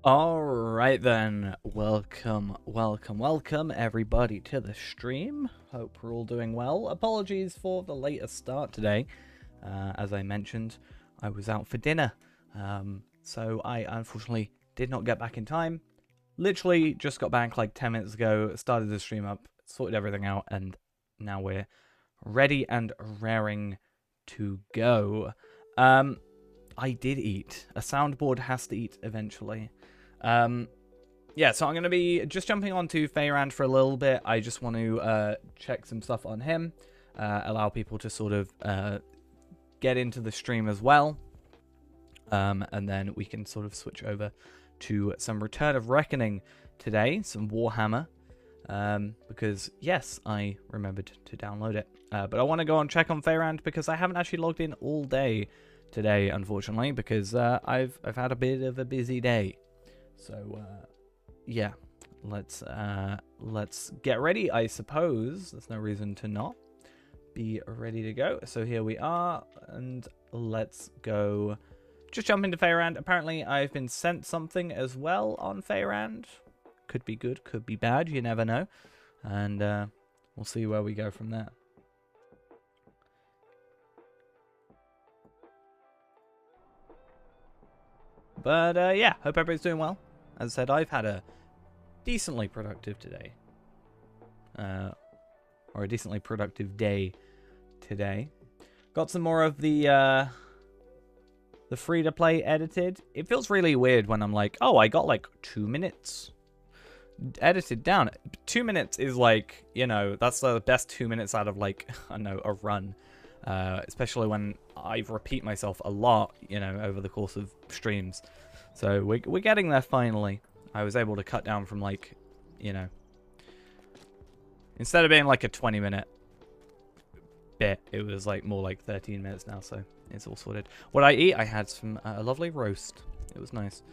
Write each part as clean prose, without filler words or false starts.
Alright then, welcome everybody to the stream. Hope we're all doing well. Apologies for the later start today. As I mentioned, I was out for dinner, so I unfortunately did not get back in time. Literally just got back like 10 minutes ago, started the stream up, sorted everything out, and now we're ready and raring to go. I did eat. A soundboard has to eat eventually. Yeah, so I'm going to be just jumping onto Feyrand for a little bit. I just want to check some stuff on him, allow people to sort of get into the stream as well. And then we can sort of switch over to some Return of Reckoning today, some Warhammer. Because, yes, I remembered to download it. But I want to go and check on Feyrand because I haven't actually logged in all day today, unfortunately, because I've had a bit of a busy day. So, yeah, let's get ready, I suppose. There's no reason to not be ready to go. So here we are, and let's go. Just jump into Feyrand. Apparently, I've been sent something as well on Feyrand. Could be good, could be bad, you never know. And we'll see where we go from there. But yeah, hope everybody's doing well. As I said, I've had a decently productive today. Or a decently productive day today. Got some more of the free-to-play edited. It feels really weird when I'm like, oh, I got like 2 minutes edited down. 2 minutes is like, you know, that's the best 2 minutes out of like, I don't know, a run. Especially when I repeat myself a lot, you know, over the course of streams. So we're getting there finally. I was able to cut down from like, you know, instead of being like a 20-minute bit, it was like more like 13 minutes now, so it's all sorted. What I eat, I had some a lovely roast. It was nice.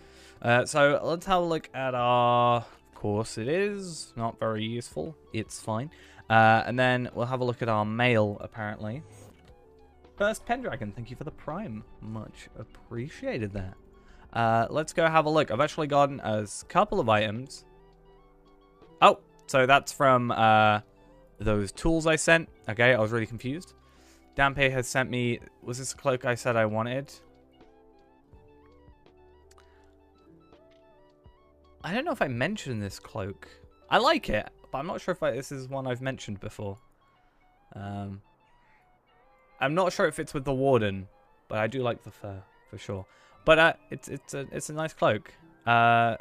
So let's have a look at our, of course it is not very useful. It's fine. And then we'll have a look at our mail, apparently. First Pendragon, thank you for the prime. Much appreciated there. Let's go have a look. I've actually gotten a couple of items. Oh, so that's from those tools I sent. Okay, I was really confused. Dampe has sent me... Was this a cloak I said I wanted? I don't know if I mentioned this cloak. I like it, but I'm not sure if this is one I've mentioned before. I'm not sure if it's with the Warden, but I do like the fur for sure. But it's a nice cloak. Oh,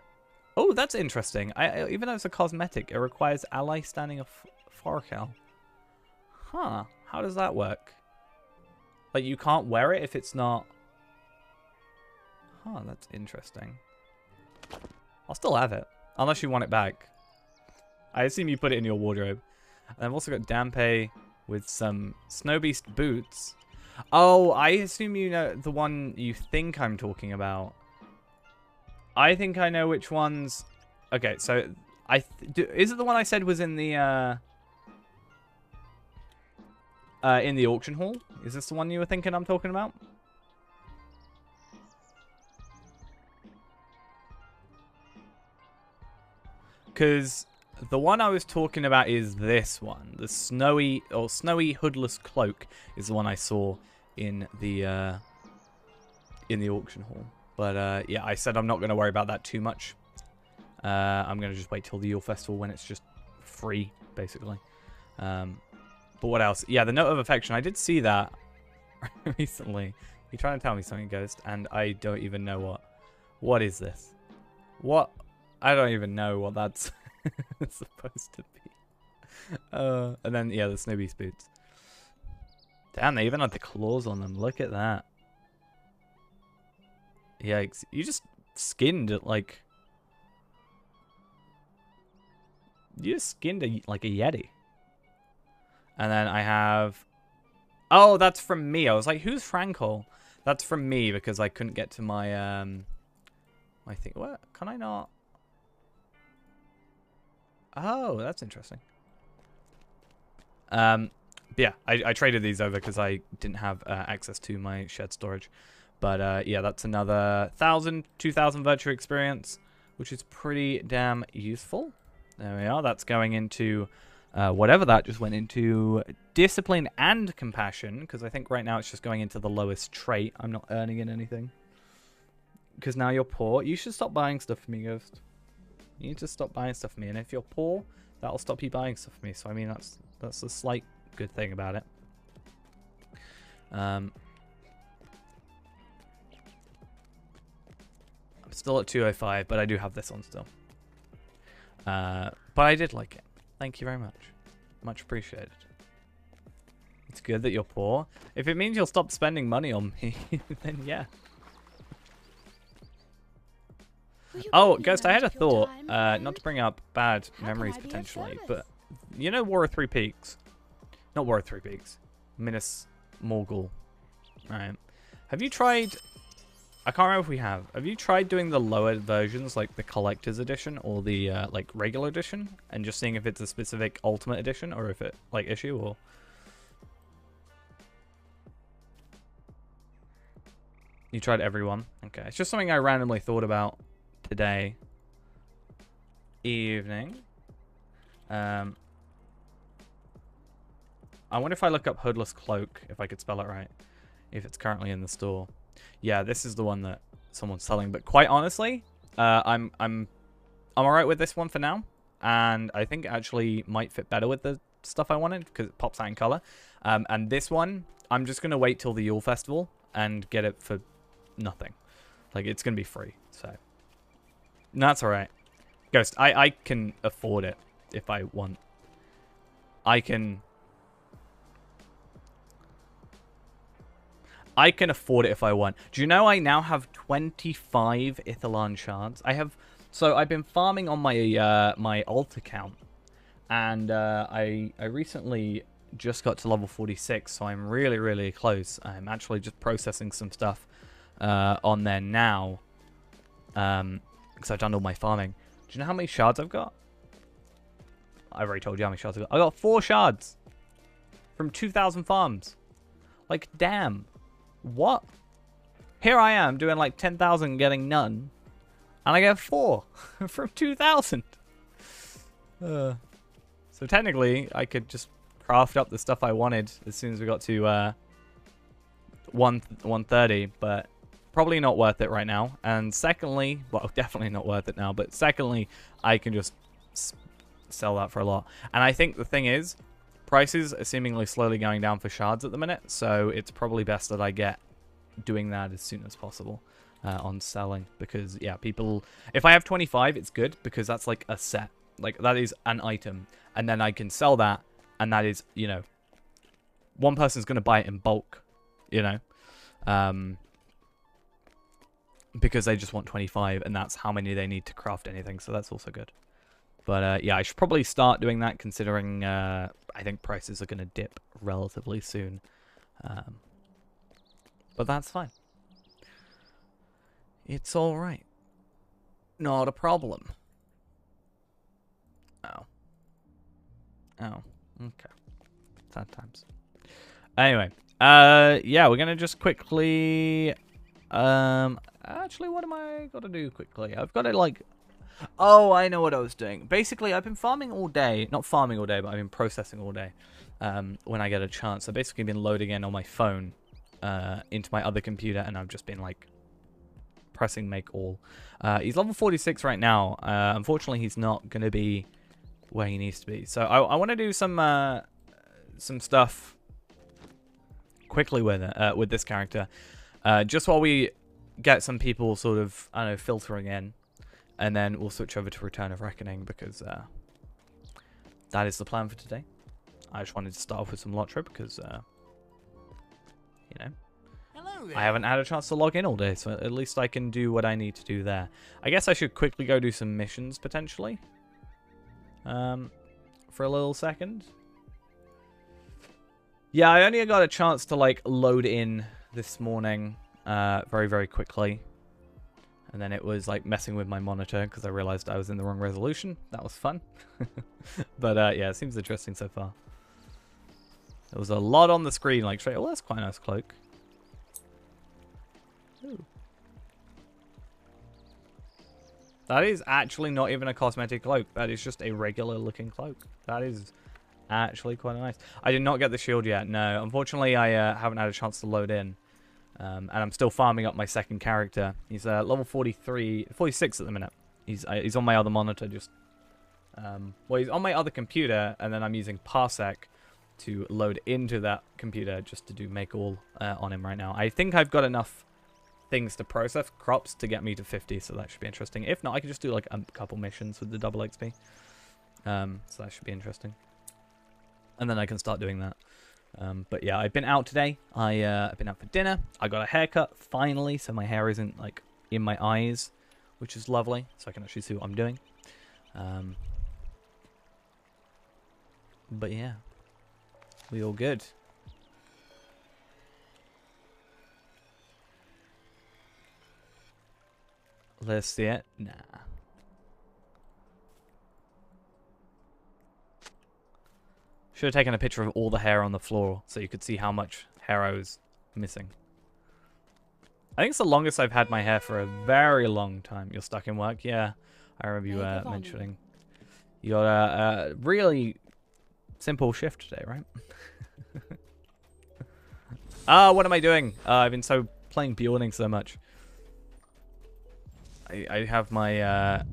that's interesting. Even though it's a cosmetic, it requires ally standing of Foracal. Huh? How does that work? Like you can't wear it if it's not. Huh? That's interesting. I'll still have it unless you want it back. I assume you put it in your wardrobe. And I've also got Dampe with some Snow Beast boots. Oh, I assume you know the one you think I'm talking about. I think I know which ones. Okay, so is it the one I said was in the auction hall? Is this the one you were thinking I'm talking about? Because the one I was talking about is this one. The snowy hoodless cloak is the one I saw in the auction hall. But yeah, I said I'm not going to worry about that too much. I'm going to just wait till the Yule Festival when it's just free, basically. But what else? Yeah, the Note of Affection. I did see that recently. You're trying to tell me something, Ghost, and I don't even know what. What is this? What? I don't even know what that's supposed to be. And then, yeah, the Snow Beast boots. Damn, they even had the claws on them. Look at that. Yikes. You just skinned it like... You just skinned like a Yeti. And then I have... Oh, that's from me. I was like, who's Frankel? That's from me because I couldn't get to my... I think... What? Can I not... Oh, that's interesting. Yeah, I traded these over because I didn't have access to my shared storage. But yeah, that's another 1,000, 2,000 virtue experience. which is pretty damn useful. There we are. That's going into whatever that just went into, discipline and compassion, because I think right now it's just going into the lowest trait. I'm not earning in anything. Because now you're poor. You should stop buying stuff for me, Ghost. You need to stop buying stuff for me. And if you're poor, that'll stop you buying stuff for me. So, I mean, that's a slight good thing about it. I'm still at 205, but I do have this on still. But I did like it. Thank you very much. Much appreciated. It's good that you're poor. If it means you'll stop spending money on me, then yeah. Oh, Ghost, I had a thought. Not to bring up bad memories potentially, but you know War of Three Peaks? Not War of Three Peaks. Minas Morgul. Right. Have you tried... I can't remember if we have. Have you tried doing the lower versions, like the collector's edition or the like regular edition, and just seeing if it's a specific ultimate edition or if it like issue or? You tried everyone. Okay, it's just something I randomly thought about today evening. I wonder if I look up Hoodless Cloak, if I could spell it right, if it's currently in the store. Yeah, this is the one that someone's selling. But quite honestly, I'm alright with this one for now, and I think it actually might fit better with the stuff I wanted because it pops out in color. And this one, I'm just gonna wait till the Yule Festival and get it for nothing. Like, it's gonna be free, so that's alright. Ghost, I can afford it if I want. I can afford it if I want. Do you know I now have 25 Ithilon shards? So I've been farming on my my alt account, and I recently just got to level 46, so I'm really close. I'm actually just processing some stuff on there now, because I've done all my farming. Do you know how many shards I've got? I've already told you how many shards I've got. I got 4 shards from 2,000 farms. Like, damn. What? Here I am doing like 10,000 getting none. And I get 4 from 2,000. So technically, I could just craft up the stuff I wanted as soon as we got to 130. But probably not worth it right now. And secondly, well, definitely not worth it now. But secondly, I can just sell that for a lot. And I think the thing is, prices are seemingly slowly going down for shards at the minute, so it's probably best that I get doing that as soon as possible on selling, because yeah, people, if I have 25, it's good because that's like a set, like that is an item, and then I can sell that, and that is, you know, one person's going to buy it in bulk, you know, because they just want 25, and that's how many they need to craft anything, so that's also good. But yeah, I should probably start doing that, considering I think prices are going to dip relatively soon. But that's fine. It's alright. Not a problem. Oh. Oh. Okay. Sad times. Anyway. Yeah, we're going to just quickly... actually, what am I got to do quickly? I've got to, like... Oh, I know what I was doing. Basically, I've been farming all day. Not farming all day, but I've been processing all day when I get a chance. I've basically been loading in on my phone into my other computer, and I've just been, like, pressing make all. He's level 46 right now. Unfortunately, he's not going to be where he needs to be. So I want to do some stuff quickly with this character. Just while we get some people sort of, I don't know, filtering in. And then we'll switch over to Return of Reckoning, because that is the plan for today. I just wanted to start off with some Lotro because, you know, I haven't had a chance to log in all day, so at least I can do what I need to do there. I guess I should quickly go do some missions, potentially, for a little second. Yeah, I only got a chance to, like, load in this morning very quickly. And then it was like messing with my monitor because I realized I was in the wrong resolution. That was fun. But yeah, it seems interesting so far. There was a lot on the screen, like straight. Oh, that's quite a nice cloak. Ooh. That is actually not even a cosmetic cloak. That is just a regular looking cloak. That is actually quite nice. I did not get the shield yet. No, unfortunately, I haven't had a chance to load in. And I'm still farming up my second character. He's level 46 at the minute. He's on my other monitor. Just well, he's on my other computer, and then I'm using Parsec to load into that computer just to do make all on him right now. I think I've got enough things to process crops to get me to 50, so that should be interesting. If not, I can just do like a couple missions with the double XP. So that should be interesting. And then I can start doing that. But yeah, I've been out today. I've been out for dinner. I got a haircut finally, so my hair isn't like in my eyes, which is lovely. So I can actually see what I'm doing. But yeah, we all good. Let's see it. Nah. Should have taken a picture of all the hair on the floor so you could see how much hair I was missing. I think it's the longest I've had my hair for a very long time. You're stuck in work? Yeah. I remember you mentioning. You got a really simple shift today, right? What am I doing? I've been playing Bjorning so much. I have my...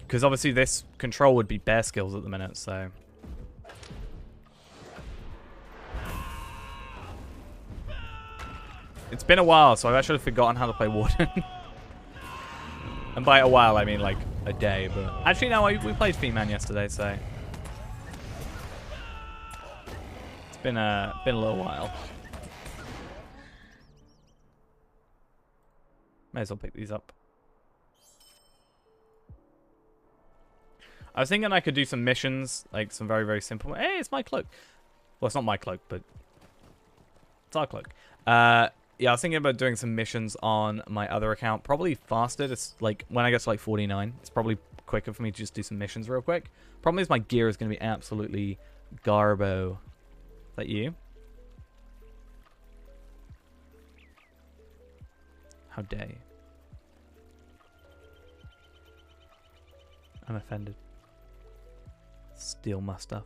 Because obviously this control would be bear skills at the minute, so... It's been a while, so I've actually forgotten how to play Warden. And by a while, I mean like a day, but... Actually, no, we played Feeman yesterday, so... It's been a little while. May as well pick these up. I was thinking I could do some missions, like some very, very simple... Hey, it's my cloak. Well, it's not my cloak, but... It's our cloak. Yeah, I was thinking about doing some missions on my other account. Probably faster. It's like when I get to like 49, it's probably quicker for me to just do some missions real quick. Problem is my gear is going to be absolutely garbo. Is that you? How dare you? I'm offended. Steal my stuff.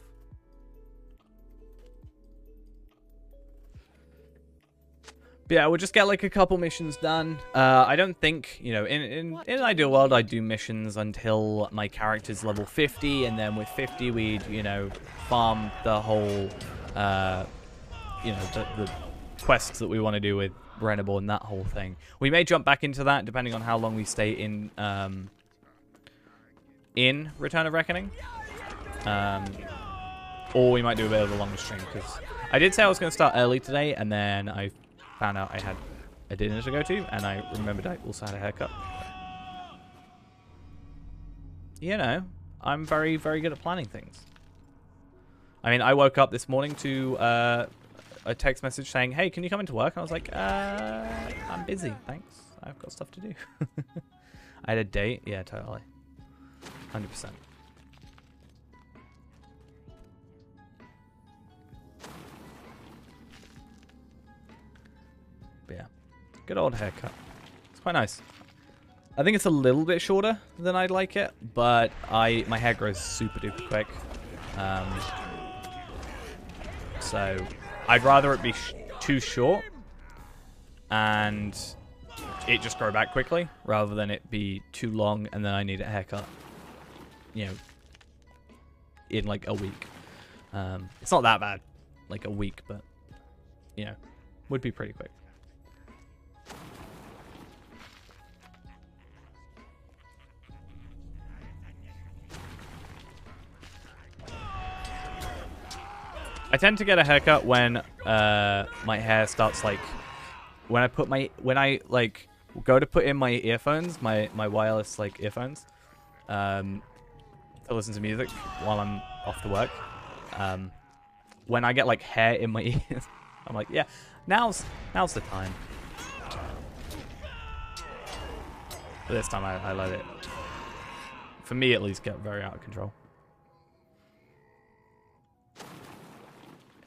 But yeah, we'll just get like a couple missions done. I don't think, you know, in an ideal world, I'd do missions until my character's level 50, and then with 50, we'd, you know, farm the whole, you know, the quests that we want to do with Brennabor and that whole thing. We may jump back into that depending on how long we stay in Return of Reckoning. Or we might do a bit of a longer stream, because I did say I was going to start early today, and then I found out I had a dinner to go to, and I remembered I also had a haircut. You know, I'm very, very good at planning things. I mean, I woke up this morning to a text message saying, hey, can you come into work? And I was like, I'm busy, thanks. I've got stuff to do. I had a date? Yeah, totally. 100%. But yeah, good old haircut. It's quite nice. I think it's a little bit shorter than I'd like it, but my hair grows super duper quick. So I'd rather it be too short and it just grow back quickly, rather than it be too long and then I need a haircut, you know, in like a week. It's not that bad, like a week, but you know, would be pretty quick. I tend to get a haircut when my hair starts like when I like go to put in my earphones, my wireless like earphones, to listen to music while I'm off to work. When I get like hair in my ears, I'm like, yeah, now's the time. But this time I let it, for me at least, get very out of control.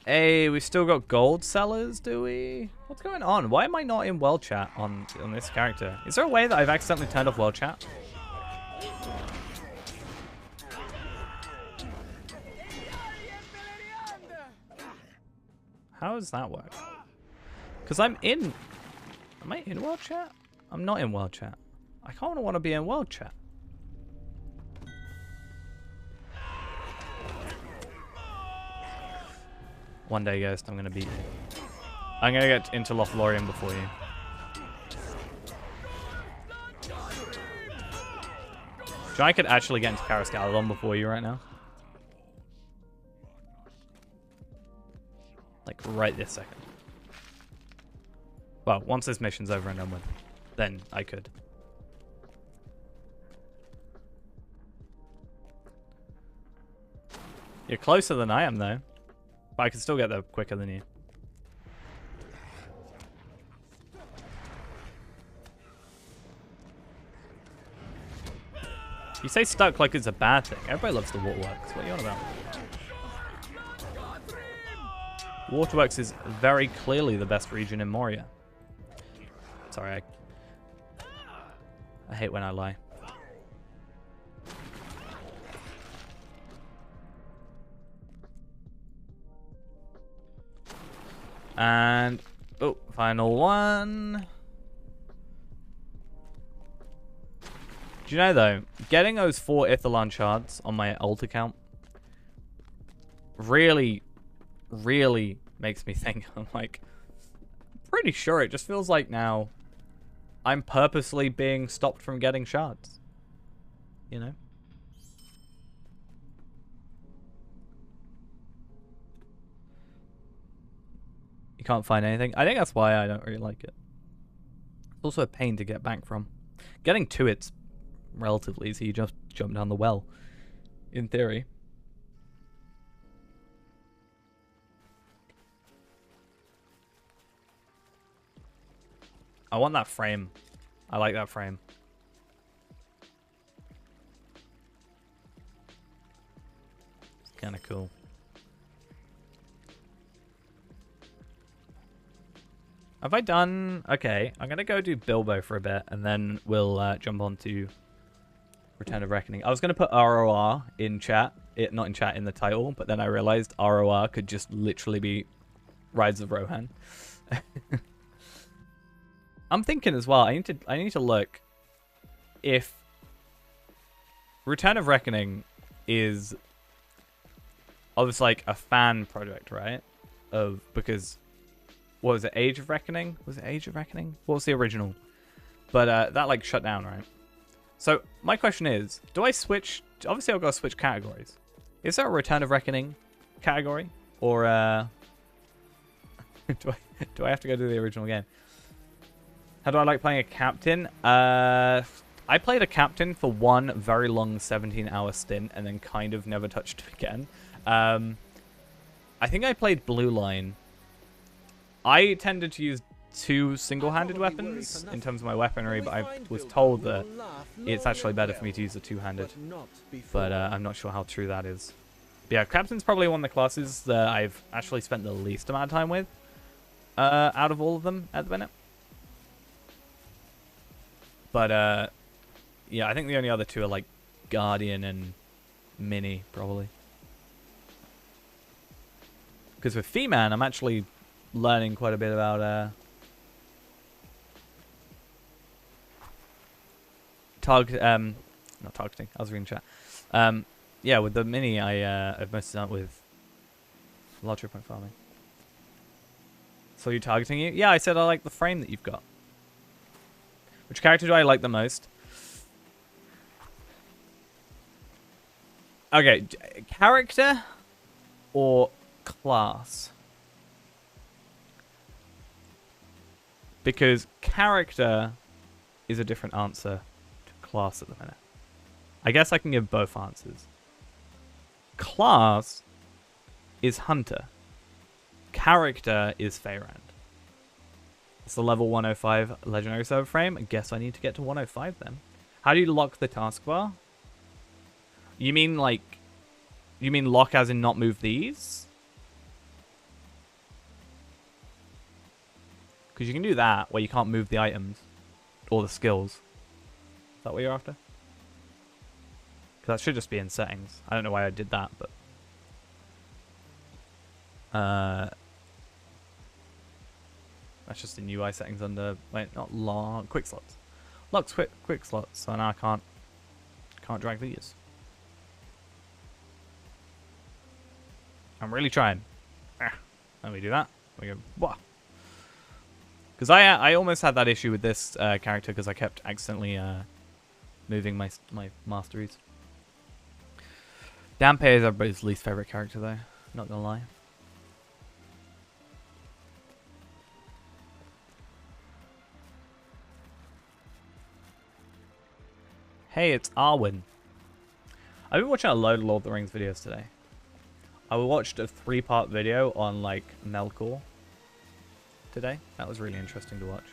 Hey, we still got gold sellers, do we? What's going on? Why am I not in world chat on this character? Is there a way that I've accidentally turned off world chat? How does that work? Because I'm in... Am I in world chat? I'm not in world chat. I kind of want to be in world chat. One day, Ghost, I'm going to beat you. I'm going to get into Lothlorien before you. So I could actually get into Karas Galadon before you right now. Like, right this second. Well, once this mission's over and done with, then I could. You're closer than I am, though. But I can still get there quicker than you. You say stuck like it's a bad thing. Everybody loves the Waterworks. What are you on about? Waterworks is very clearly the best region in Moria. Sorry, I hate when I lie. And, oh, final one. Do you know, though, getting those 4 Ithilon shards on my ult account really makes me think. I'm like, pretty sure it just feels like now I'm purposely being stopped from getting shards. You know? You can't find anything. I think that's why I don't really like it. It's also a pain to get back from. Getting to it's relatively easy. You just jump down the well, in theory. I want that frame. I like that frame. It's kind of cool. Have I done... Okay, I'm going to go do Bilbo for a bit, and then we'll jump on to Return of Reckoning. I was going to put ROR in chat. Not in chat, in the title, but then I realized ROR could just literally be Rise of Rohan. I'm thinking as well, I need to look if Return of Reckoning is obviously like a fan project, right? Because what was it, Age of Reckoning? Was it Age of Reckoning? What was the original? But that like shut down, right? So my question is, do I switch? Obviously I've got to switch categories. Is there a Return of Reckoning category? Or do I have to go to the original game? How do I like playing a captain? I played a captain for one very long 17-hour stint and then kind of never touched it again. I think I played Blue Line. I tended to use 2 single-handed weapons in terms of my weaponry, but I was told that it's actually better for me to use a 2-handed. But I'm not sure how true that is. But yeah, Captain's probably one of the classes that I've actually spent the least amount of time with out of all of them at the minute. But yeah, I think the only other 2 are like Guardian and Mini, probably. Because with Fee-Man, I'm actually learning quite a bit about not targeting. I was reading chat. Yeah, with the Mini, I've mostly done it with larger point farming. So you targeting you? Yeah, I said I like the frame that you've got. Which character do I like the most? Okay, character or class? Because character is a different answer to class at the minute. I guess I can give both answers. Class is Hunter. Character is Feyrand. It's the level 105 legendary server frame. I guess I need to get to 105 then. How do you lock the taskbar? You mean like... You mean lock as in not move these? Because you can do that where you can't move the items. Or the skills. Is that what you're after? Because that should just be in settings. I don't know why I did that, but... That's just in UI settings under, wait, not lock, quick slots. Locks quick slots, so now I can't drag these. I'm really trying. Let me do that. We go, wah. Because I almost had that issue with this character because I kept accidentally moving my masteries. Dampe is everybody's least favorite character though, not gonna lie. Hey, it's Arwen. I've been watching a load of Lord of the Rings videos today. I watched a 3-part video on like Melkor today. That was really interesting to watch.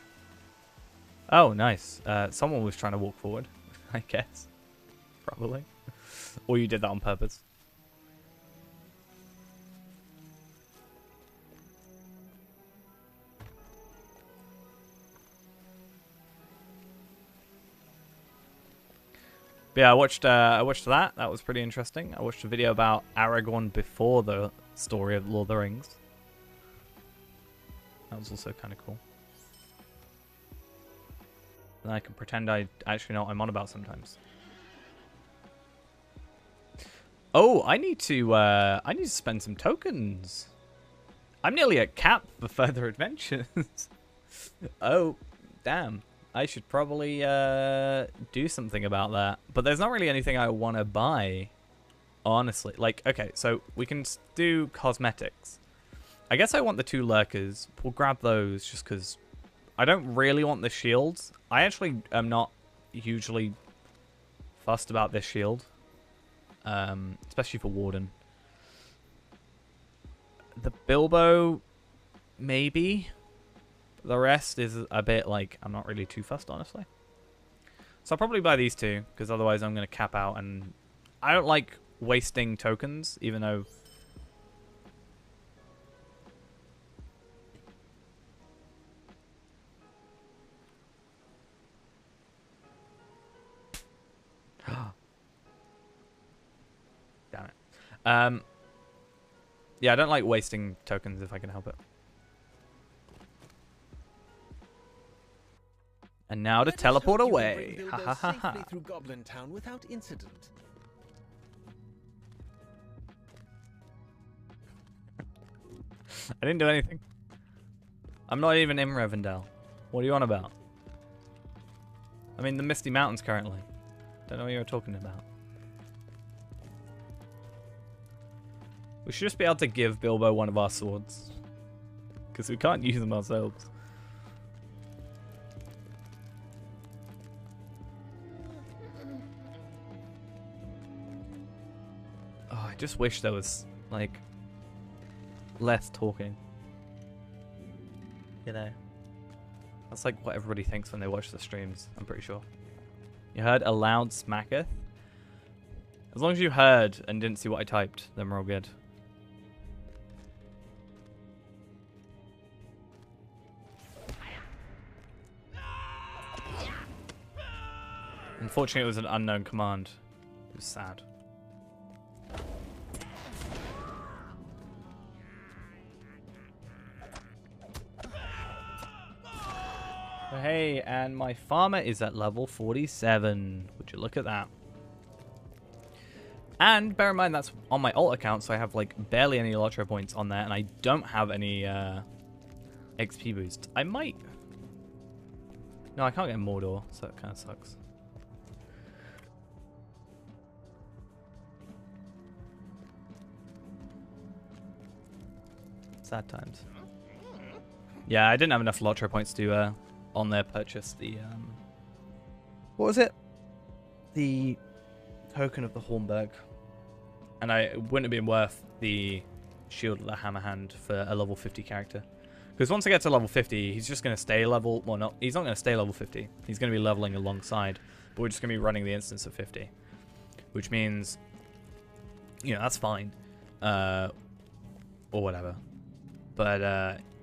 Oh, nice. Someone was trying to walk forward, I guess. Probably. Or you did that on purpose. But yeah, I watched that. That was pretty interesting. I watched a video about Aragorn before the story of Lord of the Rings. That was also kind of cool. And I can pretend I actually know what I'm on about sometimes. Oh, I need to spend some tokens. I'm nearly at cap for further adventures. Oh, damn. I should probably do something about that. But there's not really anything I want to buy, honestly. Like, okay, so we can do cosmetics. I guess I want the 2 lurkers. We'll grab those just because I don't really want the shields. I actually am not hugely fussed about this shield. Especially for Warden. The Bilbo, maybe. The rest is a bit like, I'm not really too fussed, honestly. So I'll probably buy these 2, because otherwise I'm going to cap out, and I don't like wasting tokens, even though... Damn it. Yeah, I don't like wasting tokens if I can help it. And now to teleport away. Ha ha ha ha. Through Goblin Town without incident. I didn't do anything. I'm not even in Rivendell. What are you on about? I'm in the Misty Mountains currently. Don't know what you're talking about. We should just be able to give Bilbo one of our swords. Because we can't use them ourselves. Oh, I just wish there was, like, less talking. You know? That's like what everybody thinks when they watch the streams, I'm pretty sure. You heard a loud smacketh? As long as you heard and didn't see what I typed, then we're all good. Unfortunately, it was an unknown command. It was sad. Hey, and my farmer is at level 47. Would you look at that? And bear in mind that's on my alt account, so I have like barely any Lotro points on there, and I don't have any XP boost. I might. No, I can't get Mordor, so that kind of sucks. Sad times. Yeah, I didn't have enough Lotro points to on there purchase the what was it? The token of the Hornburg. And it wouldn't have been worth the Shield of the Hammerhand for a level 50 character. Because once I get to level 50, he's just going to stay level... Well, not, he's not going to stay level 50. He's going to be leveling alongside. But we're just going to be running the instance at 50. Which means... You know, that's fine. Or whatever. But,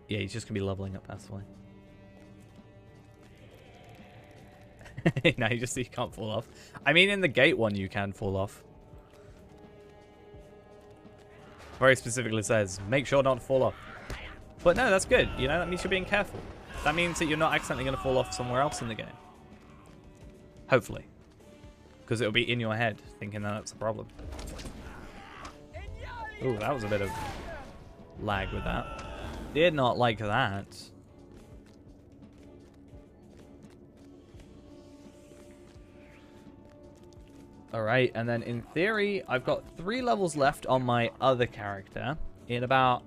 yeah, he's just going to be leveling up passively. No, you can't fall off. I mean, in the gate one, you can fall off. Very specifically says, make sure not to fall off. But no, that's good. You know, that means you're being careful. That means that you're not accidentally going to fall off somewhere else in the game. Hopefully. Because it'll be in your head, thinking that that's the problem. Ooh, that was a bit of lag with that. Did not like that. Alright, and then in theory, I've got 3 levels left on my other character. In about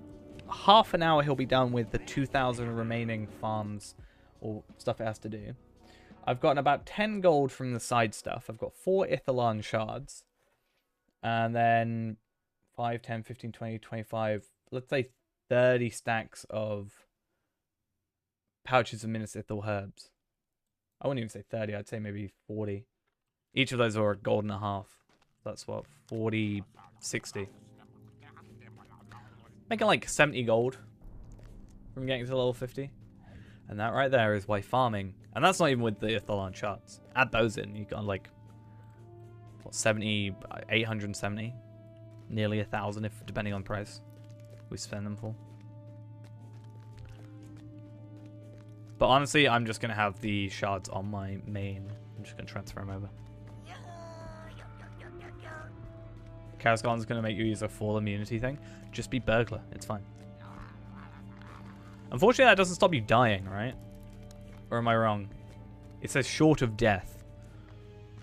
half an hour, he'll be done with the 2,000 remaining farms or stuff it has to do. I've gotten about 10 gold from the side stuff. I've got 4 Ithilon shards. And then 5, 10, 15, 20, 25, let's say 30 stacks of pouches of Minisithal herbs. I wouldn't even say 30, I'd say maybe 40. Each of those are a gold and a half. That's what, 40, 60. Making like 70 gold from getting to level 50. And that right there is why farming. And that's not even with the Ithilon shards. Add those in, you got like, what, 70, 870? Nearly 1,000 if depending on price we spend them for. But honestly, I'm just going to have the shards on my main. I'm just going to transfer them over. Karasgon's going to make you use a fall immunity thing. Just be burglar. It's fine. Unfortunately, that doesn't stop you dying, right? Or am I wrong? It says short of death.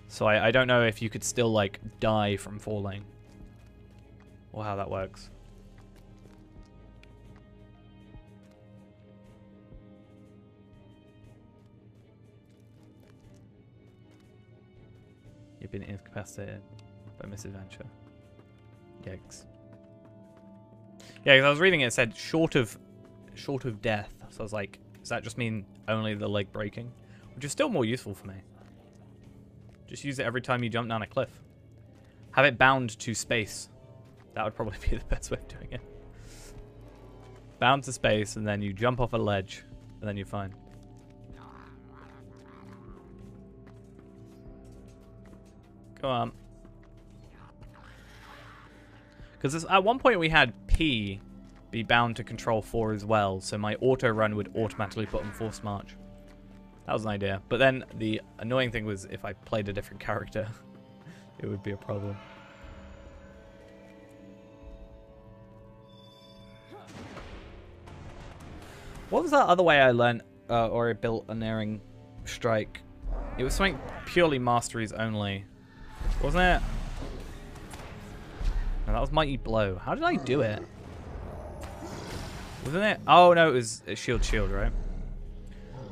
So I don't know if you could still, like, die from falling. Or how that works. You've been incapacitated by misadventure. Yikes. Yeah, because I was reading it said short of death. So I was like, does that just mean only the leg breaking? Which is still more useful for me. Just use it every time you jump down a cliff. Have it bound to space. That would probably be the best way of doing it. Bound to space, and then you jump off a ledge, and then you're fine. Go on. Because at one point we had P be bound to control 4 as well, so my auto run would automatically put on forced march. That was an idea. But then the annoying thing was if I played a different character, it would be a problem. What was that other way I learned or I built Unerring Strike? It was something purely masteries only, wasn't it? No, that was Mighty Blow. How did I do it? Wasn't it? Oh no, it was a shield, right?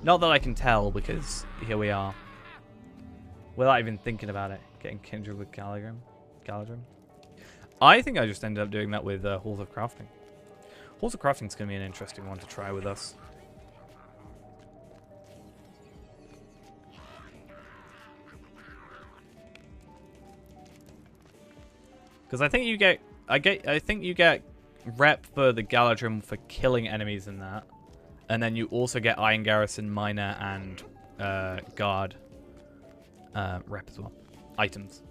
Not that I can tell because here we are. Without even thinking about it, getting kindred with Galadrim. I think I just ended up doing that with Halls of Crafting. Halls of Crafting is going to be an interesting one to try with us. Because I think you get, I think you get rep for the Galadrim for killing enemies in that, and then you also get Iron Garrison, Miner, and Guard rep as well, items.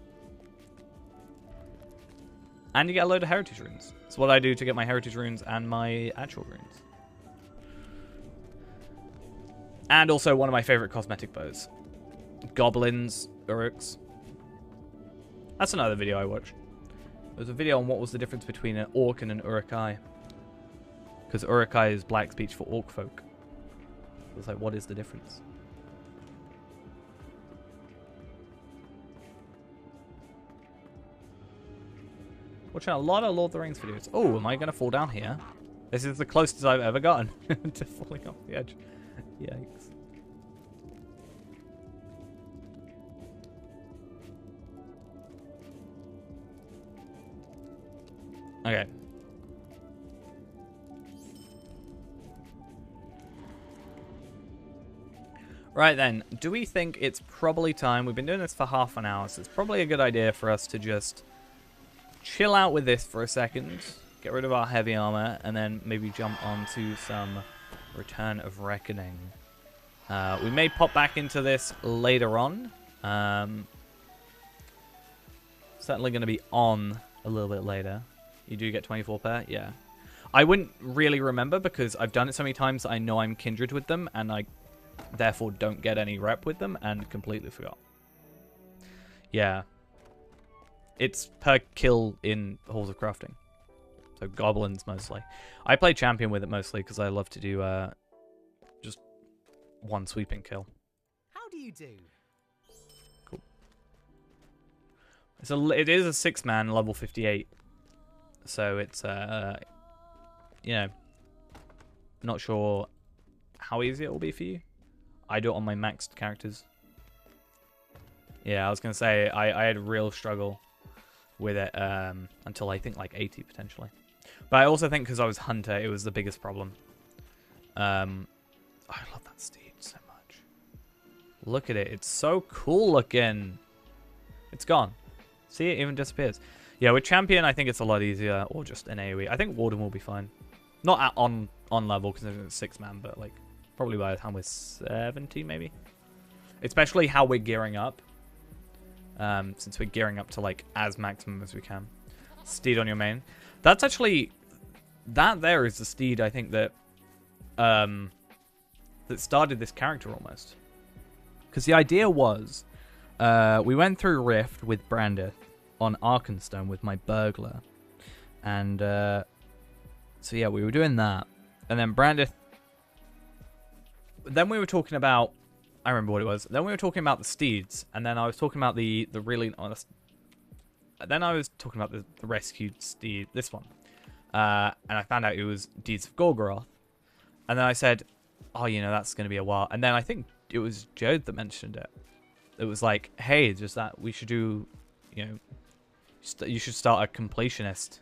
And you get a load of heritage runes. It's what I do to get my heritage runes and my actual runes. And also one of my favorite cosmetic bows. Goblins, Uruks. That's another video I watched. There was a video on what was the difference between an orc and an Uruk-hai. Because Uruk-hai is black speech for orc folk. It's like, what is the difference? Watching a lot of Lord of the Rings videos. Oh, am I going to fall down here? This is the closest I've ever gotten to falling off the edge. Yikes. Okay. Right then, do we think it's probably time? We've been doing this for half an hour, so it's probably a good idea for us to just chill out with this for a second, get rid of our heavy armor, and then maybe jump onto some Return of Reckoning. We may pop back into this later on. Certainly going to be on a little bit later. You do get 24 per? Yeah. I wouldn't really remember because I've done it so many times that I know I'm kindred with them, and I therefore don't get any rep with them, and completely forgot. Yeah. It's per kill in Halls of Crafting. So goblins mostly. I play champion with it mostly because I love to do just one sweeping kill. How do you do? Cool. It is a 6-man level 58. So it's you know, not sure how easy it will be for you. I do it on my maxed characters. Yeah, I was gonna say I had a real struggle with it until I think like 80 potentially. But I also think because I was hunter, it was the biggest problem. I love that steed so much. Look at it, it's so cool looking. It's gone. See, it even disappears. Yeah, with champion, I think it's a lot easier, or just an AoE. I think warden will be fine. Not on level because it's 6-man, but like probably by the time we're 70 maybe. Especially how we're gearing up. Since we're gearing up to like as maximum as we can. Steed on your main. That's actually, that there is the steed I think that that started this character almost. Because the idea was, we went through Rift with Brandith on Arkenstone with my burglar, and so yeah, we were doing that, and then Brandith. Then we were talking about, I remember what it was. Then we were talking about the steeds, and then I was talking about the really honest. Then I was talking about the rescued steed, this one, and I found out it was Deeds of Gorgoroth, and then I said, oh, you know, that's going to be a while, and then I think it was Jode that mentioned it. It was like, hey, just that we should do, you know, you should start a completionist.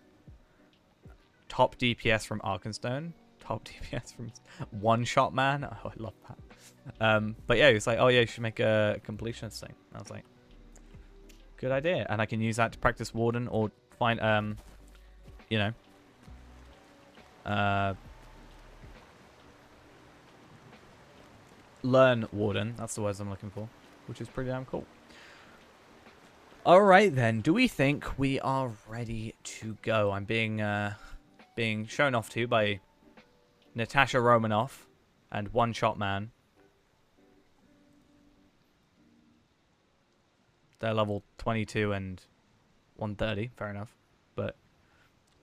Top DPS from Arkenstone. Top DPS from One Shot Man. Oh, I love that. But yeah, he was like, oh yeah, you should make a completionist thing. I was like, good idea. And I can use that to practice Warden or find, you know, learn Warden. That's the words I'm looking for, which is pretty damn cool. Alright then, do we think we are ready to go? I'm being shown off to by Natasha Romanoff and One Shot Man. They're level 22 and 130, fair enough. But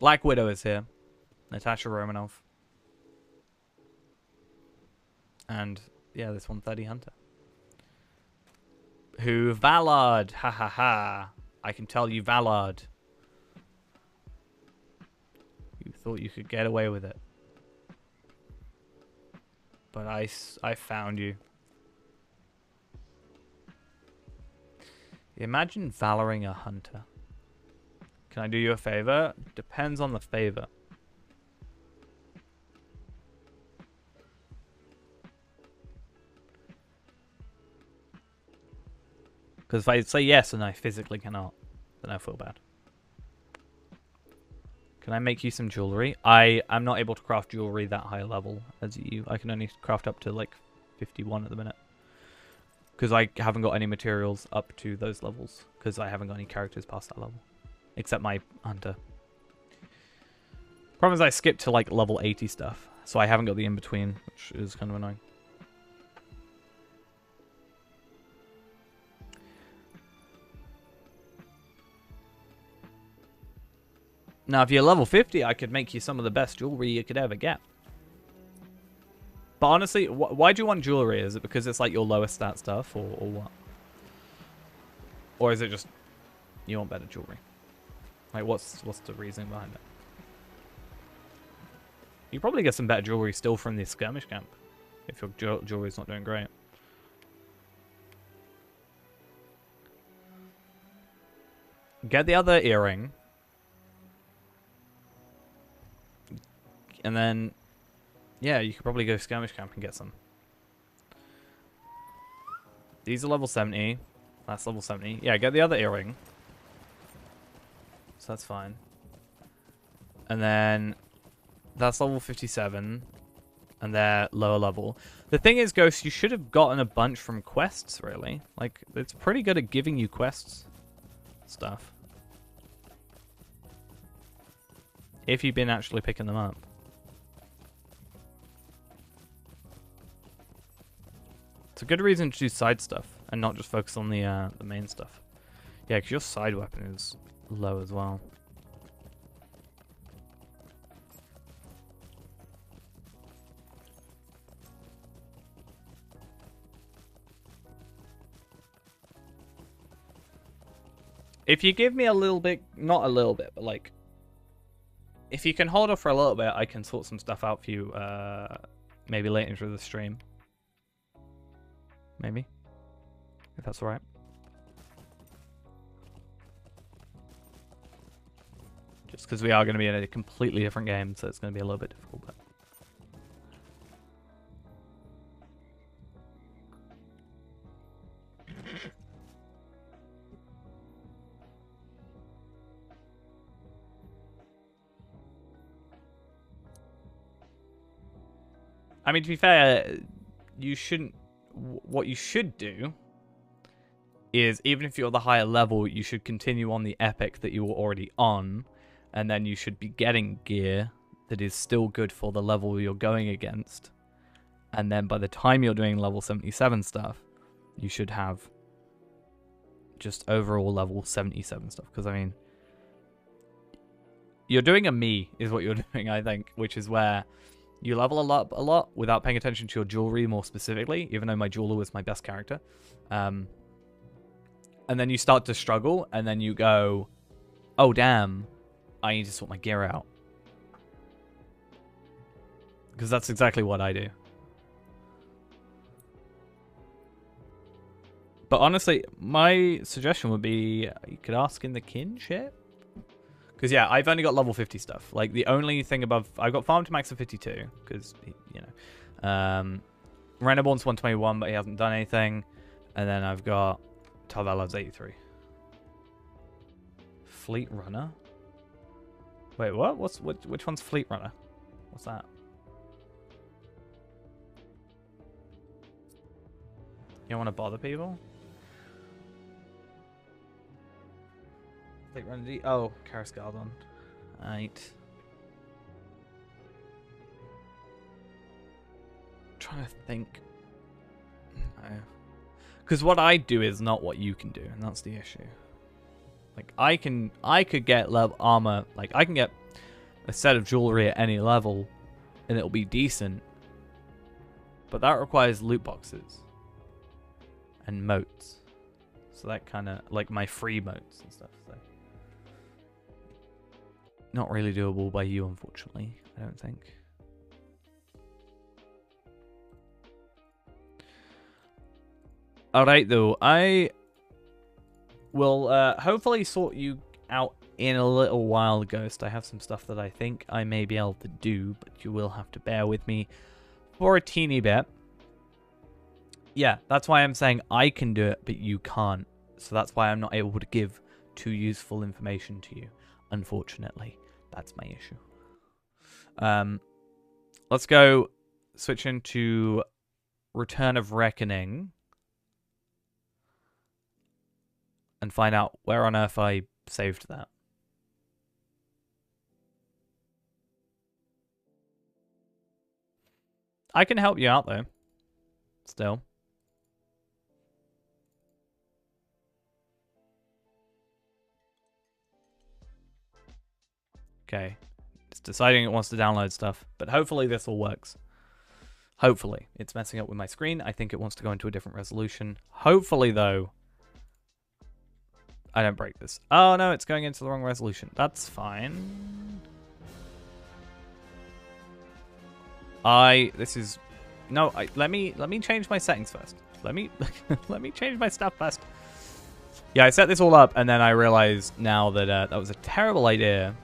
Black Widow is here. Natasha Romanoff. And yeah, this 130 Hunter. Who Vallard, ha ha ha. I can tell you Vallard. You thought you could get away with it. But I found you. Imagine valoring a hunter. Can I do you a favor? Depends on the favor. Because if I say yes and I physically cannot, then I feel bad. Can I make you some jewelry? I'm not able to craft jewelry that high level as you. I can only craft up to like 51 at the minute. Because I haven't got any materials up to those levels. Because I haven't got any characters past that level. Except my hunter. Problem is I skipped to like level 80 stuff. So I haven't got the in-between, which is kind of annoying. Now, if you're level 50, I could make you some of the best jewelry you could ever get. But honestly, why do you want jewelry? Is it because it's like your lowest stat stuff, or what? Or is it just you want better jewelry? Like, what's the reason behind it? You probably get some better jewelry still from the skirmish camp, if your jewelry's not doing great. Get the other earring. And then, yeah, you could probably go skirmish camp and get some. These are level 70. That's level 70. Yeah, get the other earring. So that's fine. And then, that's level 57. And they're lower level. The thing is, Ghost, you should have gotten a bunch from quests, really. Like, it's pretty good at giving you quests stuff. If you've been actually picking them up. It's a good reason to do side stuff and not just focus on the main stuff. Yeah, because your side weapon is low as well. If you give me a little bit, not a little bit, but like, if you can hold off for a little bit, I can sort some stuff out for you, maybe later into the stream. Maybe, if that's all right. Just because we are going to be in a completely different game, so it's going to be a little bit difficult. But I mean, to be fair, you shouldn't. What you should do is, even if you're the higher level, you should continue on the epic that you were already on, and then you should be getting gear that is still good for the level you're going against. And then by the time you're doing level 77 stuff, you should have just overall level 77 stuff. Because, I mean, you're doing a me is what you're doing, I think, which is where you level a lot without paying attention to your jewelry more specifically, even though my jeweler was my best character. And then you start to struggle, and then you go, oh, damn, I need to sort my gear out. Because that's exactly what I do. But honestly, my suggestion would be you could ask in the kinship. Because, yeah, I've only got level 50 stuff. Like, the only thing above... I've got farm to max of 52. Because, you know. Renaborn's 121, but he hasn't done anything. And then I've got... Talvalov's 83. Fleet Runner? Wait, what? Which one's Fleet Runner? What's that? You don't want to bother people? Fleet Runner D. Oh, Karascaldon. Right. Trying to think. Because what I do is not what you can do, and that's the issue. Like, I could get level armor, like, I can get a set of jewelry at any level, and it'll be decent. But that requires loot boxes. And moats. So that kind of, like, my free moats and stuff, so. Not really doable by you, unfortunately, I don't think. Alright, though. I will hopefully sort you out in a little while, Ghost. I have some stuff that I think I may be able to do, but you will have to bear with me for a teeny bit. Yeah, that's why I'm saying I can do it, but you can't. So that's why I'm not able to give too useful information to you, unfortunately. That's my issue. Let's go switch into Return of Reckoning. And find out where on earth I saved that. I can help you out, though. Still. Okay. It's deciding it wants to download stuff. But hopefully this all works. Hopefully. It's messing up with my screen. I think it wants to go into a different resolution. Hopefully, though, I don't break this. Oh, no, it's going into the wrong resolution. That's fine. This is... No, let me change my settings first. Let me change my stuff first. Yeah, I set this all up, and then I realized now that that was a terrible idea.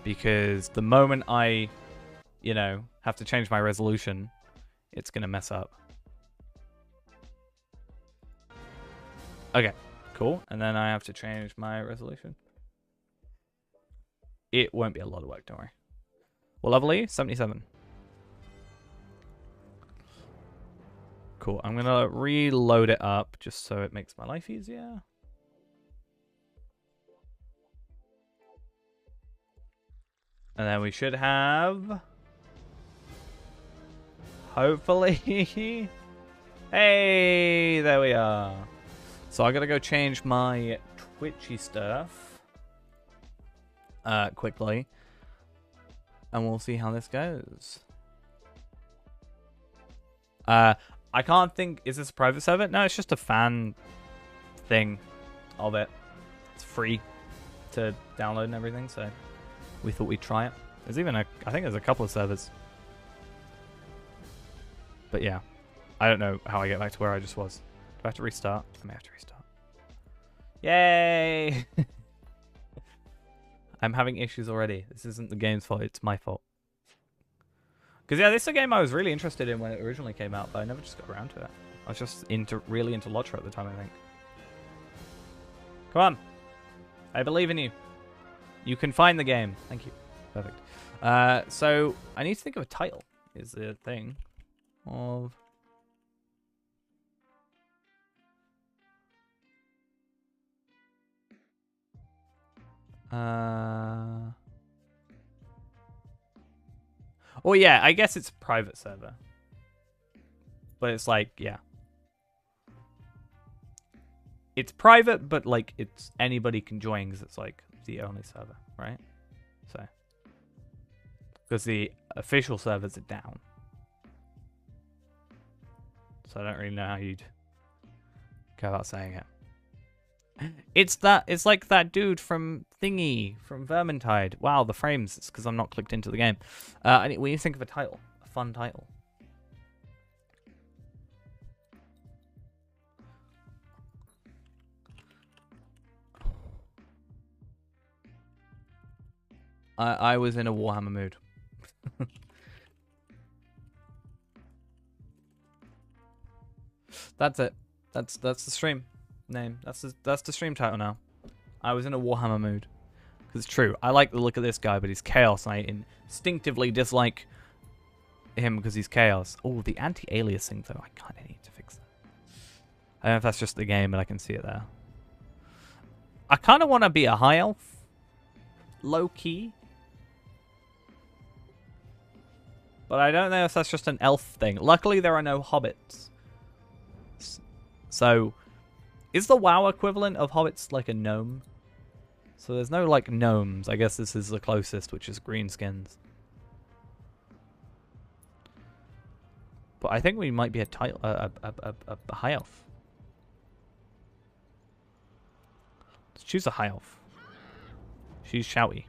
Because the moment I, you know, have to change my resolution, it's going to mess up. Okay, cool. And then I have to change my resolution. It won't be a lot of work, don't worry. What level are you? 77. Cool. I'm going to reload it up just so it makes my life easier. And then we should have... Hopefully. Hey, there we are. So I gotta go change my Twitchy stuff quickly, and we'll see how this goes. I can't think. Is this a private server? No, it's just a fan thing of it. It's free to download and everything, so we thought we'd try it. There's even I think there's a couple of servers. But yeah, I don't know how I get back to where I just was. Do I have to restart? I may have to restart. Yay! I'm having issues already. This isn't the game's fault, it's my fault. Because yeah, this is a game I was really interested in when it originally came out, but I never just got around to it. I was just really into Lotro at the time, I think. Come on. I believe in you. You can find the game. Thank you. Perfect. So I need to think of a title is the thing of... Oh yeah, I guess it's a private server. But it's like, yeah. It's private, but like it's anybody can join because it's like the only server, right? So, because the official servers are down. So I don't really know how you'd go about saying it. It's like that dude from Thingy, from Vermintide. Wow, the frames. It's because I'm not clicked into the game. We need to think of a title, a fun title. I was in a Warhammer mood. That's it. That's the stream name. That's the stream title now. I was in a Warhammer mood. Because it's true. I like the look of this guy, but he's chaos. And I instinctively dislike him because he's chaos. Oh, the anti-aliasing though. I kind of need to fix that. I don't know if that's just the game, but I can see it there. I kind of want to be a high elf. Low key. But I don't know if that's just an elf thing. Luckily, there are no hobbits. So, is the WoW equivalent of hobbits like a gnome? So there's no like gnomes. I guess this is the closest, which is greenskins. But I think we might be a high elf. Let's choose a high elf. She's shouty.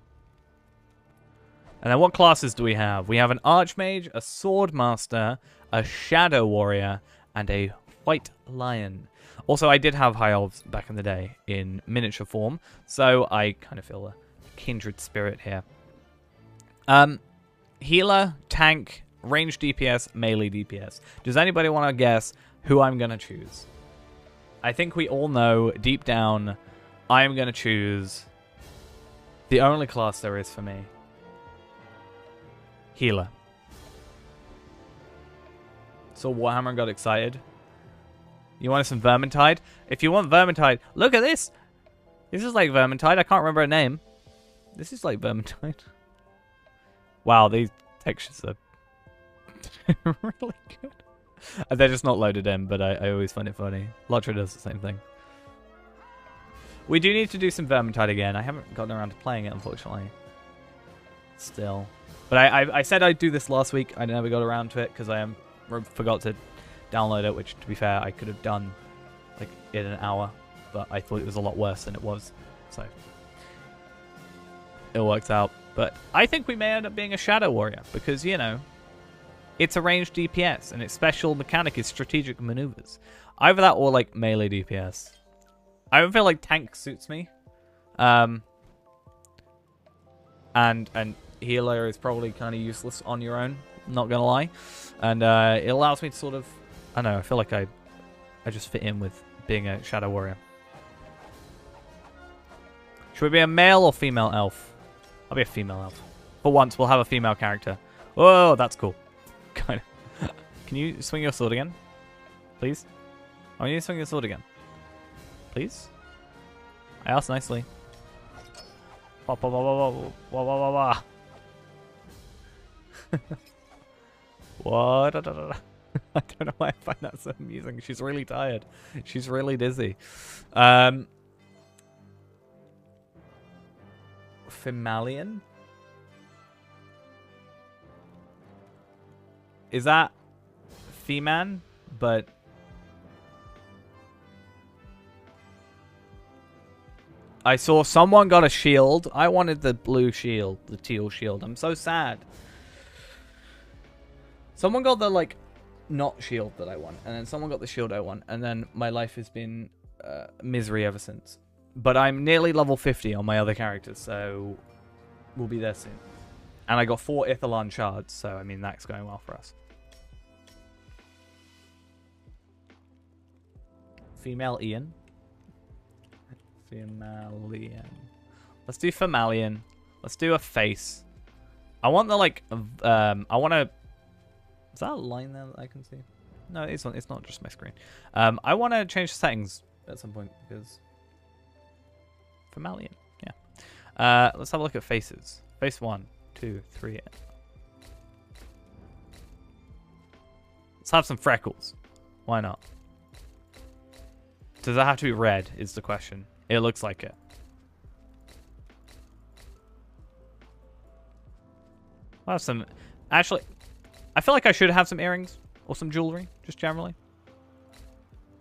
And then what classes do we have? We have an Archmage, a Swordmaster, a Shadow Warrior, and a White Lion. Also, I did have High Elves back in the day in miniature form, so I kind of feel a kindred spirit here. Healer, tank, range DPS, melee DPS. Does anybody want to guess who I'm going to choose? I think we all know, deep down, I am going to choose the only class there is for me. Healer. So Warhammer got excited. You want some Vermintide? If you want Vermintide, look at this. This is like Vermintide. I can't remember her name. This is like Vermintide. Wow, these textures are really good. They're just not loaded in, but I always find it funny. Lotro does the same thing. We do need to do some Vermintide again. I haven't gotten around to playing it, unfortunately. Still. But I said I'd do this last week. I never got around to it because I forgot to download it, which, to be fair, I could have done like in an hour. But I thought it was a lot worse than it was. So it worked out. But I think we may end up being a Shadow Warrior because, you know, it's a ranged DPS and its special mechanic is strategic maneuvers. Either that or like melee DPS. I don't feel like tank suits me. And healer is probably kind of useless on your own, not gonna lie. And it allows me to sort of, I don't know, I feel like I just fit in with being a Shadow Warrior. Should we be a male or female elf? I'll be a female elf. For once, we'll have a female character. Whoa, that's cool. Kind of. Can you swing your sword again? Please? I want you to swing your sword again. Please? I asked nicely. Wah, wah, wah, wah, wah, wah, wah, wah. What? I don't know why I find that so amusing. She's really tired. She's really dizzy. Fimalian? Is that Feman? But I saw someone got a shield. I wanted the blue shield, the teal shield. I'm so sad. Someone got the, like, not shield that I want. And then someone got the shield I want. And then my life has been misery ever since. But I'm nearly level 50 on my other characters, so we'll be there soon. And I got 4 Ithalon shards, so, I mean, that's going well for us. Female Ian. Femalian. Let's do Femalian. Let's do a face. I want the, like, I want to... Is that a line there that I can see? No, it's not just my screen. I want to change the settings at some point, because... Femalian, yeah. Let's have a look at faces. Face 1, 2, 3. Let's have some freckles. Why not? Does that have to be red, is the question. It looks like it. I'll have some... Actually, I feel like I should have some earrings or some jewelry, just generally.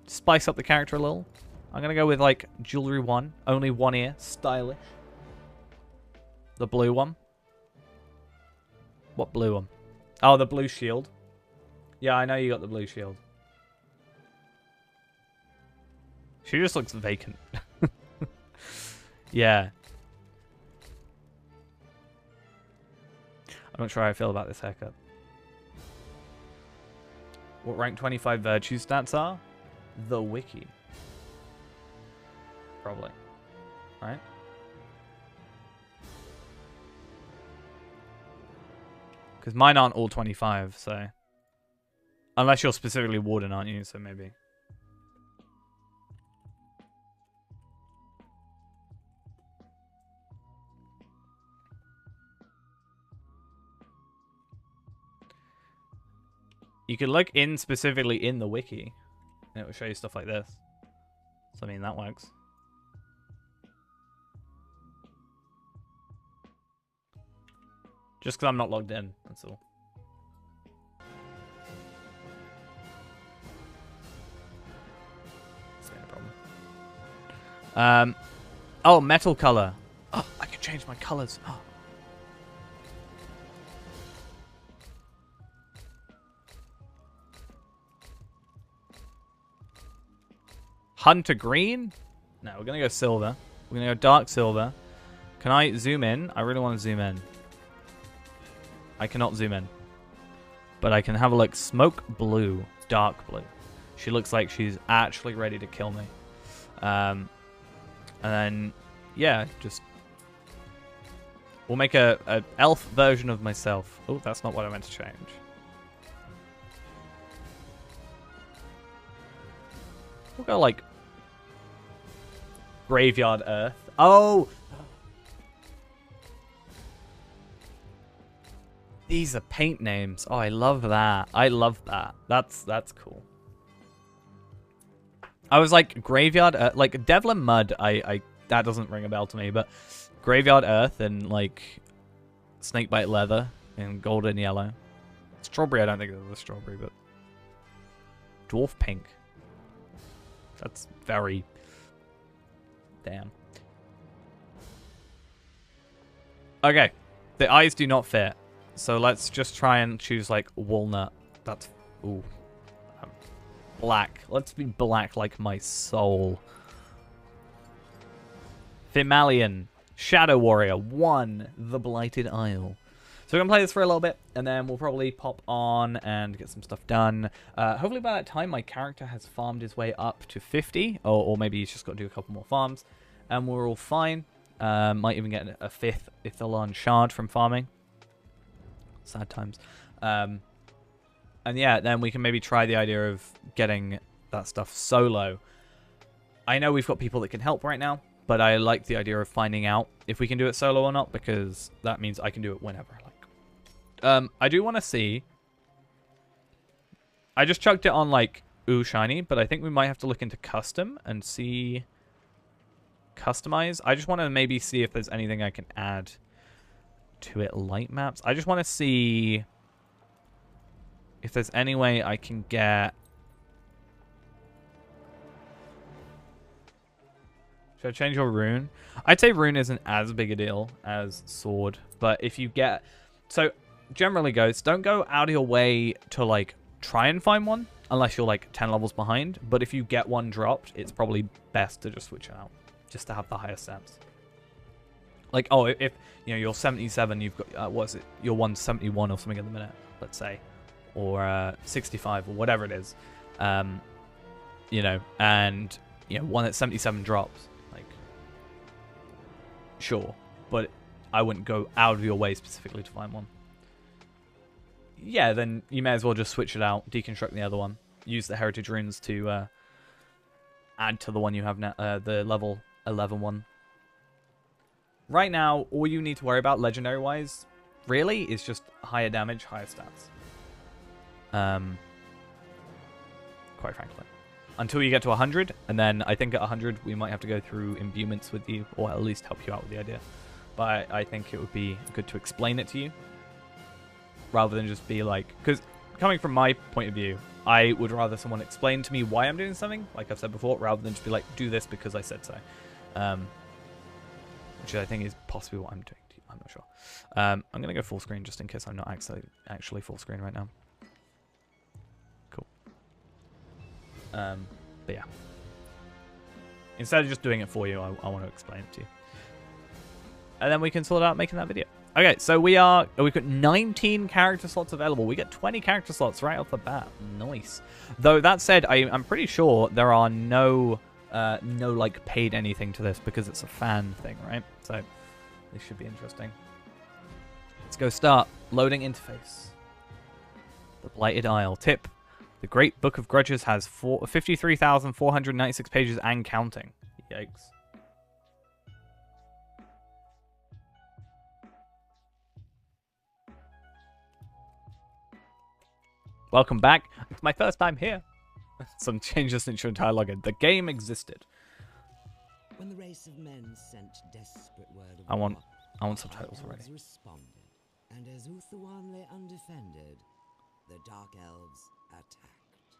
Spice up the character a little. I'm going to go with, like, jewelry 1. Only 1 ear. Stylish. The blue one. What blue one? Oh, the blue shield. Yeah, I know you got the blue shield. She just looks vacant. Yeah. I'm not sure how I feel about this haircut. What rank 25 virtue stats are? The wiki. Probably. Right? Because mine aren't all 25, so... Unless you're specifically Warden, aren't you? So maybe... You could look in specifically in the wiki, and it will show you stuff like this. So, I mean, that works. Just because I'm not logged in, that's all. That's not a problem. Oh, metal color. Oh, I can change my colors. Oh. Hunter green? No, we're going to go silver. We're going to go dark silver. Can I zoom in? I really want to zoom in. I cannot zoom in. But I can have a look. Smoke blue. Dark blue. She looks like she's actually ready to kill me. And then, yeah, just... We'll make a elf version of myself. Oh, that's not what I meant to change. We'll go, like... Graveyard Earth. Oh! These are paint names. Oh, I love that. I love that. That's cool. I was like, Graveyard Earth... Like, Devlin Mud, that doesn't ring a bell to me, but... Graveyard Earth and, like... Snakebite Leather in gold and yellow. Strawberry, I don't think it's a strawberry, but... Dwarf Pink. That's very... Damn. Okay. The eyes do not fit. So let's just try and choose, like, walnut. That's... Ooh. Black. Let's be black like my soul. Fimalian. Shadow Warrior. 1. The Blighted Isle. So we're going to play this for a little bit, and then we'll probably pop on and get some stuff done. Hopefully by that time, my character has farmed his way up to 50, or maybe he's just got to do a couple more farms, and we're all fine. Might even get a 5th Ithalon shard from farming. Sad times. And yeah, then we can maybe try the idea of getting that stuff solo. I know we've got people that can help right now, but I like the idea of finding out if we can do it solo or not, because that means I can do it whenever I like. I do want to see I just chucked it on like ooh shiny, but I think we might have to look into custom and see customize. I just want to maybe see if there's anything I can add to it. Light maps. I just want to see if there's any way I can get. Should I change your rune? I'd say rune isn't as big a deal as sword, but if you get, so generally goes, don't go out of your way to like try and find one unless you're like 10 levels behind, but if you get one dropped, it's probably best to just switch it out just to have the higher stats. Like, oh, if you know you're 77, you've got what is it, you're 171 or something at the minute, let's say, or 65 or whatever it is, you know, and you know one at 77 drops, like, sure, but I wouldn't go out of your way specifically to find one. Yeah, then you may as well just switch it out, deconstruct the other one, use the heritage runes to add to the one you have now, the level 11 one. Right now, all you need to worry about legendary-wise, really, is just higher damage, higher stats. Quite frankly. Until you get to 100, and then I think at 100 we might have to go through imbuements with you, or at least help you out with the idea. But I think it would be good to explain it to you, rather than just be like... Because coming from my point of view, I would rather someone explain to me why I'm doing something, like I've said before, rather than just be like, do this because I said so. Which I think is possibly what I'm doing. I'm not sure. I'm going to go full screen just in case I'm not actually full screen right now. Cool. But yeah. Instead of just doing it for you, I want to explain it to you. And then we can sort out making that video. Okay, so we've got 19 character slots available. We get 20 character slots right off the bat. Nice. Though that said, I'm pretty sure there are no like paid anything to this because it's a fan thing, right? So this should be interesting. Let's go start loading interface. The Blighted Isle. Tip: the Great Book of Grudges has 53,496 pages and counting. Yikes. Welcome back. It's my first time here. Some changes into your entire login. The game existed. When the race of men sent desperate word of I want war, subtitles the already. elves responded, and as Uthuan lay undefended, the Dark Elves attacked.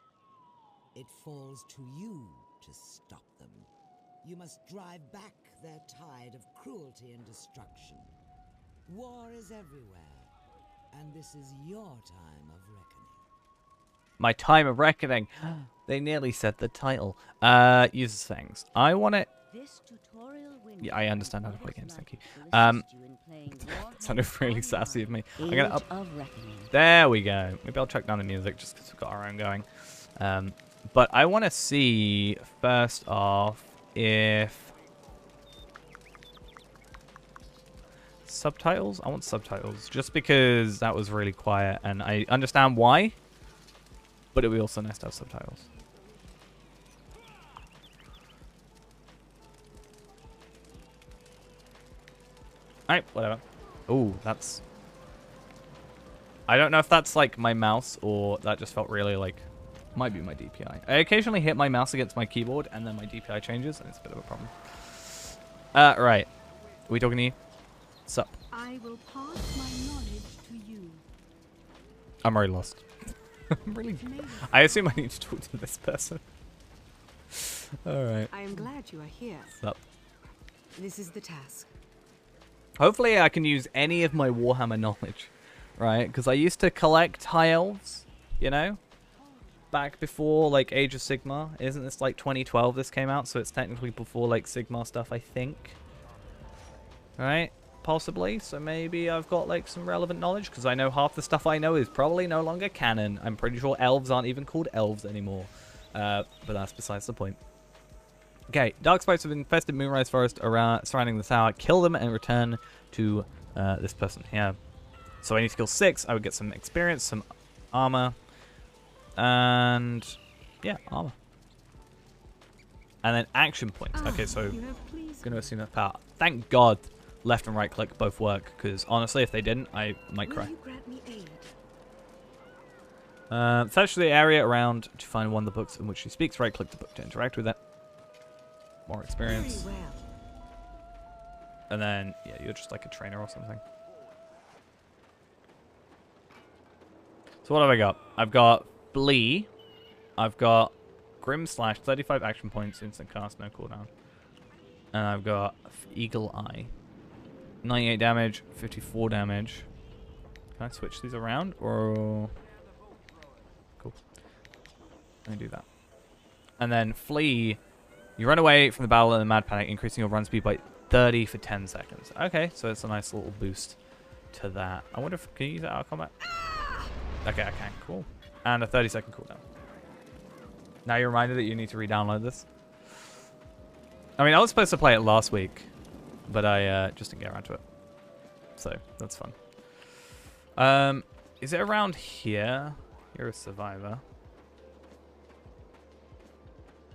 It falls to you to stop them. You must drive back their tide of cruelty and destruction. War is everywhere, and this is your time of reckoning. My time of reckoning. They nearly said the title. User settings. I want it. Yeah, I understand how to play games. Thank you. It sounded really sassy of me. I'm gonna up. There we go. Maybe I'll check down the music just because we've got our own going. But I want to see first off if subtitles. I want subtitles just because that was really quiet, and I understand why. But it would be also nice to have subtitles. Alright, whatever. Ooh, that's... I don't know if that's like my mouse or that just felt really like... Might be my DPI. I occasionally hit my mouse against my keyboard and then my DPI changes and it's a bit of a problem. Right. Are we talking to you? Sup? I will pass my knowledge to you. I'm already lost. I'm really... I assume I need to talk to this person. Alright. I am glad you are here. Sup? This is the task. Hopefully I can use any of my Warhammer knowledge, right? Because I used to collect high elves, you know? Back before, like, Age of Sigmar. Isn't this, like, 2012 this came out? So it's technically before, like, Sigmar stuff, I think. Right? Possibly. So maybe I've got, like, some relevant knowledge. Because I know half the stuff I know is probably no longer canon. I'm pretty sure elves aren't even called elves anymore. But that's besides the point. Okay, dark spikes have infested Moonrise Forest around surrounding the tower. Kill them and return to this person here. So I need skill 6. I would get some experience, some armor, and yeah, armor. And then action points. Okay, so I'm going to assume that power. Thank God left and right click both work, because honestly, if they didn't, I might cry. Search the area around to find one of the books in which she speaks. Right-click the book to interact with it. More experience. Very well. And then, yeah, you're just like a trainer or something. So what have I got? I've got Flee. I've got Grim Slash, 35 action points, instant cast, no cooldown. And I've got Eagle Eye. 98 damage, 54 damage. Can I switch these around? Or... Cool. Let me do that. And then Flee. You run away from the battle in a mad panic, increasing your run speed by 30 for 10 seconds. Okay, so it's a nice little boost to that. I wonder if... Can you use that out of combat? Okay, I can. Cool. And a 30-second cooldown. Now you're reminded that you need to re-download this. I mean, I was supposed to play it last week, but I just didn't get around to it. So, that's fun. Is it around here? You're a survivor.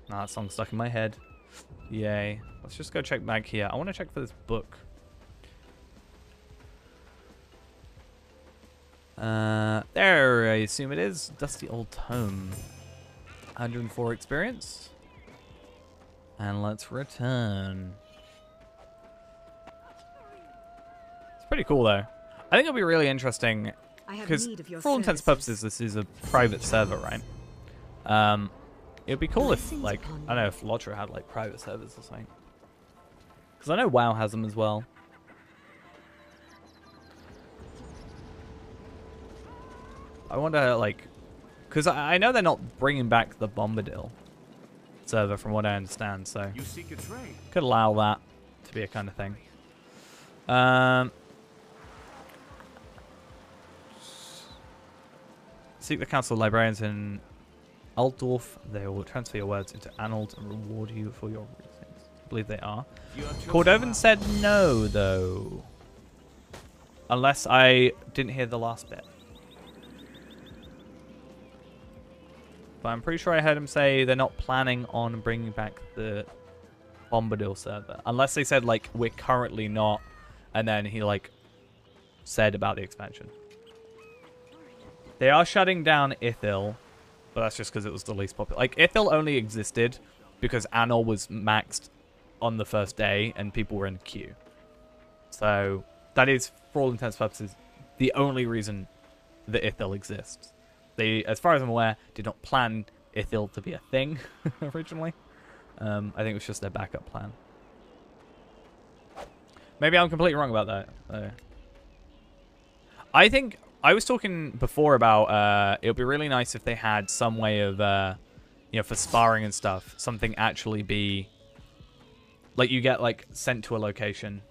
Nah, that song's stuck in my head. Yay. Let's just go check back here. I want to check for this book. There, I assume it is. Dusty Old Tome. 104 experience. And let's return. It's pretty cool, though. I think it'll be really interesting. I have Because need of your for all intents and services. purposes, this is a private server, right? It'd be cool if, Blessings like, upon I don't know, if Lotro had, like, private servers or something. Because I know WoW has them as well. I wonder, like... Because I know they're not bringing back the Bombadil server, from what I understand, so... You seek a trade. Could allow that to be a kind of thing. Seek the Council of Librarians in Altdorf. They will transfer your words into Anald and reward you for your reasons. I believe they are. You have chosen Cordovan well. said no, though. Unless I didn't hear the last bit. But I'm pretty sure I heard him say they're not planning on bringing back the Bombadil server. Unless they said, like, we're currently not. And then he, like, said about the expansion. They are shutting down Ithil. But that's just because it was the least popular. Like, Ithil only existed because Anor was maxed on the first day and people were in the queue. So, that is, for all intents and purposes, the only reason that Ithil exists. They, as far as I'm aware, did not plan Ithil to be a thing originally. I think it was just their backup plan. Maybe I'm completely wrong about that. I think I was talking before about it would be really nice if they had some way of, you know, for sparring and stuff, something actually be like you get like sent to a location.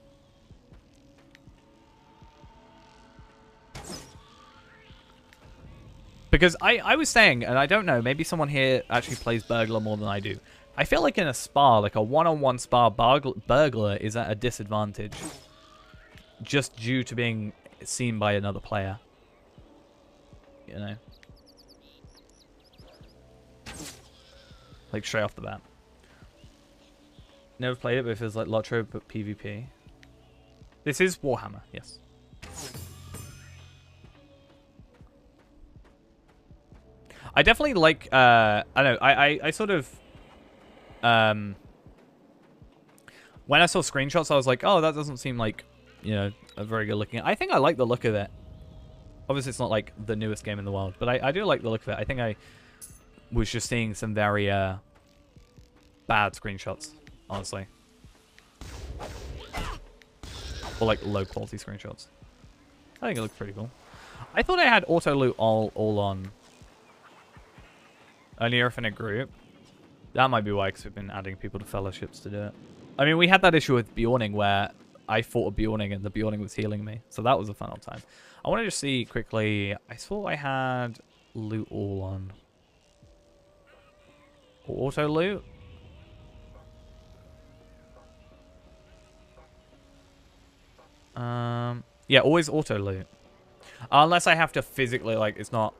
Because I was saying, and I don't know, maybe someone here actually plays Burglar more than I do. I feel like in a spar, like a one-on-one spar, Burglar is at a disadvantage. Just due to being seen by another player. You know? Like straight off the bat. Never played it, but it feels like Lotro, but PvP. This is Warhammer, yes. I definitely like, I don't know, I sort of, when I saw screenshots, I was like, oh, that doesn't seem like, you know, a very good looking. I think I like the look of it. Obviously, it's not like the newest game in the world, but I do like the look of it. I think I was just seeing some very, bad screenshots, honestly. Or like low quality screenshots. I think it looks pretty cool. I thought I had auto loot all on. Only Infinite group. That might be why, because we've been adding people to fellowships to do it. I mean, we had that issue with Bjorning where I fought a Bjorning and the Bjorning was healing me. So that was a fun old time. I want to just see quickly. I saw I had loot all on. Or auto loot. Yeah, always auto loot. Unless I have to physically, like, it's not...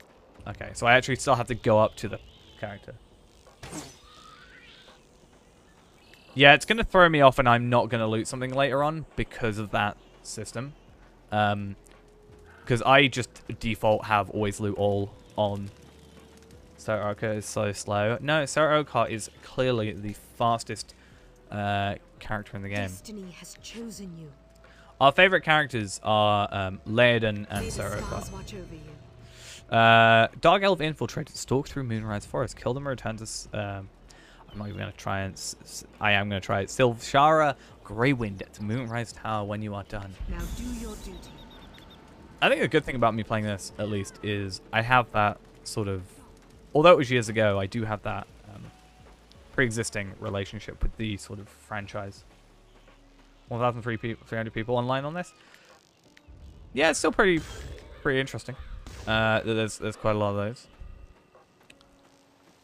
Okay, so I actually still have to go up to the character. Yeah, it's going to throw me off and I'm not going to loot something later on because of that system. Because I just default have always loot all on Sora Oka is so slow. No, Sora Oka is clearly the fastest character in the game. Destiny has chosen you. Our favorite characters are Laodan May and the Sora Oka. stars watch over you. Dark Elf infiltrators stalk through Moonrise Forest, kill them, and return to. I'm not even gonna try and. I am gonna try it. Silvashara Greywind at Moonrise Tower when you are done. Now do your duty. I think a good thing about me playing this, at least, is I have that sort of. Although it was years ago, I do have that pre-existing relationship with the sort of franchise. 1,300 people online on this. Yeah, it's still pretty interesting. There's quite a lot of those.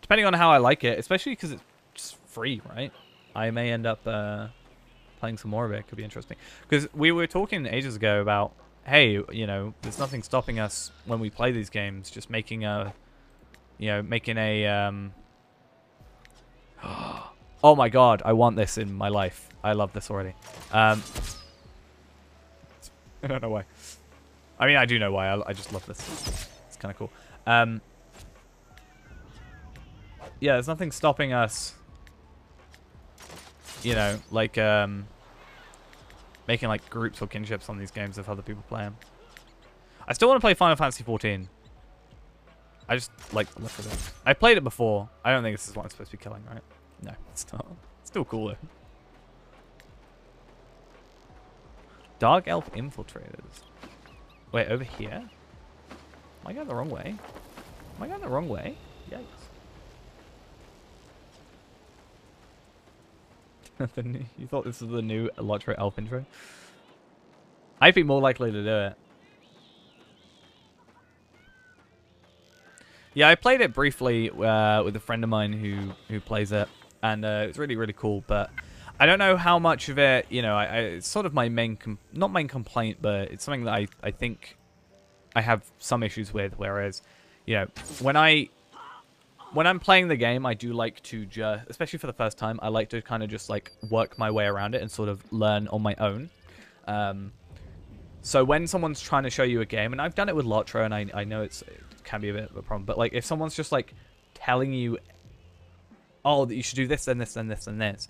Depending on how I like it, especially because it's just free, right? I may end up playing some more of it. Could be interesting. Because we were talking ages ago about, hey, you know, there's nothing stopping us when we play these games, just making a, oh my god, I want this in my life. I love this already. I don't know why. I mean, I do know why. I just love this. It's kind of cool. Yeah, there's nothing stopping us, you know, like, making, like, groups or kinships on these games if other people play them. I still want to play Final Fantasy XIV. I just like the look of it. I played it before. I don't think this is what I'm supposed to be killing, right? No, it's not. It's still cool, though. Dark Elf Infiltrators. Wait, over here? Am I going the wrong way? Am I going the wrong way? Yikes. You thought this was the new Lotro Elf intro? I'd be more likely to do it. Yeah, I played it briefly with a friend of mine who plays it, and it's really, really cool, but I don't know how much of it, you know, it's sort of my main, not main complaint, but it's something that I think I have some issues with, whereas, you know, when I'm playing the game, I do like to just, especially for the first time, I like to kind of just like work my way around it and sort of learn on my own. So when someone's trying to show you a game, and I've done it with Lotro, and I know it can be a bit of a problem, but like if someone's just like telling you, oh, that you should do this, then this, then this, then this,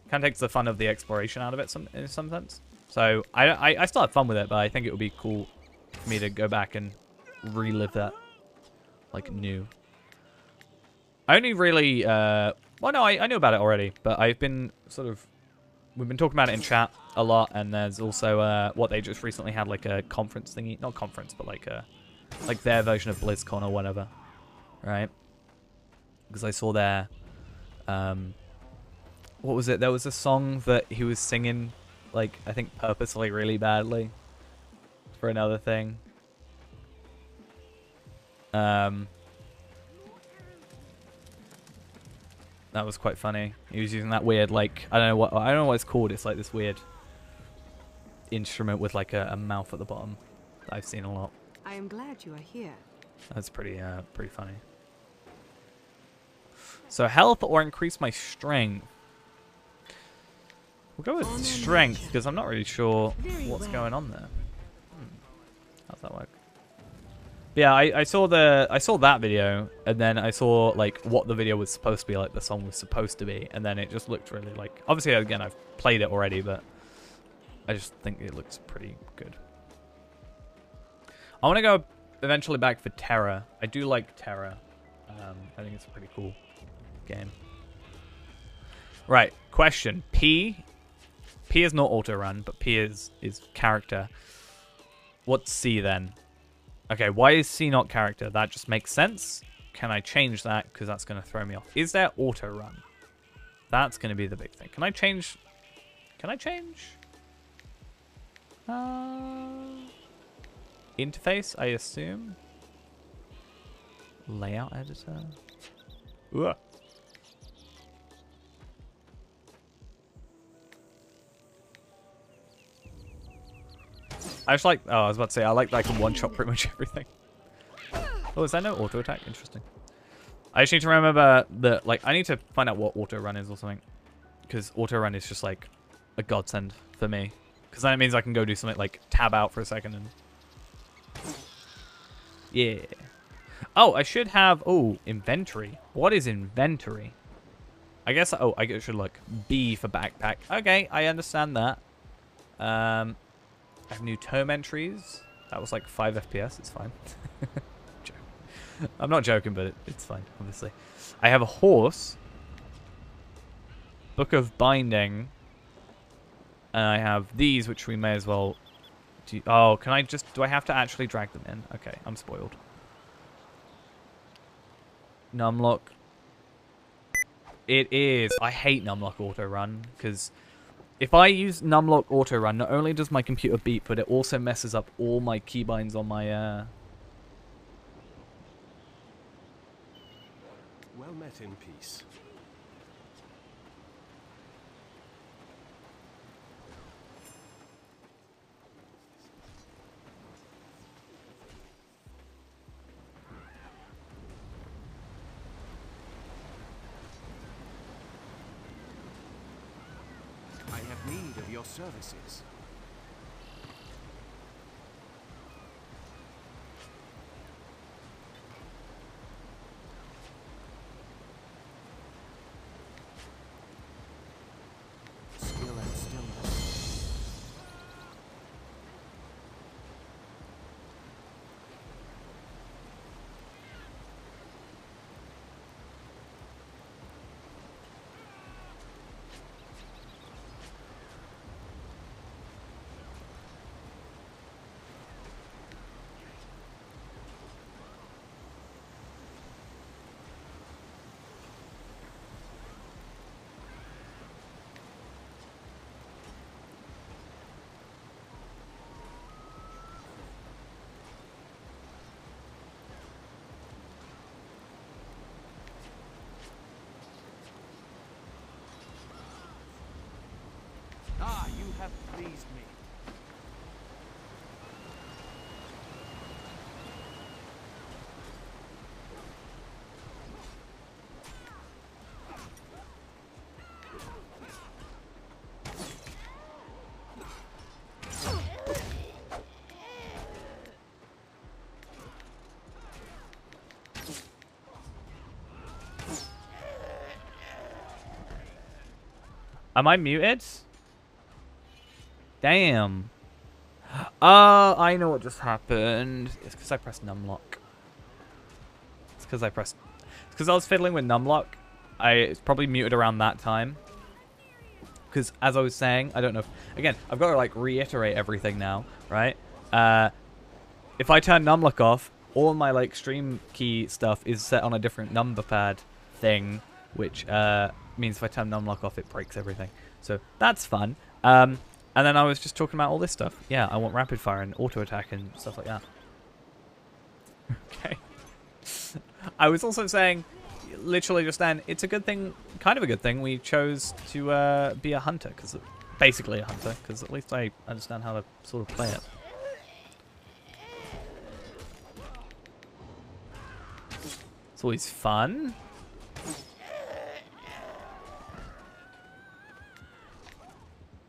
kind of takes the fun of the exploration out of it in some sense. So I still have fun with it, but I think it would be cool for me to go back and relive that like new. I only really, well, no, I knew about it already, but I've been sort of, we've been talking about it in chat a lot, and there's also what they just recently had, like a conference thingy, not conference, but like their version of BlizzCon or whatever, right? Because I saw their, what was it? There was a song that he was singing, like, I think purposely really badly for another thing. That was quite funny. He was using that weird, like, I don't know what it's called. It's like this weird instrument with like a mouth at the bottom that I've seen a lot. I am glad you are here. That's pretty funny. So health or increase my strength. We'll go with strength because I'm not really sure what's going on there. How's that work? Yeah, I saw that video, and then I saw like what the video was supposed to be, like the song was supposed to be, and then it just looked really like, obviously again I've played it already, but I just think it looks pretty good. I want to go eventually back for Terra. I do like Terra. I think it's a pretty cool game. Right, question. P is not auto run, but P is character. What's C then? Okay, why is C not character? That just makes sense. Can I change that? Because that's going to throw me off. Is there auto run? That's going to be the big thing. Can I change? Interface, I assume. Layout editor. Ooh. I just like, oh, I was about to say, I like that I can one-shot pretty much everything. Oh, is that no auto-attack? Interesting. I just need to remember that, like, I need to find out what auto-run is or something. Because auto-run is just, like, a godsend for me. Because then it means I can go do something like tab out for a second and... Yeah. Oh, I should have... Oh, inventory. What is inventory? I guess... Oh, I should look. B for backpack. Okay, I understand that. I have new tome entries. That was like 5 FPS. It's fine. I'm not joking, but it's fine, obviously. I have a horse. Book of Binding. And I have these, which we may as well... Oh, can I just... Do I have to actually drag them in? Okay, I'm spoiled. Numlock. It is. I hate Numlock Auto Run, because if I use Numlock Auto Run, not only does my computer beep, but it also messes up all my keybinds on my... Well met in peace. I have need of your services. Skill and stillness. Ah, you have pleased me. Am I muted? Damn. I know what just happened. It's because I pressed numlock. It's because I was fiddling with numlock. It's probably muted around that time. Because as I was saying, I don't know. Again, I've got to like reiterate everything now, right? If I turn numlock off, all my like stream key stuff is set on a different number pad thing, which means if I turn numlock off, it breaks everything. So that's fun. And then I was just talking about all this stuff. Yeah, I want rapid fire and auto attack and stuff like that. Okay. I was also saying, literally just then, it's a good thing, kind of a good thing, we chose to be a hunter, basically a hunter, because at least I understand how to sort of play it. It's always fun.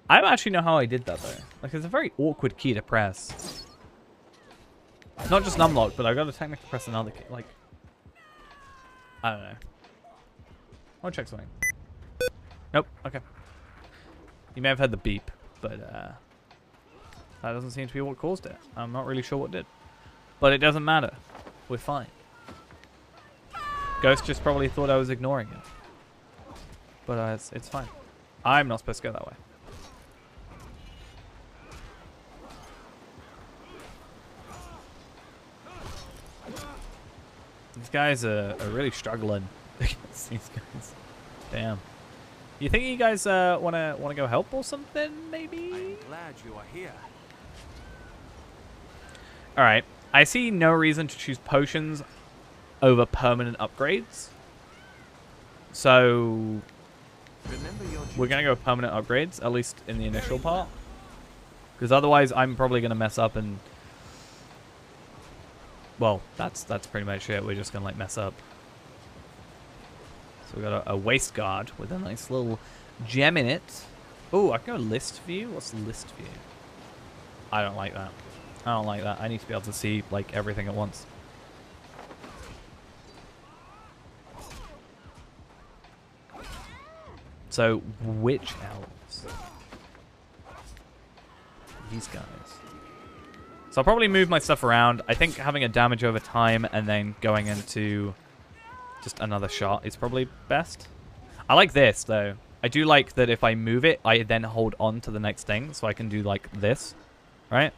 I don't actually know how I did that though. Like, it's a very awkward key to press. Not just numlock, but I got to technically press another key. Like, I don't know. I'll check something. Nope. Okay. You may have heard the beep, but that doesn't seem to be what caused it. I'm not really sure what did, but it doesn't matter. We're fine. Ghost just probably thought I was ignoring it, but it's fine. I'm not supposed to go that way. These guys are really struggling against these guys. Damn. You think you guys wanna go help or something? Maybe. I'm glad you are here. All right. I see no reason to choose potions over permanent upgrades. So we're gonna go with permanent upgrades, at least in the initial part, because otherwise I'm probably gonna mess up and. Well, that's pretty much it. We're just gonna like mess up. So we got a waist guard with a nice little gem in it. Oh, I can go list view. What's list view? I don't like that. I don't like that. I need to be able to see like everything at once. So, which elves? These guys. So I'll probably move my stuff around. I think having a damage over time and then going into just another shot is probably best. I like this, though. I do like that if I move it, I then hold on to the next thing. So I can do like this, right?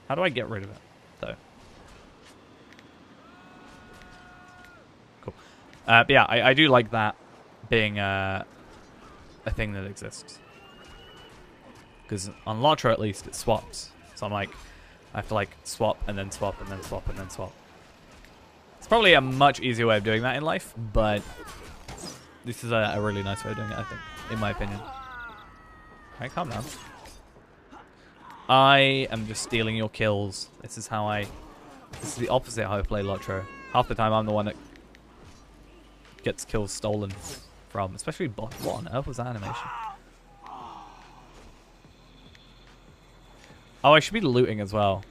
How do I get rid of it, though? Cool. But yeah, I do like that being a thing that exists. Because on Lotro, at least, it swaps. So I'm like, I have to like swap and then swap and then swap and then swap. It's probably a much easier way of doing that in life, but this is a really nice way of doing it, I think, in my opinion. Alright, calm down. I am just stealing your kills. This is the opposite how I play Lotro. Half the time I'm the one that gets kills stolen from, especially bot. What on earth was that animation? Oh, I should be looting as well.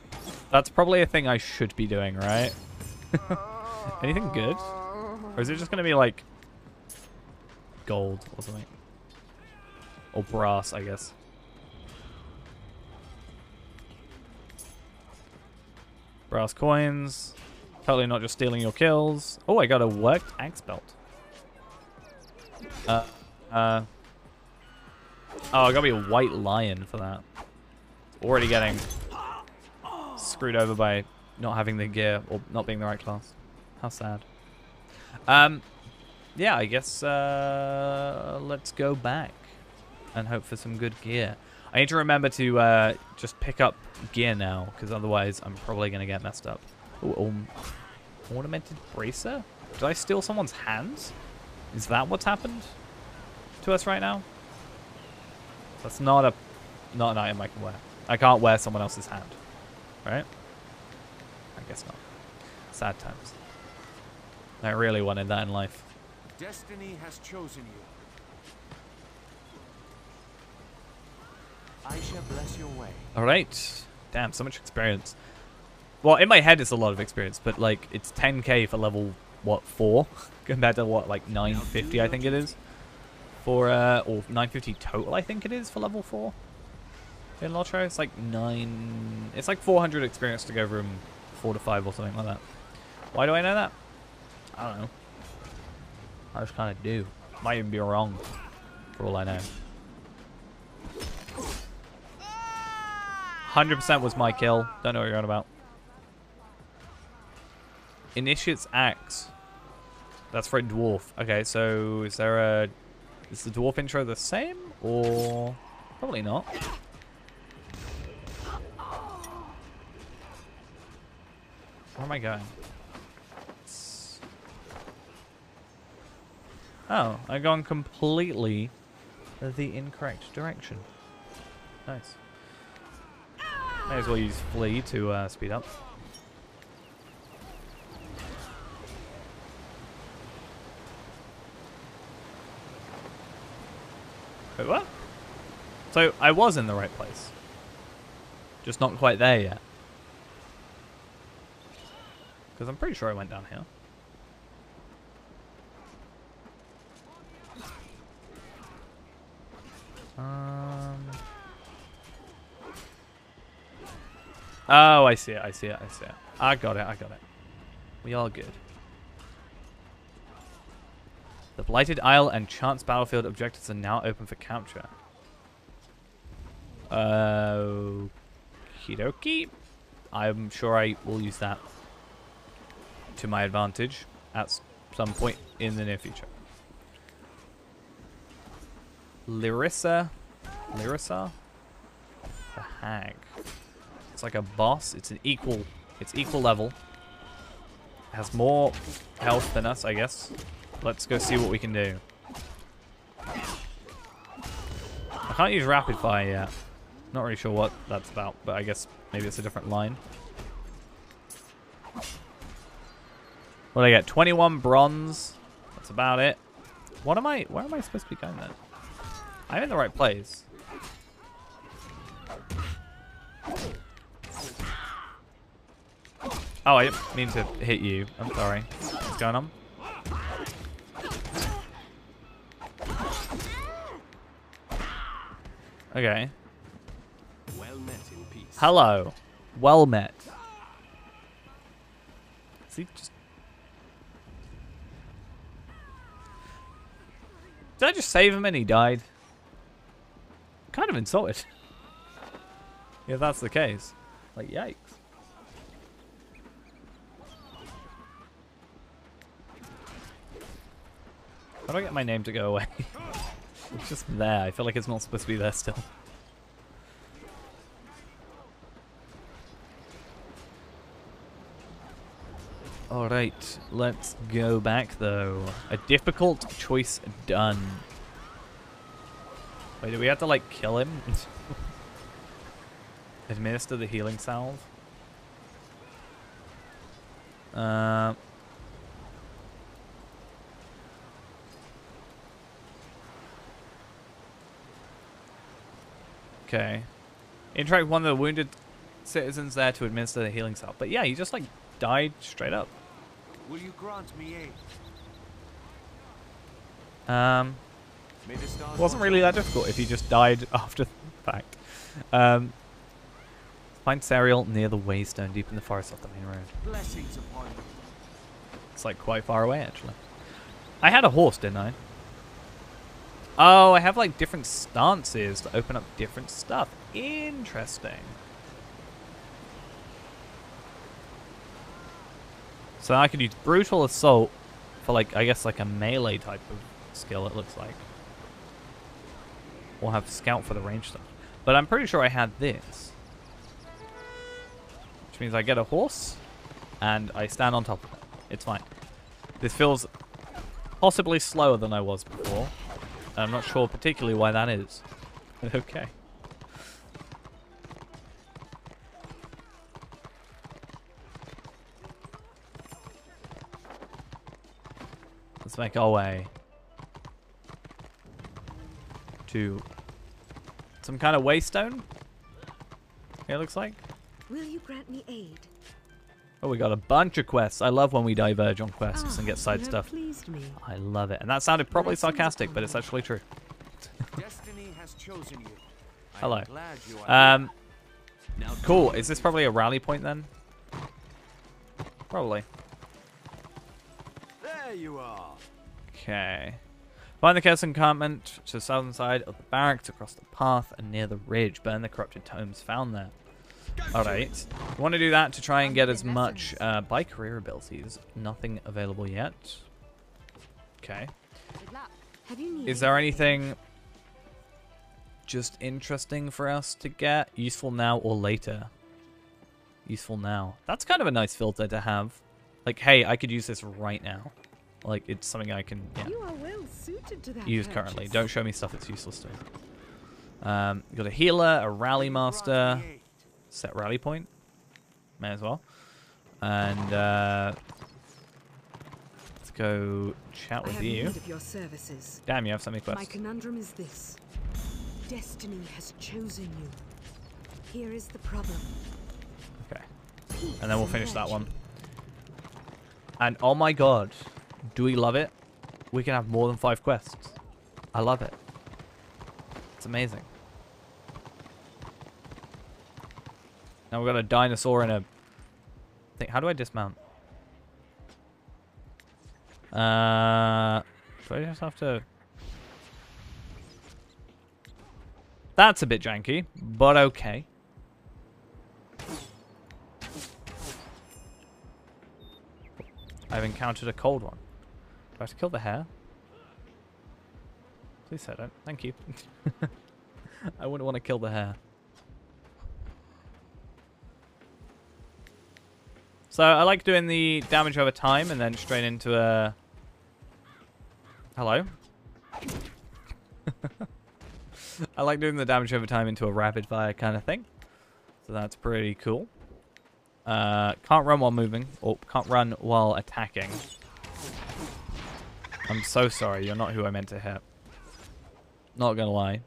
That's probably a thing I should be doing, right? Anything good? Or is it just going to be like gold or something? Or brass, I guess. Brass coins. Totally not just stealing your kills. Oh, I got a worked axe belt. Oh, I gotta be a white lion for that. Already getting screwed over by not having the gear or not being the right class. How sad. Yeah, I guess let's go back and hope for some good gear. I need to remember to just pick up gear now, because otherwise I'm probably going to get messed up. Ooh, ornamented bracer? Did I steal someone's hands? Is that what's happened to us right now? That's not an item I can wear. I can't wear someone else's hand, right? I guess not. Sad times. I really wanted that in life. Destiny has chosen you. I shall bless your way. All right. Damn, so much experience. Well, in my head it's a lot of experience, but like it's 10k for level what 4 compared to what like 950 I think it is for or 950 total I think it is for level 4. In Lotro, it's like 400 experience to go from 4 to 5 or something like that. Why do I know that? I don't know. I just kind of do. Might even be wrong, for all I know. 100% was my kill. Don't know what you're on about. Initiate's Axe. That's for a dwarf. Okay, so is the dwarf intro the same? Or probably not. Where am I going? Oh, I've gone completely the incorrect direction. Nice. May as well use Flee to speed up. Wait, what? So, I was in the right place. Just not quite there yet. Because I'm pretty sure I went down here. Oh, I see it, I see it, I see it. I got it, I got it. We are good. The Blighted Isle and Chance Battlefield objectives are now open for capture. Okie dokie. I'm sure I will use that to my advantage at some point in the near future. Lyrissa? The Hag. It's like a boss. It's equal level. It has more health than us, I guess. Let's go see what we can do. I can't use rapid fire yet. Not really sure what that's about, but I guess maybe it's a different line. What did I get? 21 bronze. That's about it. Where am I supposed to be going then? I'm in the right place. Oh, I didn't mean to hit you. I'm sorry. What's going on? Okay. Well met in peace. Hello. Well met. Is he just... Did I just save him and he died? Kind of insulted. If that's the case. Like, yikes. How do I get my name to go away? It's just there. I feel like it's not supposed to be there still. Alright, let's go back though. A difficult choice done. Wait, do we have to like kill him? Administer the healing salve? Okay. Interact with one of the wounded citizens there to administer the healing salve. But yeah, he just like died straight up. Will you grant me aid? May the stars Wasn't really that difficult if he just died after the fact. Find Serial near the Waystone, deep in the forest off the main road. blessings upon you. It's like quite far away actually. I had a horse, didn't I? Oh, I have like different stances to open up different stuff. Interesting. So I could use Brutal Assault for like, I guess like a melee type of skill it looks like. Or have Scout for the range stuff. But I'm pretty sure I had this. Which means I get a horse and I stand on top of it. It's fine. This feels possibly slower than I was before. I'm not sure particularly why that is. But okay. Let's make our way to some kind of waystone. It looks like. Will you grant me aid? Oh, we got a bunch of quests. I love when we diverge on quests and get side you have stuff. pleased me. I love it. And that sounded probably Blessings sarcastic, upon but it's you. actually true. Destiny has chosen you. I Hello. am glad you are here. Now Cool. Is this probably a rally point then? Probably. there you are. Okay. Find the Chaos encampment to the southern side of the barracks across the path and near the ridge. Burn the corrupted tomes found there. Alright. We want to do that to try and get as much by career abilities. Nothing available yet. Okay. Have you need Is there anything just interesting for us to get? Useful now or later? Useful now. That's kind of a nice filter to have. Like, hey, I could use this right now. Like, it's something I can You are well suited to that use purchase. currently. Don't show me stuff that's useless to me. Got a healer, a rally master. Grant me aid. Set rally point. May as well. And let's go chat I with have you. need of your services. Damn, you have so many My quests. conundrum is this. Destiny has chosen you. Here is the problem. Okay. Peace And then we'll finish that virtue. one. And oh my god, do we love it? We can have more than 5 quests. I love it. It's amazing. Now we've got a dinosaur and a thing. How do I dismount? Do I just have to... That's a bit janky, but okay. I've encountered a cold one. Do I have to kill the hare? Please say don't. Thank you. I wouldn't want to kill the hare. So I like doing the damage over time and then straight into a... Hello? I like doing the damage over time into a rapid fire kind of thing. So that's pretty cool. Can't run while moving, or can't run while attacking. I'm so sorry, you're not who I meant to hit. Not gonna lie.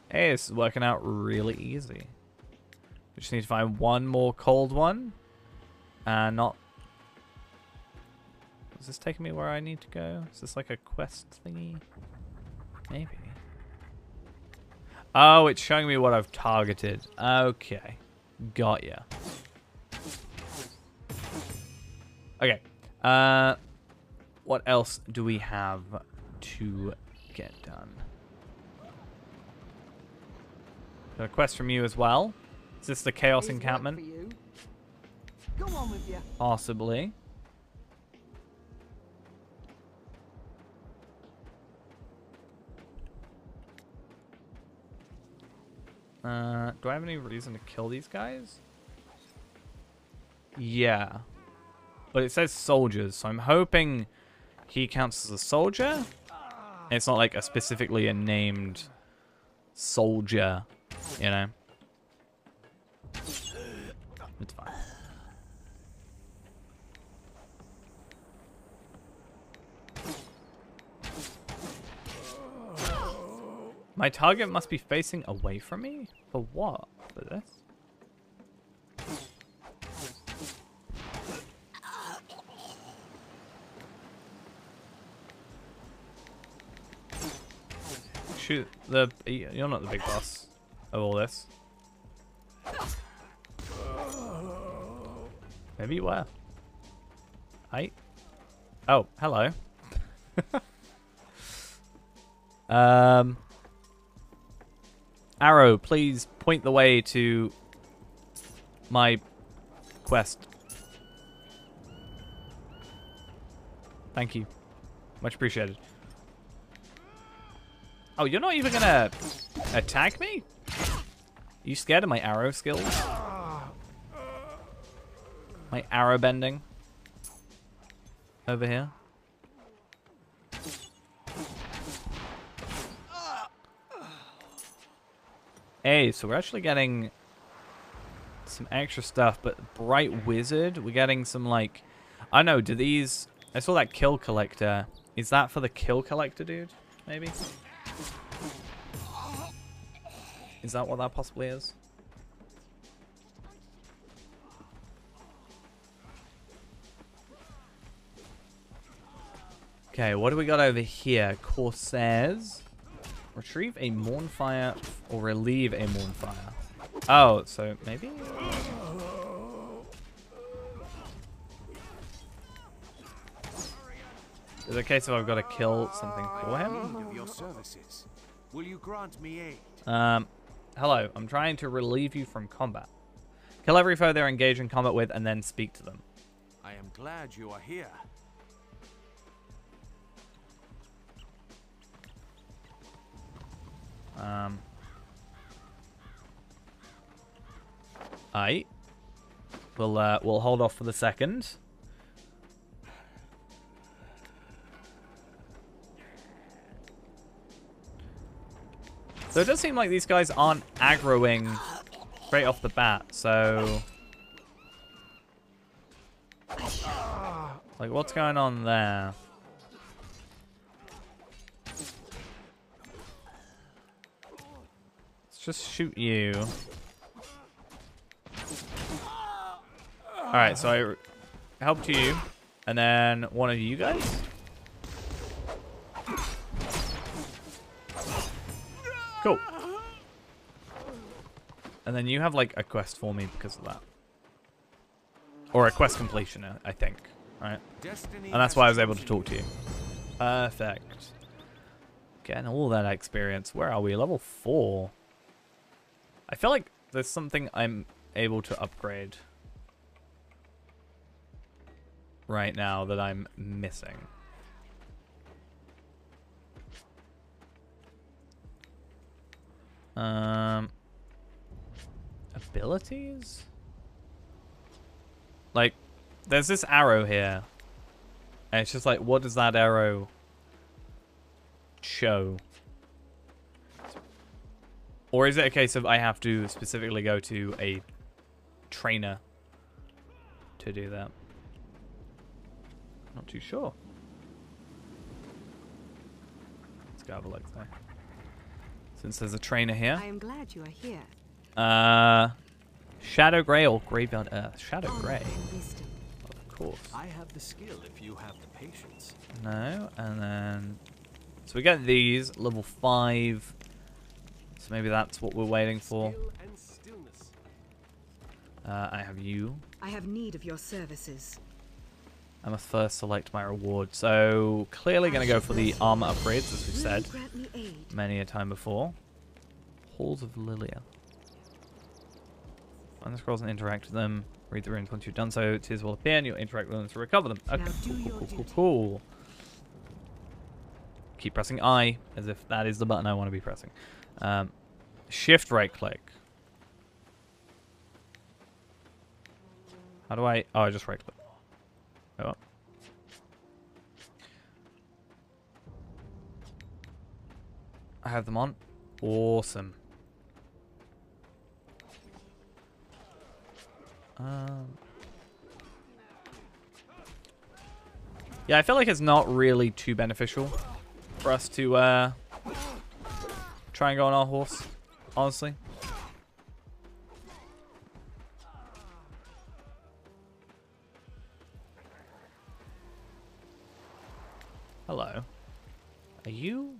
Hey, this is working out really easy. We just need to find one more cold one. Not... Is this taking me where I need to go? Is this like a quest thingy? Maybe. Oh, it's showing me what I've targeted. Okay. Got ya. Okay. What else do we have to get done? Got a quest from you as well. Is this the Chaos Here's work Encampment? for you. Go on with you. Possibly. Do I have any reason to kill these guys? Yeah. But it says soldiers, so I'm hoping he counts as a soldier. It's not like a specifically a named soldier, you know? It's fine. My target must be facing away from me? For what? For this? Shoot, you're not the big boss of all this. Maybe you were. Hi. Oh, hello. Arrow, please point the way to my quest. Thank you. Much appreciated. Oh, you're not even gonna attack me? You scared of my arrow skills? My arrow bending? Over here? Hey, so we're actually getting some extra stuff, but Bright Wizard, we're getting some like, I don't know, do these, I saw that Kill Collector. Is that for the Kill Collector, dude? Maybe? Is that what that possibly is? Okay, what do we got over here? Corsairs. Retrieve a Mournfire or relieve a Mournfire. Oh, so maybe? Is it a case of I've got to kill something for him? Of your services. Will you grant me aid? Hello, I'm trying to relieve you from combat. Kill every foe they're engaged in combat with and then speak to them. I am glad you are here. Aight. We'll hold off for the second. So it does seem like these guys aren't aggroing straight off the bat, so... Like, what's going on there? Let's just shoot you. Alright, so I helped you, and then one of you guys? Cool. And then you have like a quest for me because of that. Or a quest completion, I think. Right? And that's why I was able to talk to you. Perfect. Getting all that experience. Where are we? Level 4. I feel like there's something I'm able to upgrade right now that I'm missing. Abilities? Like, there's this arrow here. And it's just like, what does that arrow show? Or is it a case of I have to specifically go to a trainer to do that? Not too sure. Let's go have a look there. Since there's a trainer here. I am glad you are here. Shadow Grey or Graveyard Earth? Shadow Honor Grey. and wisdom. course. I have the skill if you have the patience. No, and then... So we get these, level 5. So maybe that's what we're waiting for. Skill and stillness. I have you. I have need of your services. I must first select my reward. So clearly going to go for the armor upgrades, as we Will said you grant me aid? many a time before. Halls of Lilia. Find the scrolls and interact with them. Read the runes once you've done so. Tears will appear and you'll interact with them to recover them. Okay, Now do cool, your cool, cool, duty. cool. Keep pressing I, as if that is the button I want to be pressing. Shift right click. How do I... Oh, I just right click. Oh. I have them on. Awesome. Yeah, I feel like it's not really too beneficial for us to try and go on our horse, honestly. Hello. Are you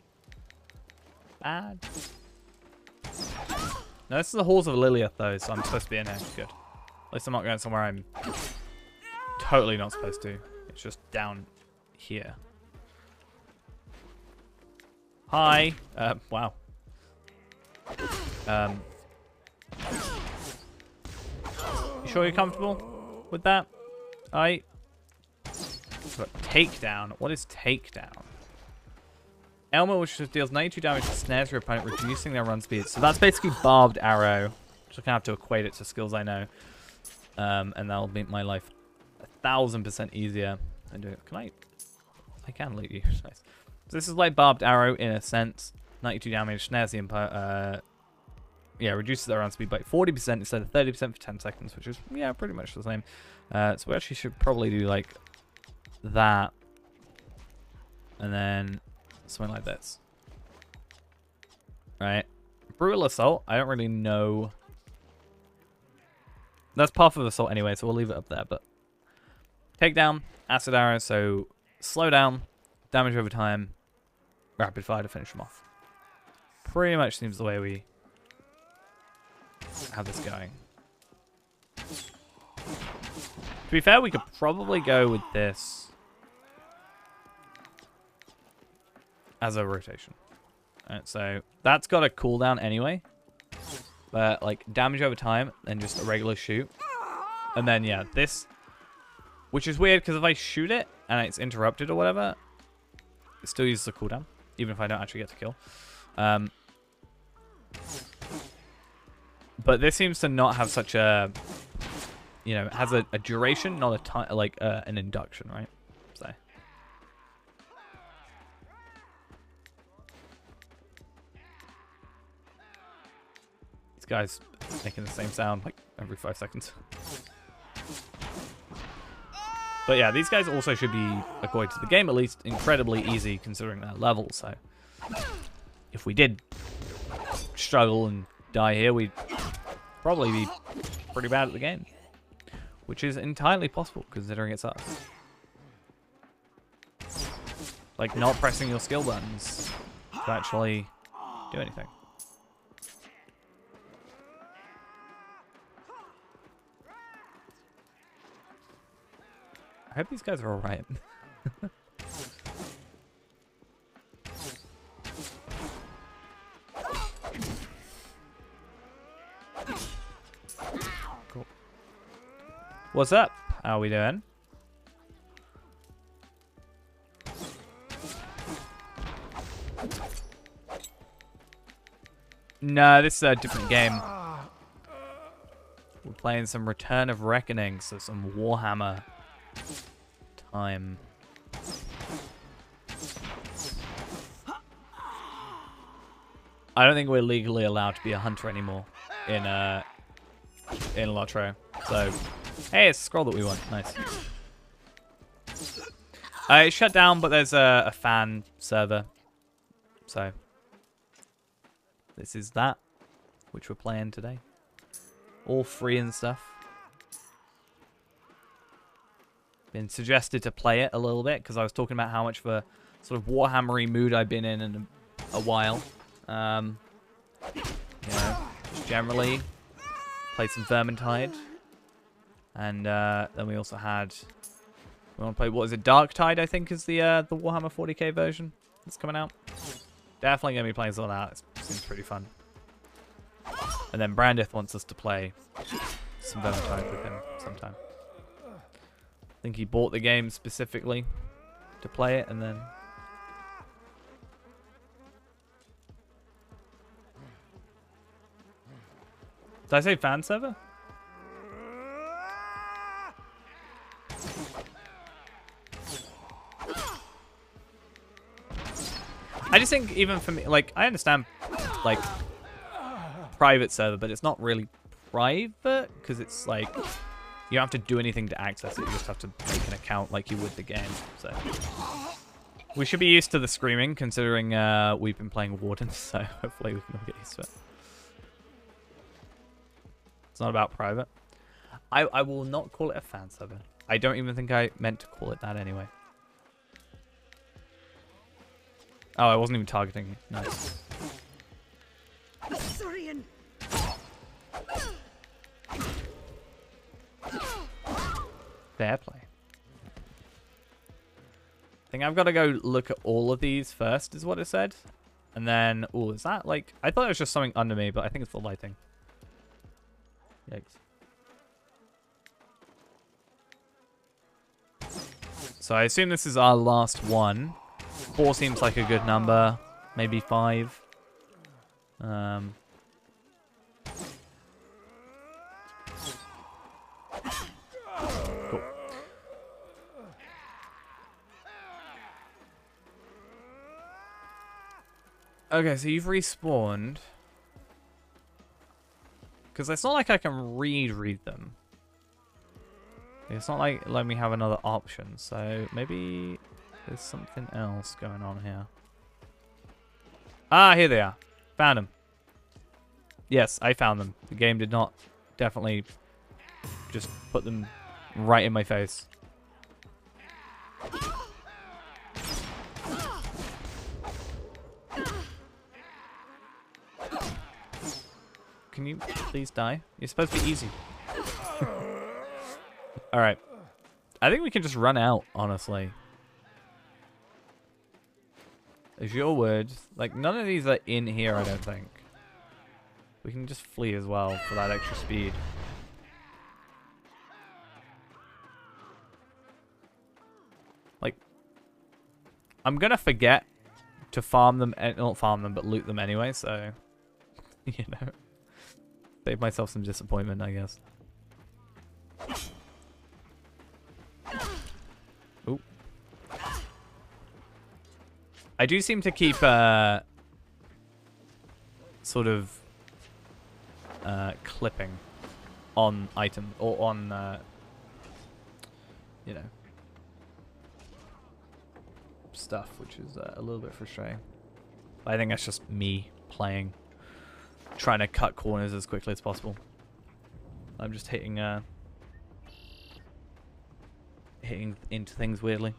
bad? No, this is the Halls of Lilith, though, so I'm supposed to be in here. Good. At least I'm not going somewhere I'm totally not supposed to. It's just down here. Hi. Wow. You sure you're comfortable with that? Takedown. What is takedown? Elmo, which deals 92 damage to snares your opponent, reducing their run speed. So that's basically barbed arrow. Just gonna have to equate it to skills I know. And that'll make my life 1000% easier than doing it. Can I can leave you. Nice. So this is like barbed arrow in a sense. 92 damage, snares the yeah, reduces their run speed by 40% instead of 30% for 10 seconds, which is, yeah, pretty much the same. So we actually should probably do like that. And then something like this. Right. Brutal Assault, I don't really know. That's part of Assault anyway, so we'll leave it up there. But Takedown, Acid Arrow, so slow down, damage over time, rapid fire to finish them off. Pretty much seems the way we have this going. To be fair, we could probably go with this as a rotation. Alright, so that's got a cooldown anyway. But like damage over time, then just a regular shoot. And then yeah, this, which is weird because if I shoot it and it's interrupted or whatever, it still uses the cooldown, even if I don't actually get to kill. But this seems to not have such a, you know, it has a duration, not a time, like an induction, right? So. These guys making the same sound like every 5 seconds. But yeah, these guys also should be, according to the game at least, incredibly easy considering their level. So if we did struggle and die here, we'd probably be pretty bad at the game. Which is entirely possible considering it's us. Like not pressing your skill buttons to actually do anything. I hope these guys are alright. Cool. What's up? How are we doing? No, this is a different game. We're playing some Return of Reckoning, so some Warhammer time. I don't think we're legally allowed to be a hunter anymore in Lotro. So, hey, it's a scroll that we want. Nice. It's shut down, but there's a fan server. So, this is that, which we're playing today. All free and stuff. been suggested to play it a little bit because I was talking about how much of a sort of Warhammery mood I've been in a while. You know, just generally played some Vermintide, and then we also had. We want to play, what is it? Darktide, I think, is the Warhammer 40k version that's coming out. Definitely gonna be playing some of that. It seems pretty fun. And then Brandith wants us to play some Vermintide with him sometime. I think he bought the game specifically to play it, and then... Did I say fan server? I just think even for me, like, I understand, like, private server, but it's not really private, because it's like, you don't have to do anything to access it, you just have to make an account like you would the game, so. We should be used to the screaming, considering we've been playing Wardens, so hopefully we can all get used to it. It's not about private. I will not call it a fan server. I don't even think I meant to call it that anyway. Oh, I wasn't even targeting you. Nice. Surian. Fair play. I think I've got to go look at all of these first, is what it said. And then, oh, is that like... I thought it was just something under me, but I think it's the lighting. Yikes. So I assume this is our last one. 4 seems like a good number. Maybe 5. Cool. Okay, so you've respawned. Because it's not like I can read them. It's not like let me have another option. So maybe there's something else going on here. Ah, here they are. Found them. Yes, I found them. The game did not definitely just put them right in my face. Can you please die? You're supposed to be easy. Alright. I think we can just run out, honestly. Is your word. Like, none of these are in here, I don't think. We can just flee as well for that extra speed. Like, I'm gonna forget to farm them, not farm them, but loot them anyway, so, you know. Save myself some disappointment, I guess. Oop. I do seem to keep sort of clipping on item or on you know, stuff, which is a little bit frustrating. But I think that's just me playing, trying to cut corners as quickly as possible. I'm just hitting into things weirdly.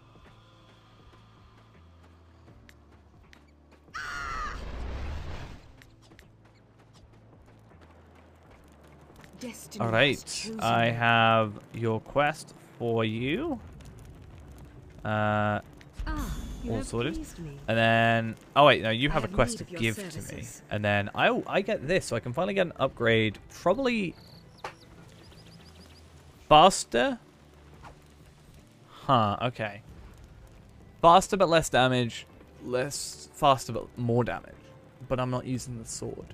Destiny All right, has chosen I you. have your quest for you. You All have sorted. pleased me. And then, oh wait, no, you have a have quest to need of your give to me. services. And then I get this, so I can finally get an upgrade. Probably faster. Huh, okay. Faster but less damage. Less faster but more damage. But I'm not using the sword.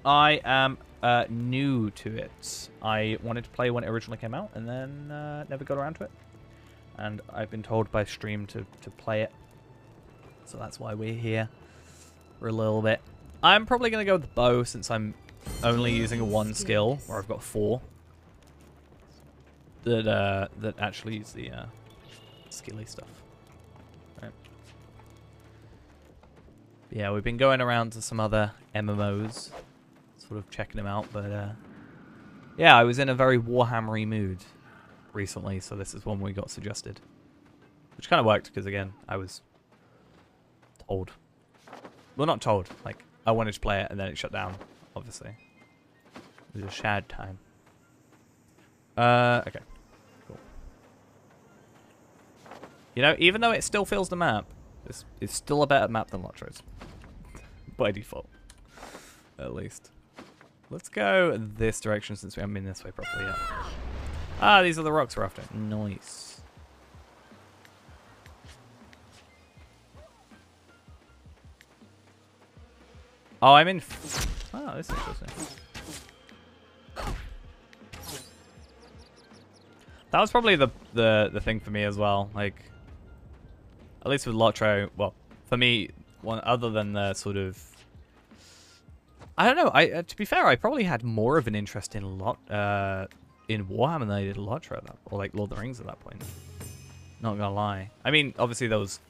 I am new to it. I wanted to play when it originally came out and then never got around to it. And I've been told by stream to play it. So that's why we're here for a little bit. I'm probably going to go with the bow since I'm only using a 1 skill, where I've got 4. That actually use the skilly stuff. Right. Yeah, we've been going around to some other MMOs. sort of checking him out. But yeah, I was in a very Warhammery mood recently, so this is one we got suggested. Which kind of worked, because again, I was told. Well, not told. Like, I wanted to play it, and then it shut down, obviously. It was a sad time. Okay. Cool. You know, even though it still fills the map, it's still a better map than Lotro's. By default. At least. Let's go this direction since we haven't been this way properly yet. Ah, these are the rocks we're after. Nice. Oh, I'm in... Oh, this is interesting. That was probably the thing for me as well. Like, at least with Lotro, well, for me, one other than the sort of... I don't know. To be fair, I probably had more of an interest in Warhammer than I did Lotro at that, or like Lord of the Rings at that point. Not gonna lie. I mean, obviously there was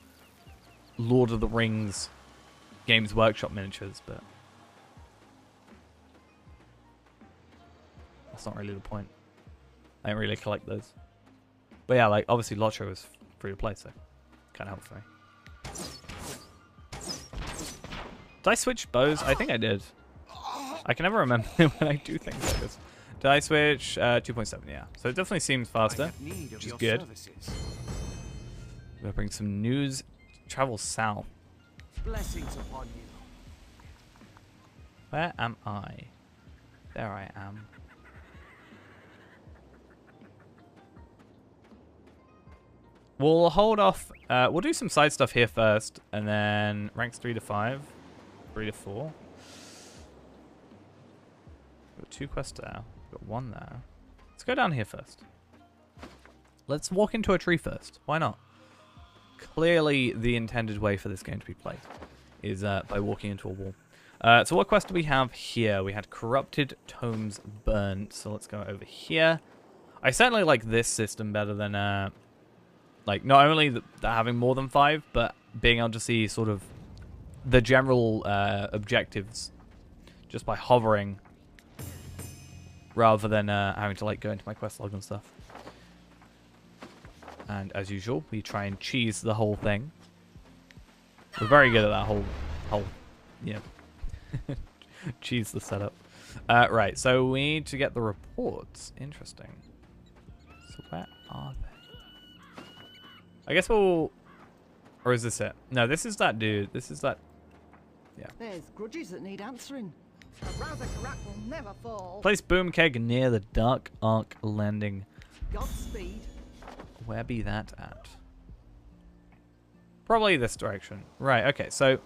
Lord of the Rings Games Workshop miniatures, but that's not really the point. I don't really collect those. But yeah, like obviously Lotro was free to play, so kind of helped for me. Did I switch bows? I think I did. I can never remember when I do things like this. Did I switch? 2.7, yeah. So it definitely seems faster, which is good. We're gonna bring some news. Travel south. Blessings upon you. Where am I? There I am. We'll hold off. We'll do some side stuff here first, and then ranks 3 to 5, 3 to 4. Got 2 quests there. Got 1 there. Let's go down here first. Let's walk into a tree first. Why not? Clearly, the intended way for this game to be played is by walking into a wall. So what quest do we have here? We had Corrupted Tomes Burnt. So let's go over here. I certainly like this system better than... like, not only having more than 5, but being able to see sort of the general objectives just by hovering rather than having to, like, go into my quest log and stuff. And as usual, we try and cheese the whole thing. We're very good at that whole you know, cheese the setup. Right, so we need to get the reports. Interesting. So where are they? I guess we'll... Or is this it? No, this is that dude. This is that... Yeah. There's grudges that need answering. A Rouser Karak will never fall. Place boom keg near the Dark Ark landing. Godspeed. Where be that at? Probably this direction. Right, okay, so...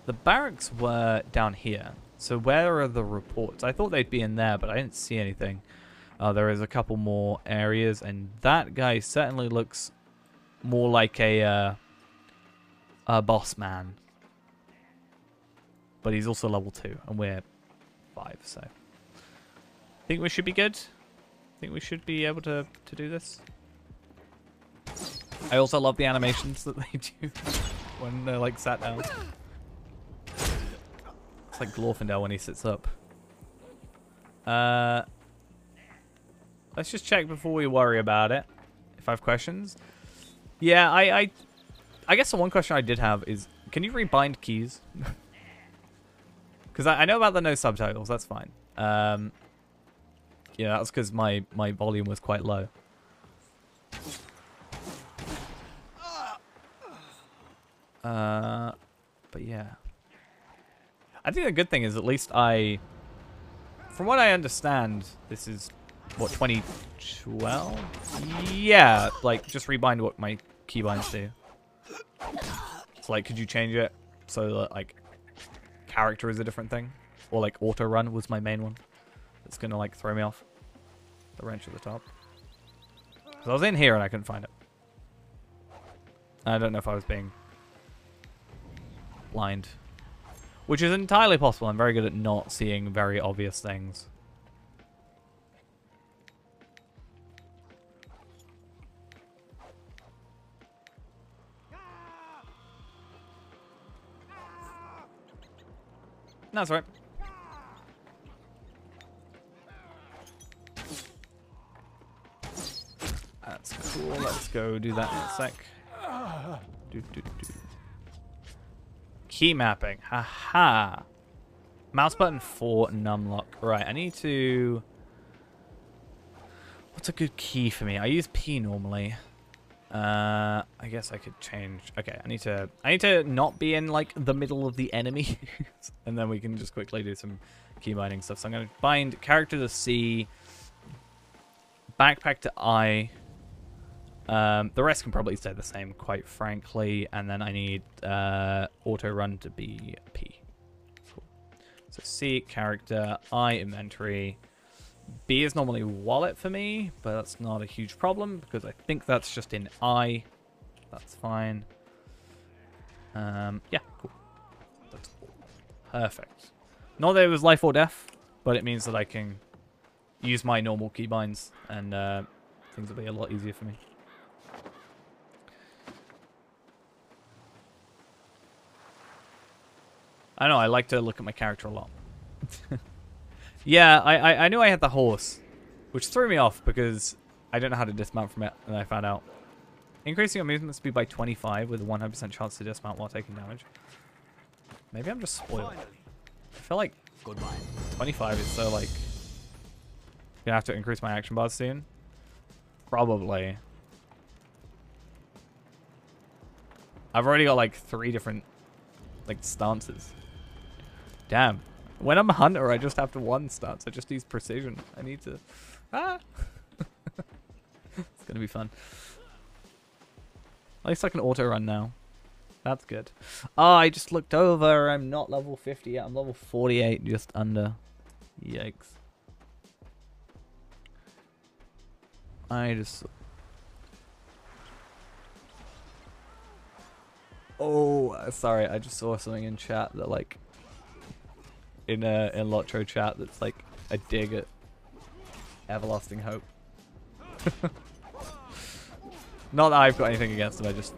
The barracks were down here. So where are the reports? I thought they'd be in there, but I didn't see anything. There is a couple more areas, and that guy certainly looks more like a boss man. But he's also level 2, and we're 5, so... think we should be good. Think we should be able to do this. I also love the animations that they do when they're like sat down. It's like Glorfindel when he sits up. Let's just check before we worry about it. If I have questions. Yeah, I guess the one question I did have is, can you rebind keys? Because I know about the no subtitles, that's fine. Yeah, that's because my volume was quite low. But yeah. I think the good thing is at least from what I understand, this is, what, 2012? Yeah, like, just rebind what my keybinds do. So, like, could you change it so that, like, character is a different thing? Or, like, auto run was my main one. It's gonna, like, throw me off the wrench at the top. Because I was in here and I couldn't find it. I don't know if I was being blind. Which is entirely possible. I'm very good at not seeing very obvious things. That's right. go do that in a sec. Key mapping. Haha. Mouse button for numlock. Right, I need to... What's a good key for me? I use P normally. I guess I could change. Okay, I need to not be in like the middle of the enemy, and then we can just quickly do some key binding stuff. So I'm gonna bind character to C, backpack to I. The rest can probably stay the same, quite frankly. And then I need auto run to be P. Cool. So C character, I inventory. B is normally wallet for me, but that's not a huge problem because I think that's just in I. That's fine. Yeah, cool. That's cool. Perfect. Not that it was life or death, but it means that I can use my normal keybinds and things will be a lot easier for me. I know, I like to look at my character a lot. Yeah, I knew I had the horse, which threw me off because I don't know how to dismount from it, and I found out. Increasing your movement speed by 25 with a 100% chance to dismount while taking damage. Maybe I'm just spoiled. I feel like 25 is so like... Gonna have to increase my action bars soon. Probably. I've already got like 3 different like stances. Damn. When I'm a hunter, I just have to one stance. I just use precision. I need to... Ah! It's going to be fun. At least I can auto-run now. That's good. Oh, I just looked over. I'm not level 50 yet. I'm level 48, just under. Yikes. I just... Oh, sorry. I just saw something in chat that, like... In Lotro chat that's like a dig at Everlasting Hope. Not that I've got anything against them, I just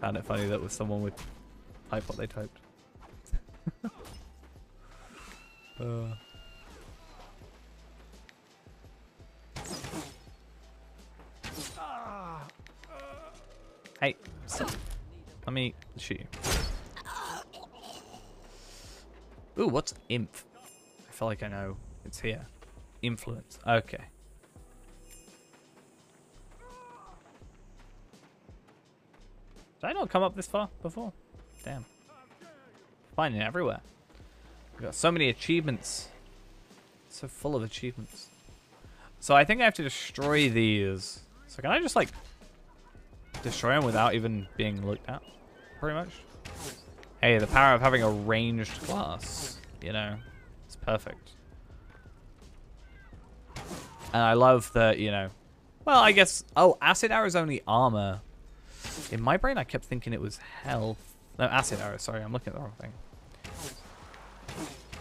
found it funny that was someone would type what they typed. Hey, let me shoot you. Ooh, what's inf? I feel like I know. It's here. Influence. Okay. Did I not come up this far before? Damn. Finding it everywhere. We've got so many achievements. So full of achievements. So I think I have to destroy these. So can I just like destroy them without even being looked at? Pretty much. Hey, the power of having a ranged class, you know, it's perfect. And I love that, you know, well, I guess, oh, acid arrow is only armor. In my brain, I kept thinking it was health. No, acid arrow, sorry, I'm looking at the wrong thing.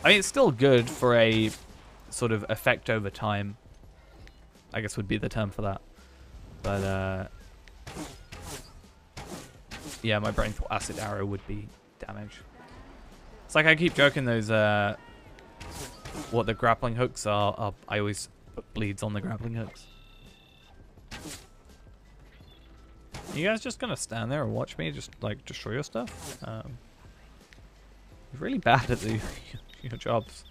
I mean, it's still good for a sort of effect over time, I guess would be the term for that. But, yeah, my brain thought acid arrow would be damage. It's like I keep joking those what the grappling hooks are I always put bleeds on the grappling hooks. You guys just gonna stand there and watch me just like destroy your stuff? You're really bad at your jobs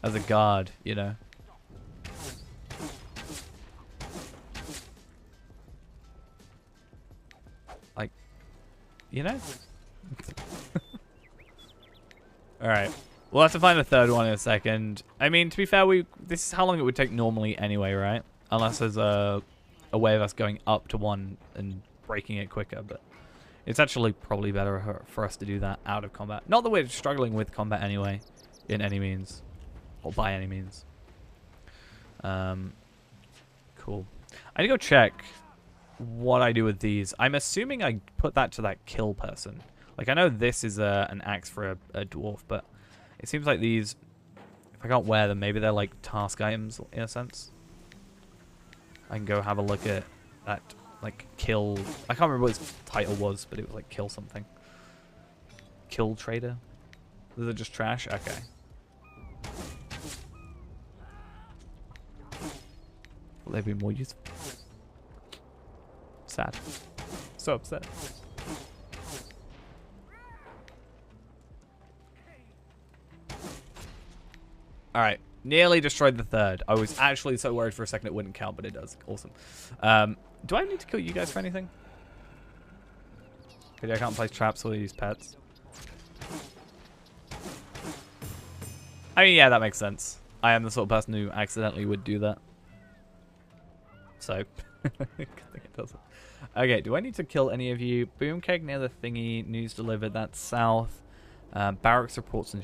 as a guard, you know. Like, you know? Alright. We'll have to find a third one in a second. I mean, to be fair, this is how long it would take normally anyway, right? Unless there's a way of us going up to one and breaking it quicker, but it's actually probably better for us to do that out of combat. Not that we're struggling with combat anyway, in any means. Or by any means. Cool. I need to go check what I do with these. I'm assuming I put that to that kill person. Like, I know this is an axe for a dwarf, but it seems like these, if I can't wear them, maybe they're like task items in a sense. I can go have a look at that, like, kill. I can't remember what his title was, but it was like kill something. Kill trader? Is it just trash? Okay. Will they be more useful? Sad. So upset. Alright. Nearly destroyed the third. I was actually so worried for a second it wouldn't count, but it does. Awesome. Do I need to kill you guys for anything? Maybe I can't place traps or use pets. I mean, yeah, that makes sense. I am the sort of person who accidentally would do that. So, I think it doesn't. Okay, do I need to kill any of you? Boom keg near the thingy. News delivered. That's south. Barracks reports and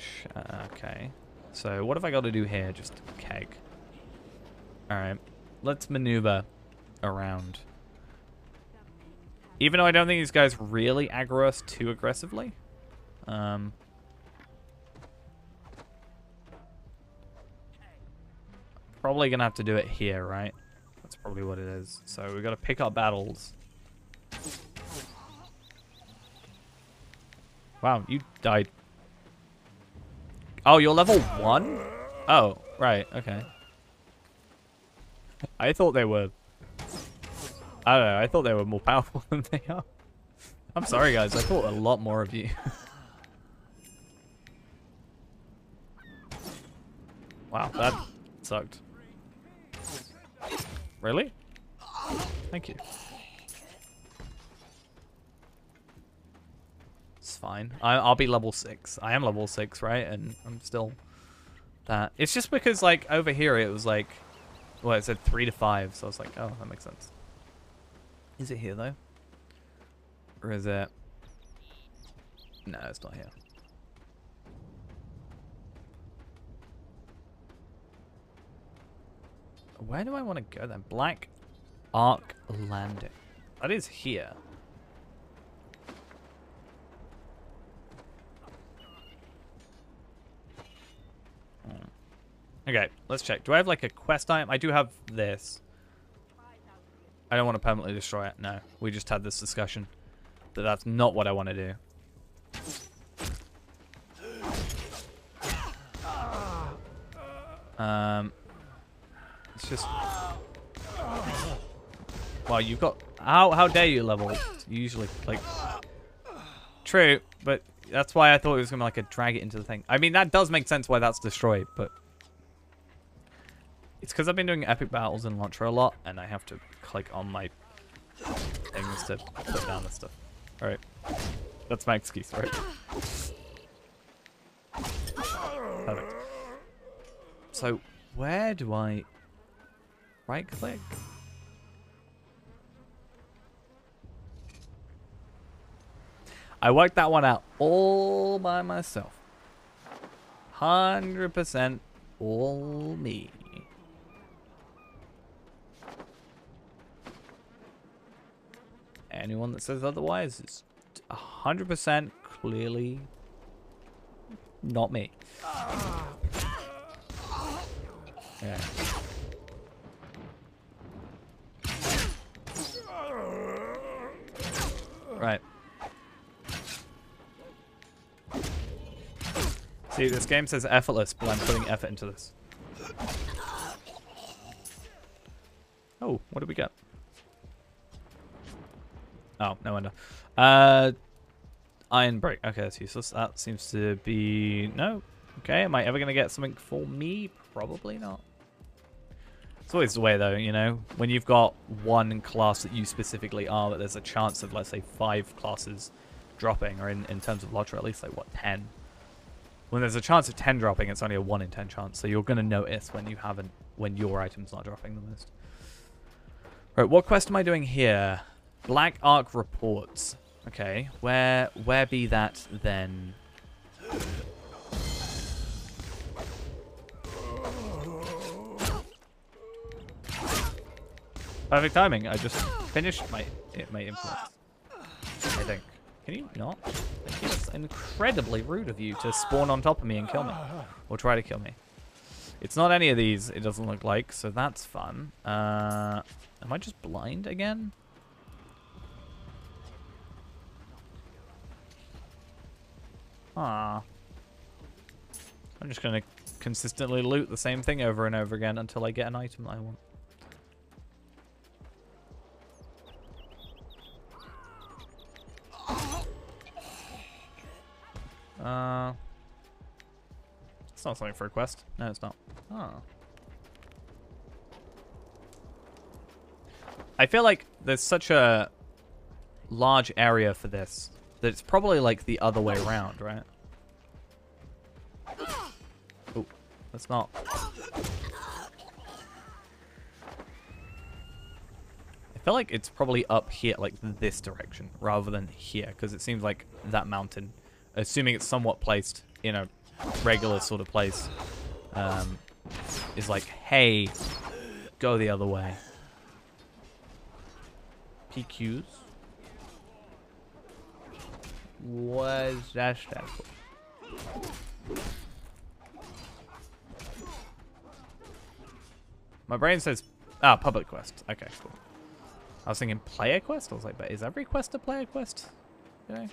okay. So, what have I got to do here? Just keg. Alright. Let's maneuver around. Even though I don't think these guys really aggro us too aggressively. Probably going to have to do it here, right? That's probably what it is. So we've got to pick up battles. Wow, you died. Oh, you're level 1? Oh, right, okay. I thought they were... I don't know, I thought they were more powerful than they are. I'm sorry, guys, I thought a lot more of you. Wow, that sucked. Really? Thank you. It's fine. I'll be level 6. I am level 6, right? And I'm still that. It's just because, like, over here it was like, well, it said 3 to 5, so I was like, oh, that makes sense. Is it here, though? Or is it... No, it's not here. Where do I want to go then? Black Ark Landing. That is here. Okay, let's check. Do I have like a quest item? I do have this. I don't want to permanently destroy it. No, we just had this discussion. But that's not what I want to do. It's just... Well, you've got... How dare you level? Usually, like... True, but that's why I thought it was going to like a drag it into the thing. I mean, that does make sense why that's destroyed, but... It's because I've been doing epic battles in Launcher a lot, and I have to click on my things to put down this stuff. Alright. That's my excuse, right? Perfect. So, where do I... Right-click? I worked that one out all by myself. 100% all me. Anyone that says otherwise is 100% clearly not me. Yeah. Right. See, this game says effortless, but I'm putting effort into this. Oh, what do we get? Oh, no wonder. Iron break. Okay, that's useless. That seems to be... No. Okay, am I ever going to get something for me? Probably not. It's always the way, though, you know? When you've got one class that you specifically are, but there's a chance of, let's say, 5 classes dropping, or in terms of Lottery, at least, like, what, 10? When there's a chance of 10 dropping, it's only a 1 in 10 chance, so you're going to notice when you haven't, when your item's not dropping the most. Right, what quest am I doing here? Black Ark reports. Okay, where be that then? Perfect timing. I just finished my influence. I think. Can you not? Thank you. It's incredibly rude of you to spawn on top of me and kill me, or try to kill me. It's not any of these. It doesn't look like. So that's fun. Am I just blind again? Ah. I'm just gonna consistently loot the same thing over and over again until I get an item that I want. It's not something for a quest. No, it's not. Oh. I feel like there's such a large area for this that it's probably like the other way around, right? Oh, that's not. I feel like it's probably up here, like this direction, rather than here, because it seems like that mountain, assuming it's somewhat placed in a regular sort of place, is like, hey, go the other way. PQs. What is that stand for? My brain says, public quest. Okay, cool. I was thinking player quest. I was like, but is every quest a player quest? You know?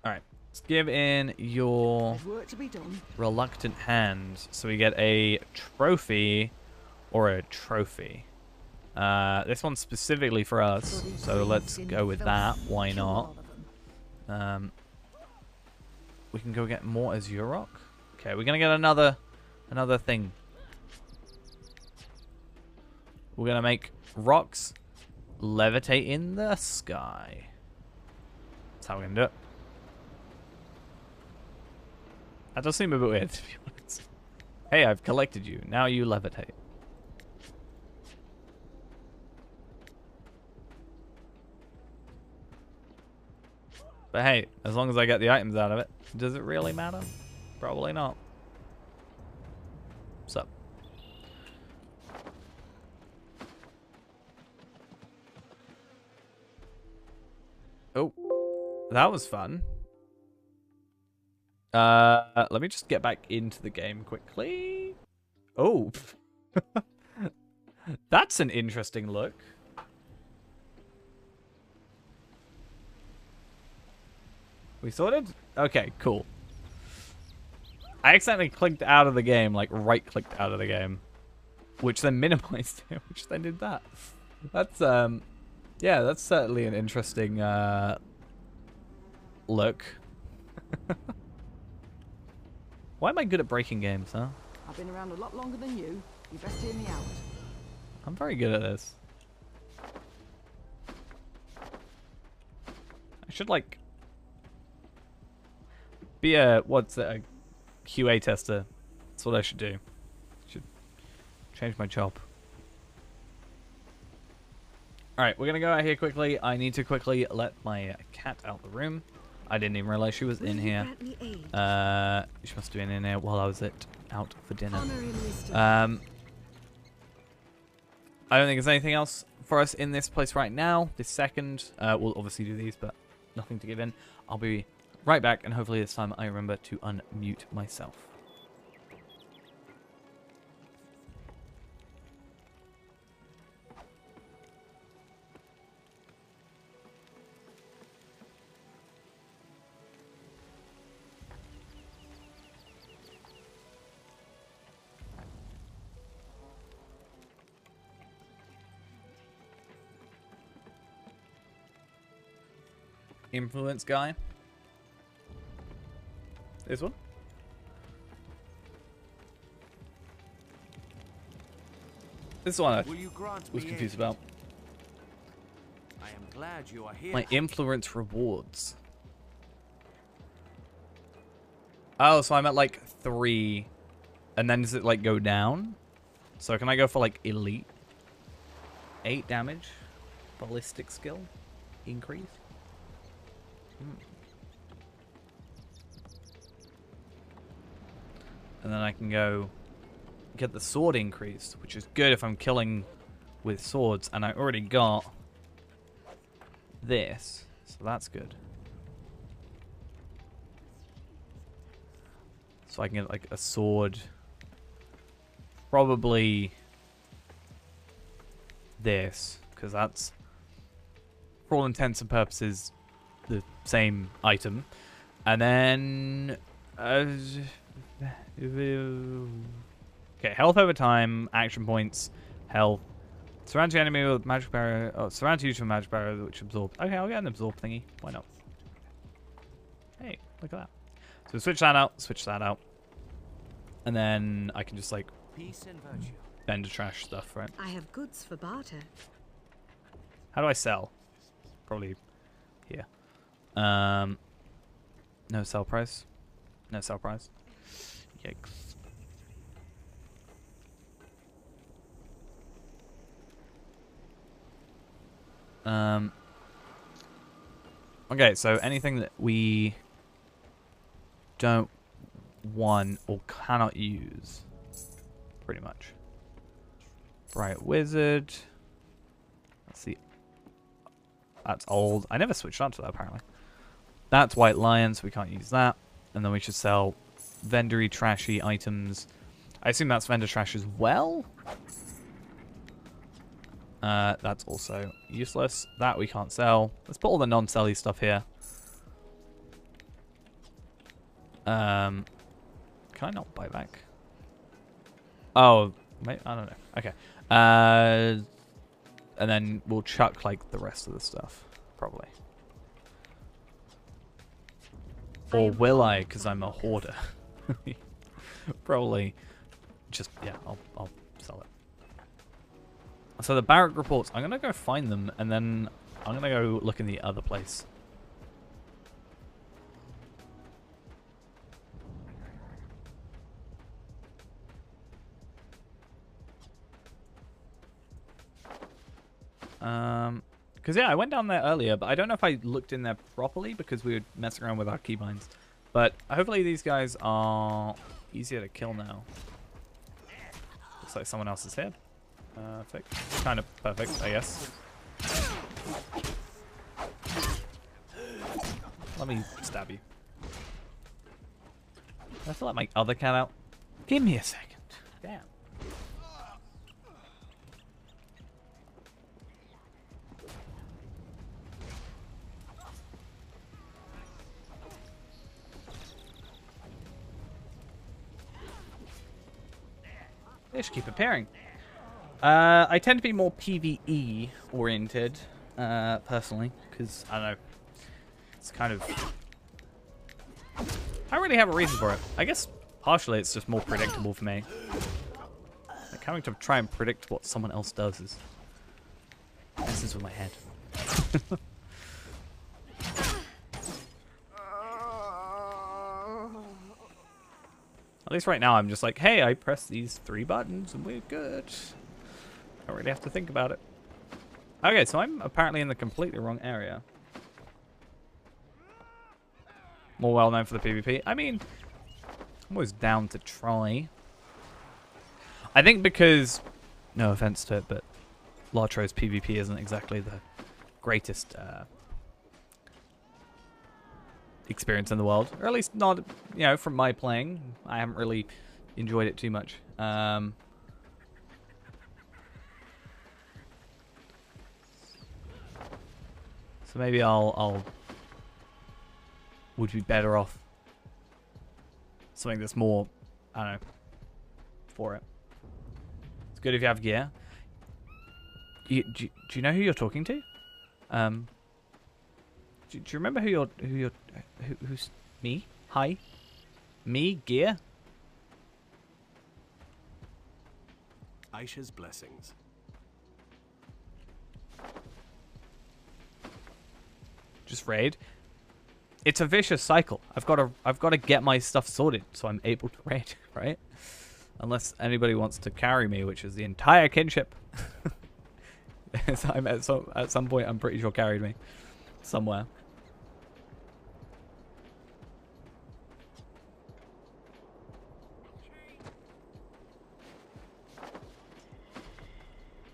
Alright. Let's give in your Work to be done. reluctant hand. So we get a trophy or a trophy. This one's specifically for us. So let's go with that. Why not? We can go get more Azure Rock. Okay, we're gonna get another thing. We're gonna make rocks levitate in the sky. That's how we're gonna do it. That does seem a bit weird, to be honest. Hey, I've collected you. Now you levitate. But hey, as long as I get the items out of it, does it really matter? Probably not. What's up? Oh, that was fun. Let me just get back into the game quickly. Oh, that's an interesting look. We sorted? Okay, cool. I accidentally clicked out of the game, like right-clicked out of the game, which then minimized it, which then did that. That's, yeah, that's certainly an interesting, look. Why am I good at breaking games, huh? I've been around a lot longer than you. You best hear me out. I'm very good at this. I should, like, be a, what's it, a QA tester. That's what I should do. Should change my job. Alright, we're gonna go out here quickly. I need to quickly let my cat out the room. I didn't even realize she was in here. She must have been in here while I was out for dinner. I don't think there's anything else for us in this place right now. This second, we'll obviously do these, but nothing to give in. I'll be right back, and hopefully this time I remember to unmute myself. Influence guy. This one? This one I was confused about. I am glad you are here. My influence rewards. Oh, so I'm at like 3. And then does it like go down? So can I go for like elite? 8 damage. Ballistic skill. Increase. And then I can go get the sword increased, which is good if I'm killing with swords. And I already got this, so that's good. So I can get like a sword, probably this, because that's, for all intents and purposes, the same item. And then okay, health over time, action points, health, Surround your enemy with magic barrier. Oh, surround you with a magic barrier which absorbs. Okay, I'll get an absorb thingy. Why not? Hey, look at that. So switch that out. And then I can just like Peace and virtue. bend trash stuff, right? I have goods for barter. How do I sell? Probably here. No sell price. No sell price. Yikes. Okay, so anything that we don't want or cannot use, pretty much. Bright Wizard. Let's see. That's old. I never switched on to that, apparently. That's White Lion, so we can't use that. And then we should sell vendory, trashy items. I assume that's vendor trash as well. That's also useless. That we can't sell. Let's put all the non-selly stuff here. Can I not buy back? Oh, wait, I don't know. Okay. And then we'll chuck like the rest of the stuff, probably. Or will I? Because I'm a hoarder. Probably. Just yeah, I'll sell it. So the barrack reports, I'm gonna go find them, and then I'm gonna go look in the other place. Because yeah, I went down there earlier, but I don't know if I looked in there properly because we were messing around with our keybinds. But hopefully these guys are easier to kill now. Looks like someone else is here. Perfect. Kind of perfect, I guess. Let me stab you. I have to let my other cat out. Give me a second. Damn. They should keep appearing. I tend to be more PvE oriented, personally, because I don't know. It's kind of. I don't really have a reason for it. I guess partially it's just more predictable for me. Like having to try and predict what someone else does is messes with my head. At least right now I'm just like, hey, I press these 3 buttons and we're good. I don't really have to think about it. Okay, so I'm apparently in the completely wrong area. More well known for the PvP. I mean, I'm always down to try. I think because, no offense to it, but Lartro's PvP isn't exactly the greatest experience in the world, or at least not, you know, from my playing. I haven't really enjoyed it too much. So maybe I'll would be better off something that's more, I don't know, for it. It's good if you have gear. Do you know who you're talking to? Do you remember who's me? Hi? Me? Gear? Aisha's blessings. Just raid. It's a vicious cycle. I've got to get my stuff sorted so I'm able to raid, right? Unless anybody wants to carry me, which is the entire kinship. At some point, I'm pretty sure carried me somewhere.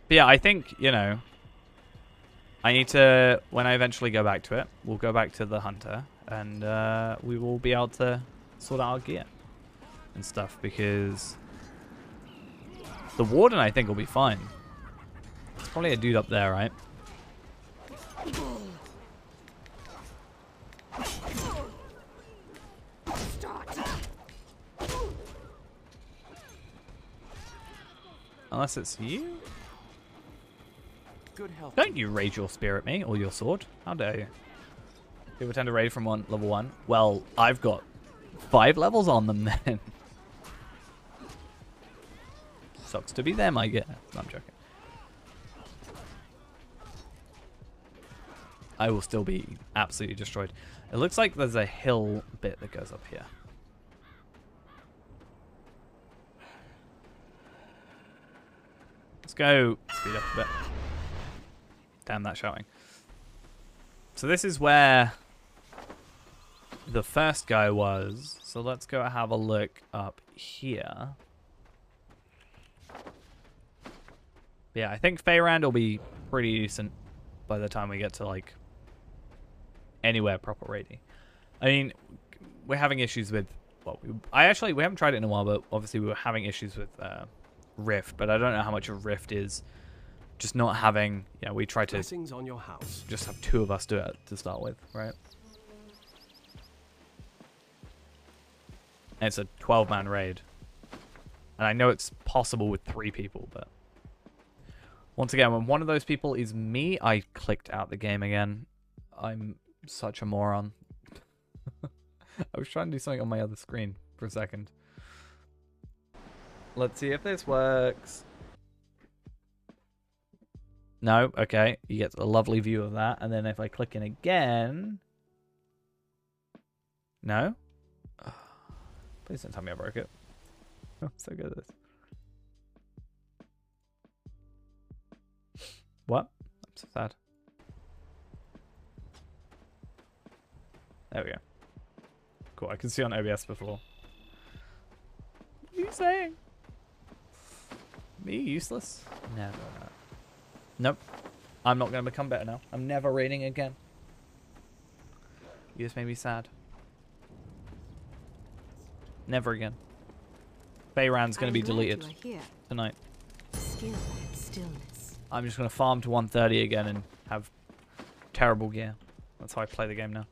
But yeah, I think, you know, I need to, when I eventually go back to it, we'll go back to the hunter, and we will be able to sort out our gear and stuff, because the warden, I think, will be fine. It's probably a dude up there, right? Unless it's you? good health. Don't you rage your spear at me or your sword? How dare you? People tend to rage from level 1. Well, I've got 5 levels on them then. Sucks to be them, I guess. No, I'm joking. I will still be absolutely destroyed. It looks like there's a hill bit that goes up here. Let's go speed up a bit. Damn, that shouting. So this is where the first guy was. So let's go have a look up here. Yeah, I think Feyrand will be pretty decent by the time we get to, like, anywhere proper ready. I mean, we're having issues with... Well, we haven't tried it in a while, but obviously we were having issues with Rift, but I don't know how much of Rift is just not having... Yeah, we tried to on your house. just have 2 of us do it to start with, right? And it's a 12-man raid. And I know it's possible with 3 people, but... Once again, when one of those people is me, I clicked out the game again. I'm such a moron. I was trying to do something on my other screen for a second. Let's see if this works. No, okay. You get a lovely view of that. And then if I click in again... No? Please don't tell me I broke it. I'm so good at this. What? I'm so sad. There we go. Cool, I can see on OBS before. What are you saying? Me useless? Never. Nope. I'm not going to become better now. I'm never raiding again. You just made me sad. Never again. Feyrand's going to be deleted tonight. Skill and stillness. I'm just going to farm to 130 again and have terrible gear. That's how I play the game now.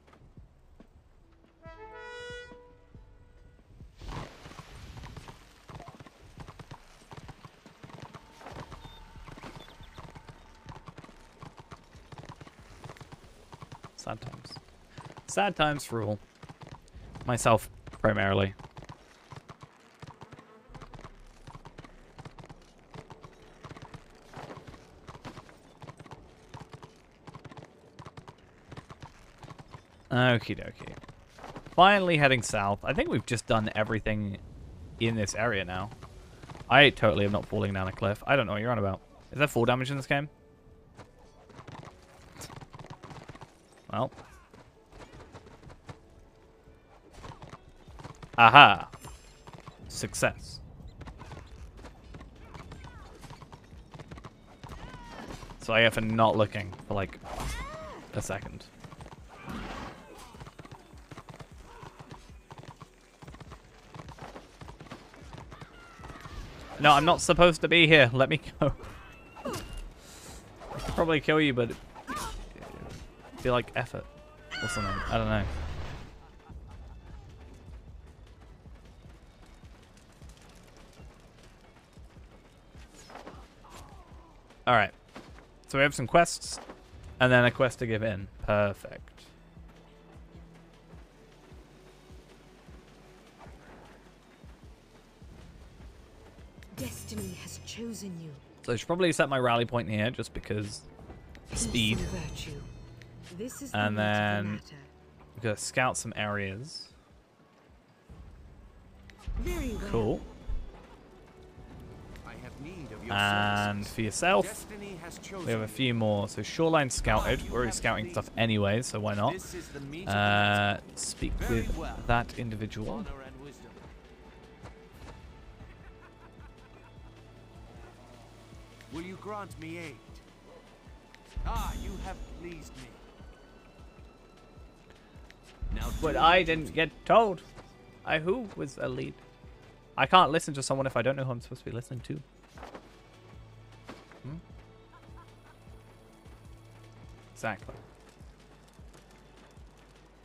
Sad times. Sad times for all. Myself, primarily. Okie dokie. Finally heading south. I think we've just done everything in this area now. I totally am not falling down a cliff. I don't know what you're on about. Is there 4 damage in this game? Well. Aha. Success. So I have for not looking for like a second. No, I'm not supposed to be here. Let me go. I could probably kill you, but I feel like effort or something. I don't know. Alright. So we have some quests, and then a quest to give in. Perfect. Destiny has chosen you. So I should probably set my rally point here, just because speed. Peace and virtue. This is And the root of the then matter. we're gonna scout some areas. Very well. Cool. I have need of your And services. for yourself, Destiny has chosen we have a you. few more. So shoreline scouted. We're already scouting stuff anyway, so why not? This is the meat of the matter. Speak Very with well. that individual. Honor and wisdom. Will you grant me aid? Ah, you have pleased me. Now But do I your didn't duty. get told. Who was a lead? I can't listen to someone if I don't know who I'm supposed to be listening to. Hmm? Exactly.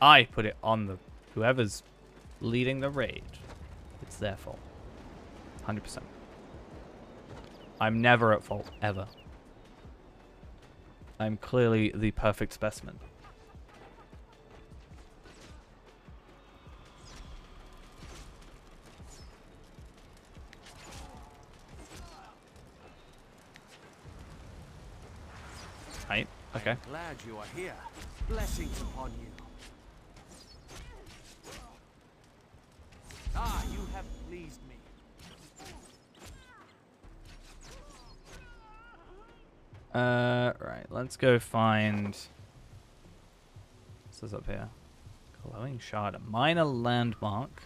I put it on the whoever's leading the raid. It's their fault. 100%. I'm never at fault, ever. I'm clearly the perfect specimen. Right, okay. I'm glad you are here. Blessings upon you. Ah, you have pleased me. Right, let's go find... What's this up here? Glowing shard, a minor landmark.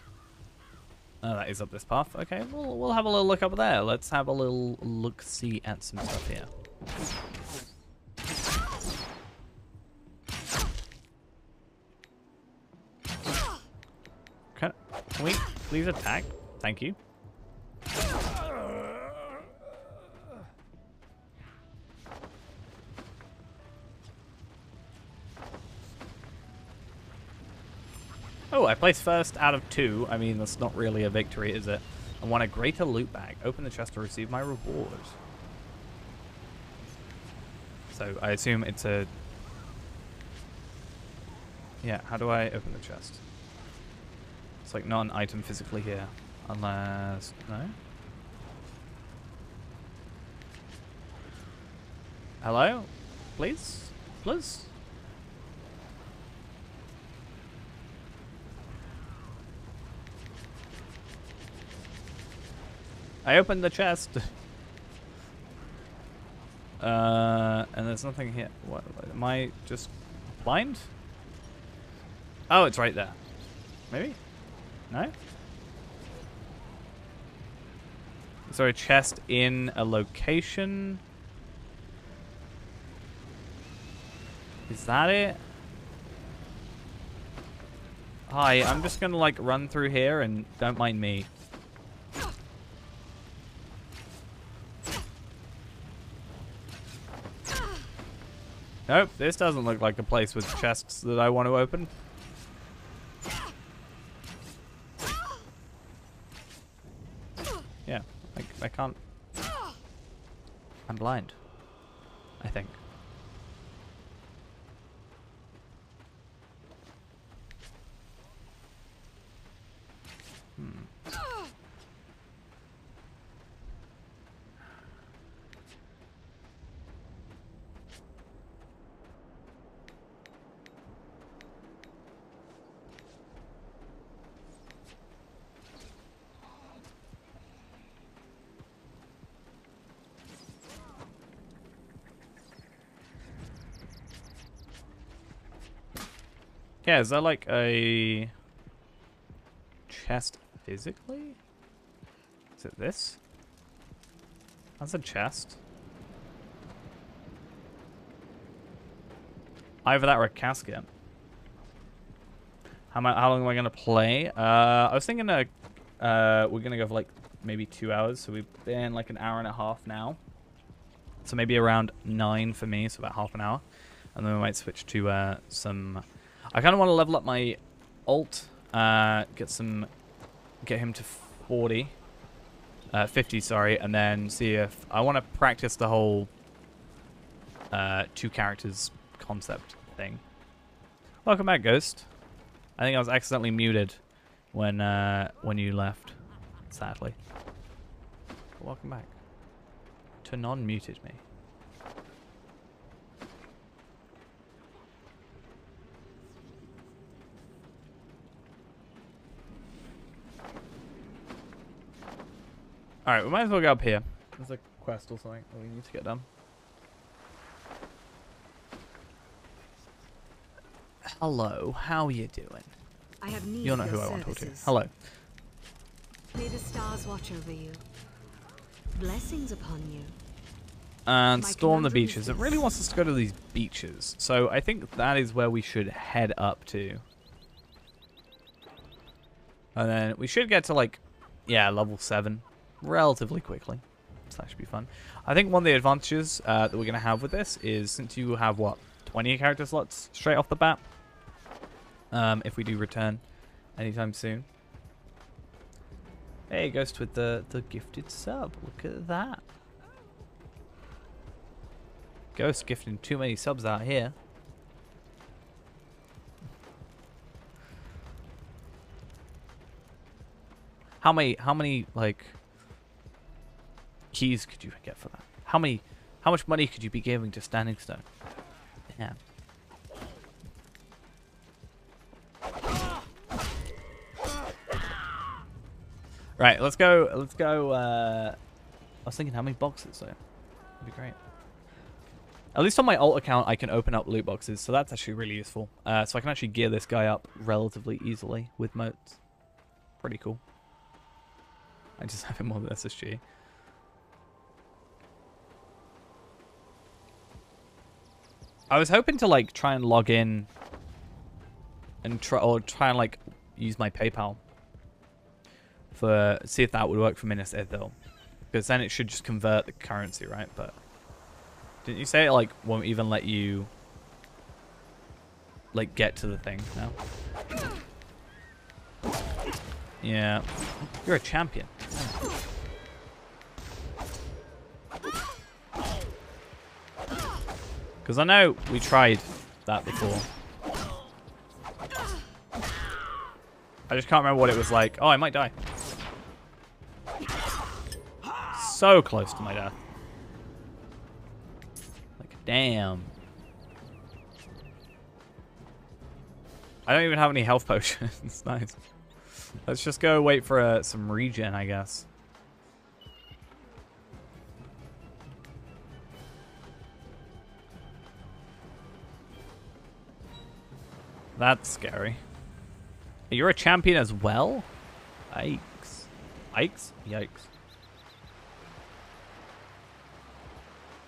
Oh, that is up this path. Okay, we'll have a little look up there. Let's have a little look-see at some stuff here. Can we please attack? Thank you. Oh, I placed first out of 2. I mean, that's not really a victory, is it? I want a greater loot bag. Open the chest to receive my reward. So, I assume it's a... Yeah, how do I open the chest? It's like not an item physically here. Unless... No? Hello? Please? Please? I opened the chest. And there's nothing here. What? Am I just blind? Oh, it's right there. Maybe? No? Is there a chest in a location? Is that it? Hi, I'm just gonna like run through here and don't mind me. Nope, this doesn't look like a place with chests that I want to open. Yeah, I can't. I'm blind, I think. Yeah, is that like a chest physically? Is it this? That's a chest. Either that or a casket. How long am I gonna play? I was thinking we're gonna go for like maybe 2 hours, so we've been like an hour and a half now. So maybe around 9 for me, so about half an hour, and then we might switch to some. I kind of want to level up my ult, get him to 50, sorry, and then see if I want to practice the whole 2 characters concept thing. Welcome back, Ghost. I think I was accidentally muted when you left, sadly. But welcome back. To non-muted me. Alright, we might as well go up here. There's a quest or something that we need to get done. Hello, how you doing? I have need You're not of who your I want to talk to. services. Hello. May the stars watch over you. Blessings upon you. And My storm the conundrum is beaches. It this. really wants us to go to these beaches. So I think that is where we should head up to. And then we should get to like, yeah, level 7 relatively quickly. So that should be fun. I think one of the advantages that we're going to have with this is since you have, what, 20 character slots straight off the bat. If we do return anytime soon. Hey, Ghost with the gifted sub. Look at that. Ghost gifting too many subs out here. How many like keys could you get for that? How much money could you be giving to Standing Stone? Yeah. Right, let's go. I was thinking how many boxes though. That'd be great. At least on my alt account, I can open up loot boxes, so that's actually really useful. So I can actually gear this guy up relatively easily with moats. Pretty cool. I just have him on the SSG. I was hoping to like try and log in and try and like use my PayPal for see if that would work for Minas Ithil, because then it should just convert the currency, right? But didn't you say it like won't even let you like get to the thing now? Yeah, you're a champion. Because I know we tried that before. I just can't remember what it was like. Oh, I might die. So close to my death. Like, damn. I don't even have any health potions. Nice. Let's just go wait for some regen, I guess. That's scary. You're a champion as well? Yikes. Yikes? Yikes.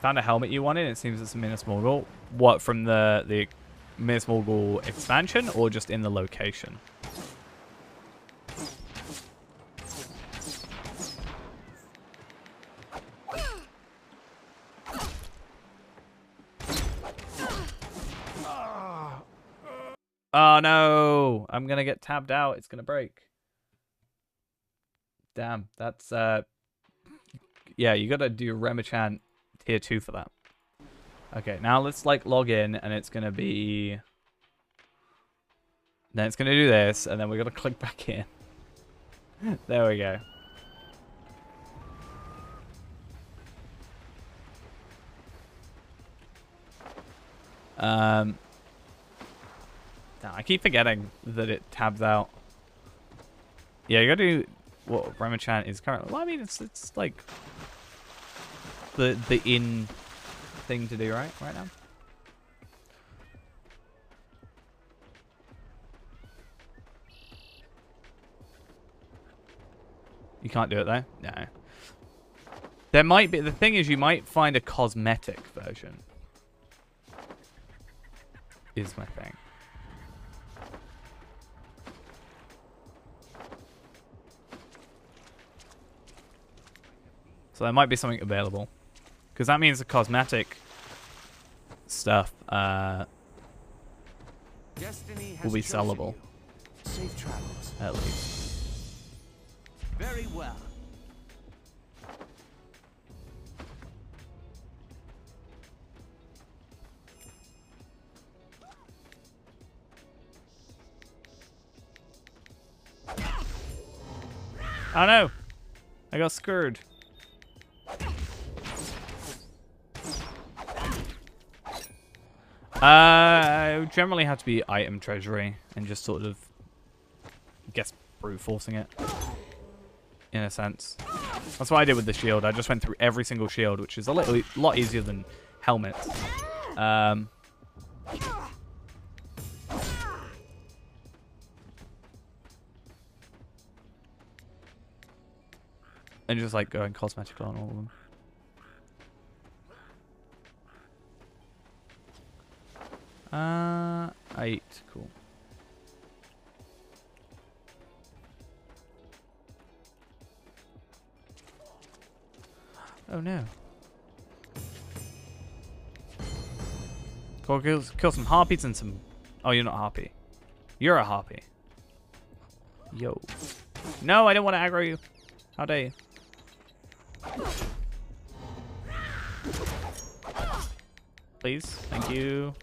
Found a helmet you wanted. It seems it's a Minas Morgul. What, from the Minas Morgul expansion or just in the location? Oh no, I'm gonna get tabbed out. It's gonna break. Damn, that's yeah, you gotta do Remichan tier 2 for that. Okay, now let's like log in and it's gonna be, then it's gonna do this and then we're gonna click back in. There we go. I keep forgetting that it tabs out. Yeah, you gotta do what Remichan is currently. Well, I mean, it's like the in thing to do right now. You can't do it though. No. There might be. The thing is, you might find a cosmetic version. Is my thing. So there might be something available. Because that means the cosmetic stuff will be sellable. Safe travels. At least. Very well. Oh no! I got screwed. I generally have to be item treasury and just sort of, I guess, brute forcing it, in a sense. That's what I did with the shield. I just went through every single shield, which is a lot easier than helmets. And just like going cosmetic on all of them. Eight, cool. Oh no. Go kill some harpies and some. Oh, you're not a harpy. You're a harpy. Yo. No, I don't want to aggro you. How dare you? Please. Thank you.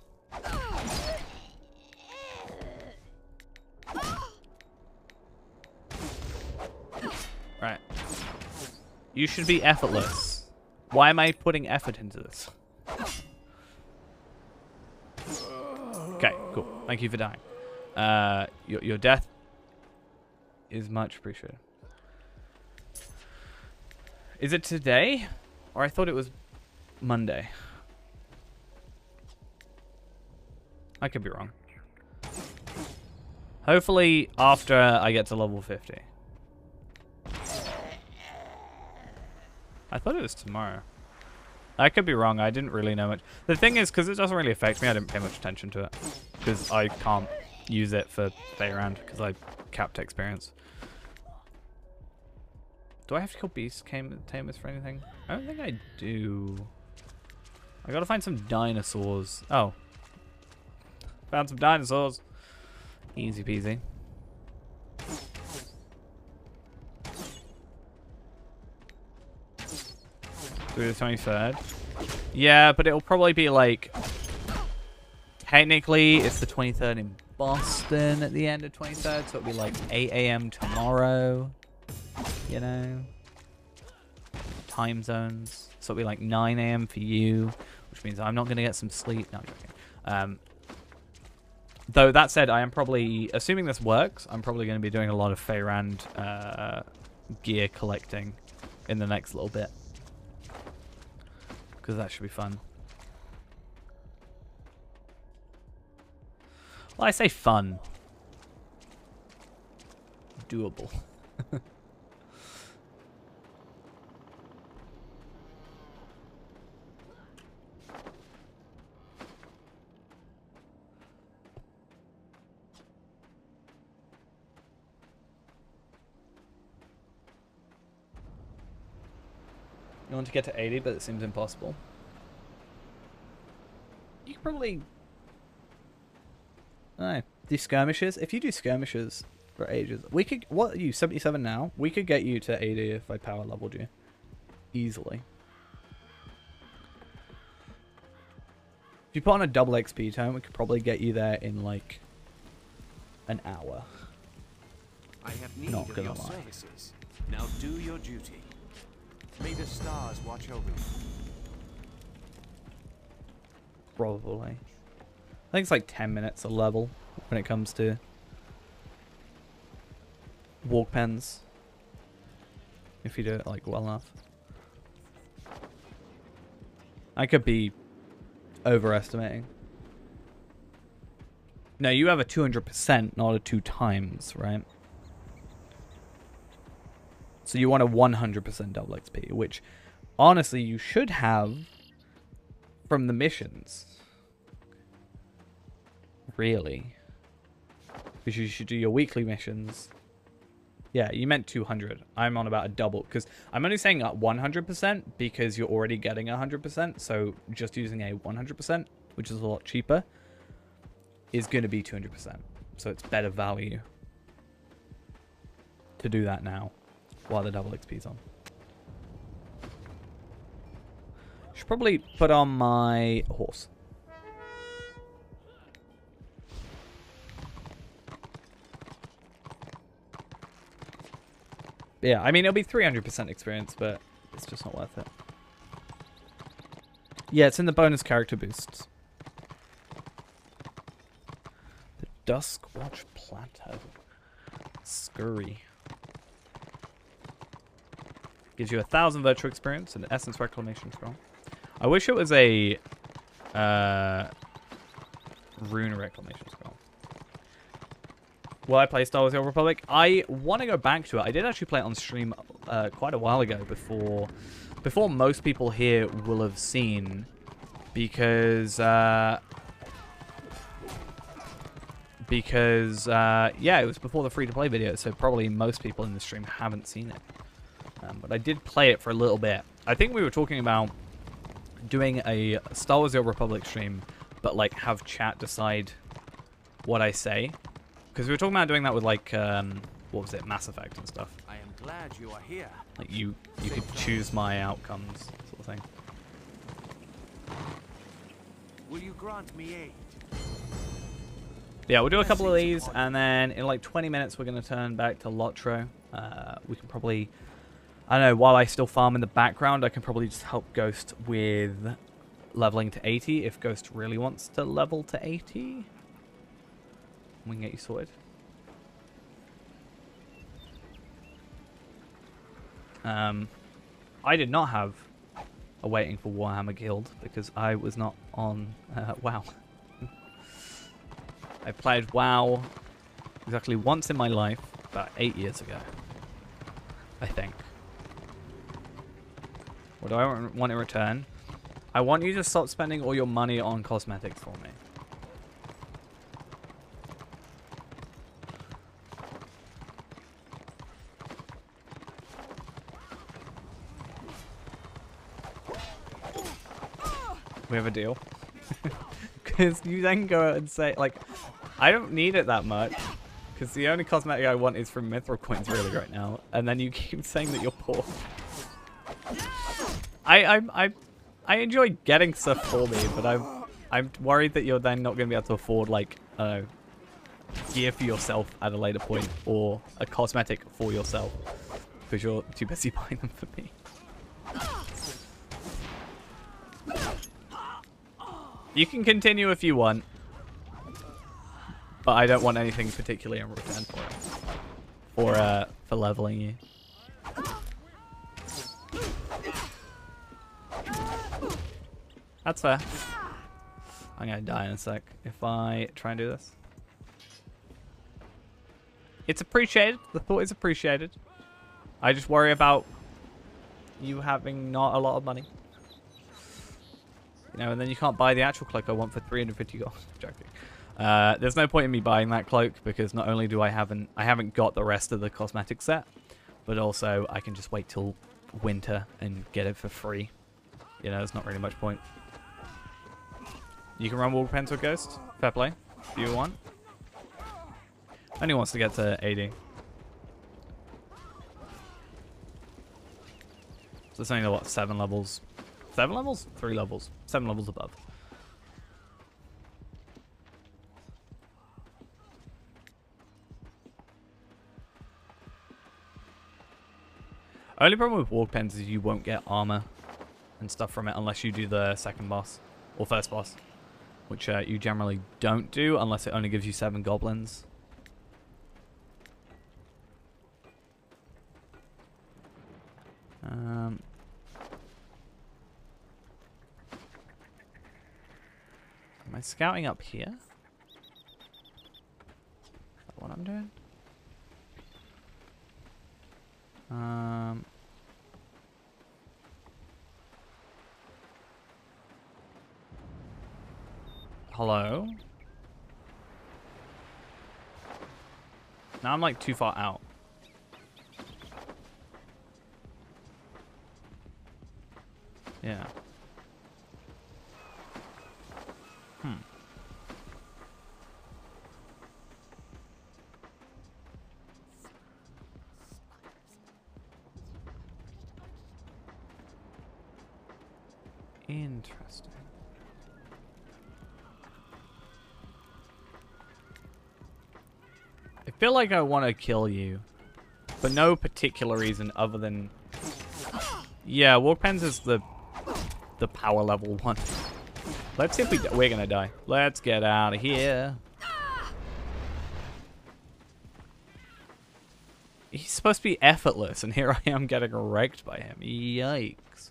Right. You should be effortless. Why am I putting effort into this? Okay, cool. Thank you for dying. Your death is much appreciated. Is it today? Or I thought it was Monday. I could be wrong. Hopefully after I get to level 50. I thought it was tomorrow. I could be wrong. I didn't really know much. The thing is, because it doesn't really affect me, I didn't pay much attention to it. Because I can't use it for play around because I capped experience. Do I have to kill beast tamers for anything? I don't think I do. I gotta find some dinosaurs. Oh. Found some dinosaurs. Easy peasy. Through the 23rd. Yeah, but it'll probably be like... Technically, it's the 23rd in Boston at the end of 23rd, so it'll be like 8 AM tomorrow. You know? Time zones. So it'll be like 9 AM for you, which means I'm not going to get some sleep. No, I'm joking. Though, that said, I am probably... Assuming this works, I'm probably going to be doing a lot of Feyrand gear collecting in the next little bit. Because that should be fun. Well, I say fun. Doable. You want to get to 80, but it seems impossible. You could probably... I don't know, do skirmishes. If you do skirmishes for ages, we could... What are you, 77 now? We could get you to 80 if I power leveled you. Easily. If you put on a double XP tone, we could probably get you there in like an hour. I have need of your services. Now do your duty. May the stars watch over you. Probably. I think it's like 10 minutes a level when it comes to walk pens. If you do it like well enough. I could be overestimating. No, you have a 200%, not a 2 times, right? So you want a 100% double XP, which honestly you should have from the missions. Really. Because you should do your weekly missions. Yeah, you meant 200. I'm on about a double, because I'm only saying 100% because you're already getting 100%, so just using a 100%, which is a lot cheaper, is going to be 200%. So it's better value to do that now. While the double XP's on. Should probably put on my horse. Yeah, I mean, it'll be 300% experience, but it's just not worth it. Yeah, it's in the bonus character boosts. The Duskwatch Plateau. Scurry. Gives you 1,000 virtual experience and an essence reclamation scroll. I wish it was a rune reclamation scroll. Will I play Star Wars: The Old Republic? I want to go back to it. I did actually play it on stream quite a while ago, before most people here will have seen, because yeah, it was before the free-to-play video, so probably most people in the stream haven't seen it. But I did play it for a little bit. I think we were talking about doing a Star Wars: The Old Republic stream, but like have chat decide what I say. Because we were talking about doing that with like, what was it, Mass Effect and stuff. I am glad you are here. Like you could choose my outcomes, sort of thing. Will you grant me aid? Yeah, we'll do a couple of these, and then in like 20 minutes, we're going to turn back to Lotro. We can probably, I don't know, while I still farm in the background, I can probably just help Ghost with leveling to 80 if Ghost really wants to level to 80. We can get you sorted. I did not have a waiting for Warhammer Guild because I was not on WoW. I played WoW exactly once in my life, about 8 years ago, I think. What do I want in return? I want you to stop spending all your money on cosmetics for me. We have a deal. Because you then go and say, like, I don't need it that much. Because the only cosmetic I want is from Mithril coins really right now. And then you keep saying that you're poor. I enjoy getting stuff for me, but I'm worried that you're then not going to be able to afford, like, gear for yourself at a later point. Or a cosmetic for yourself. Because you're too busy buying them for me. You can continue if you want, but I don't want anything particularly in return for it. For leveling you. That's fair. I'm gonna die in a sec if I try and do this. It's appreciated. The thought is appreciated. I just worry about you having not a lot of money. You know, and then you can't buy the actual cloak I want for 350 gold. Joking. There's no point in me buying that cloak because not only do I haven't got the rest of the cosmetic set, but also I can just wait till winter and get it for free. You know, there's not really much point. You can run Wolf Pens with Ghost. Fair play. If you want. Only wants to get to 80. So it's only, what, 7 levels? 7 levels? 3 levels. 7 levels above. Only problem with Warg Pens is you won't get armor and stuff from it unless you do the second boss. Or first boss. Which you generally don't do unless it only gives you 7 goblins. Am I scouting up here? Is that what I'm doing? Hello? Now I'm like too far out. Yeah. Interesting. I feel like I want to kill you, for no particular reason other than... Yeah, Warg Pens is the power level one. Let's see if we're gonna die. Let's get out of here. He's supposed to be effortless, and here I am getting wrecked by him. Yikes.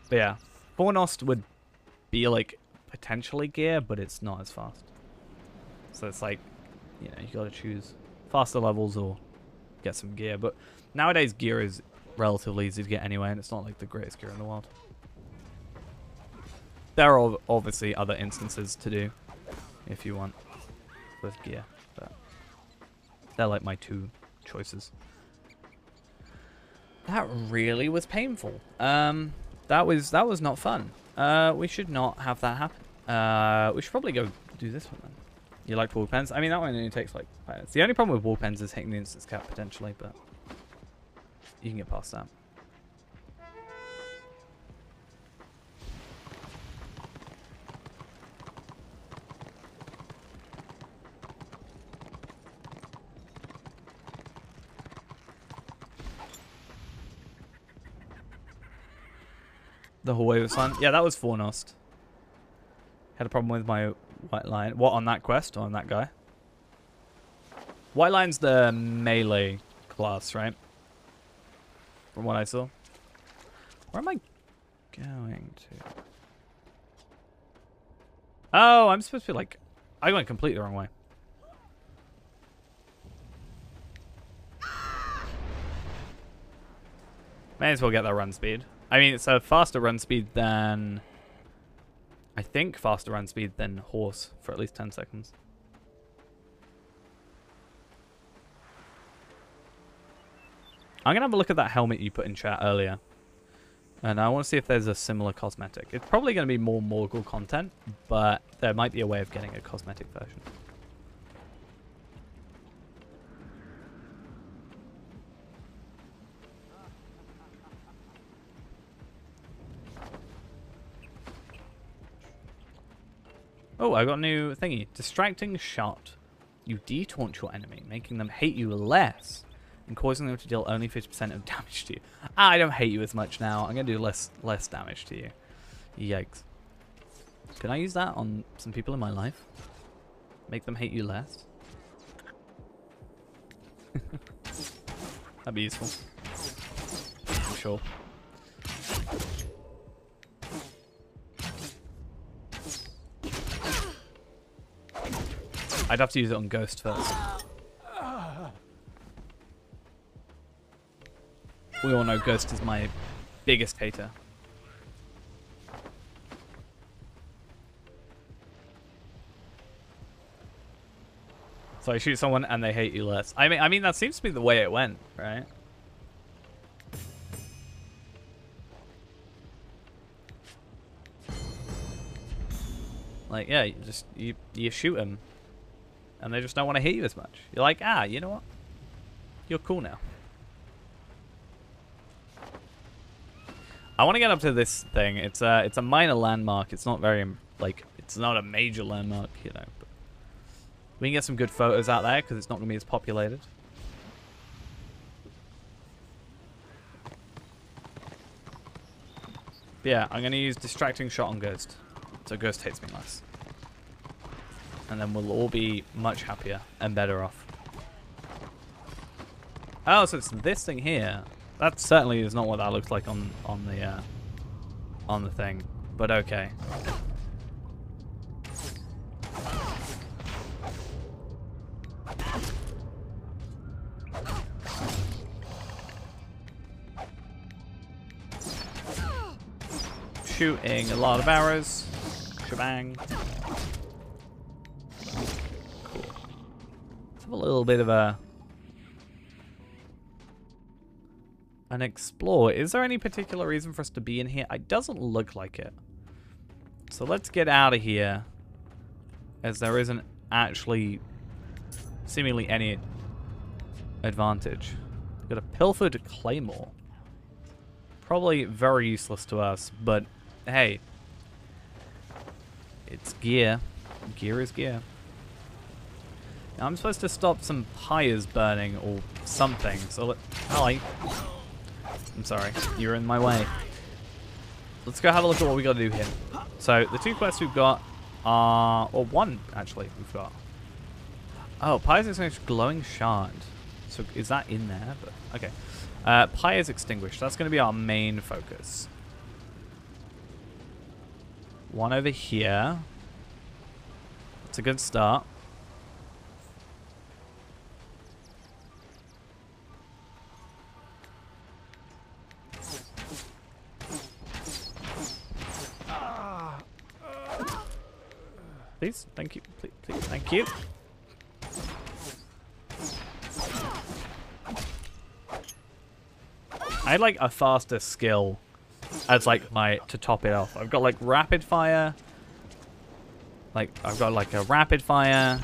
But yeah, Fornost would be like potentially gear, but it's not as fast. So it's like, you know, you gotta choose faster levels or get some gear. But nowadays gear is relatively easy to get anyway, and it's not like the greatest gear in the world. There are obviously other instances to do if you want with gear, but they're like my 2 choices. That really was painful. That was not fun. We should not have that happen. We should probably go do this one then. You like Warg Pens? I mean, that one only takes like 5 minutes. The only problem with Warg Pens is hitting the instance cap potentially, but you can get past that. The hallway was fun. Yeah, that was Fornost. Had a problem with my White Lion. What, on that quest? Or on that guy? White Lion's the melee class, right? From what I saw. Where am I going to? Oh, I'm supposed to be like... I went completely the wrong way. May as well get that run speed. I mean, it's a faster run speed than... I think faster run speed than horse for at least 10 seconds. I'm going to have a look at that helmet you put in chat earlier. And I want to see if there's a similar cosmetic. It's probably going to be more Morgul content, but there might be a way of getting a cosmetic version. Oh, I got a new thingy. Distracting shot. You detaunt your enemy, making them hate you less and causing them to deal only 50% of damage to you. I don't hate you as much now. I'm going to do less damage to you. Yikes. Can I use that on some people in my life? Make them hate you less? That'd be useful. For sure. I'd have to use it on Ghost first. We all know Ghost is my biggest hater. So I shoot someone and they hate you less. I mean that seems to be the way it went, right? Like, yeah, you shoot them, and they just don't want to hit you as much. You're like, ah, you know what? You're cool now. I want to get up to this thing. It's a minor landmark. It's not very, like, it's not a major landmark, you know. But we can get some good photos out there because it's not going to be as populated. But yeah, I'm going to use Distracting Shot on Ghost. So Ghost hates me less. And then we'll all be much happier and better off. Oh, so it's this thing here. That certainly is not what that looks like on the thing. But okay. Shooting a lot of arrows. Shebang. Cool. Let's have a little bit of an explore. Is there any particular reason for us to be in here? It doesn't look like it. So let's get out of here, as there isn't actually seemingly any advantage. We've got a pilfered claymore. Probably very useless to us, but hey, it's gear. Gear is gear. Now I'm supposed to stop some pyres burning or something. So hi. I'm sorry, you're in my way. Let's go have a look at what we got to do here. So the two quests we've got are, or one actually we've got. Oh, Pyre's Extinguished Glowing Shard. So is that in there? But, okay. Pyre's Extinguished. That's going to be our main focus. One over here. It's a good start. Please, thank you. Please, thank you. I'd like a faster skill as like to top it off. I've got like rapid fire. Like I've got like a rapid fire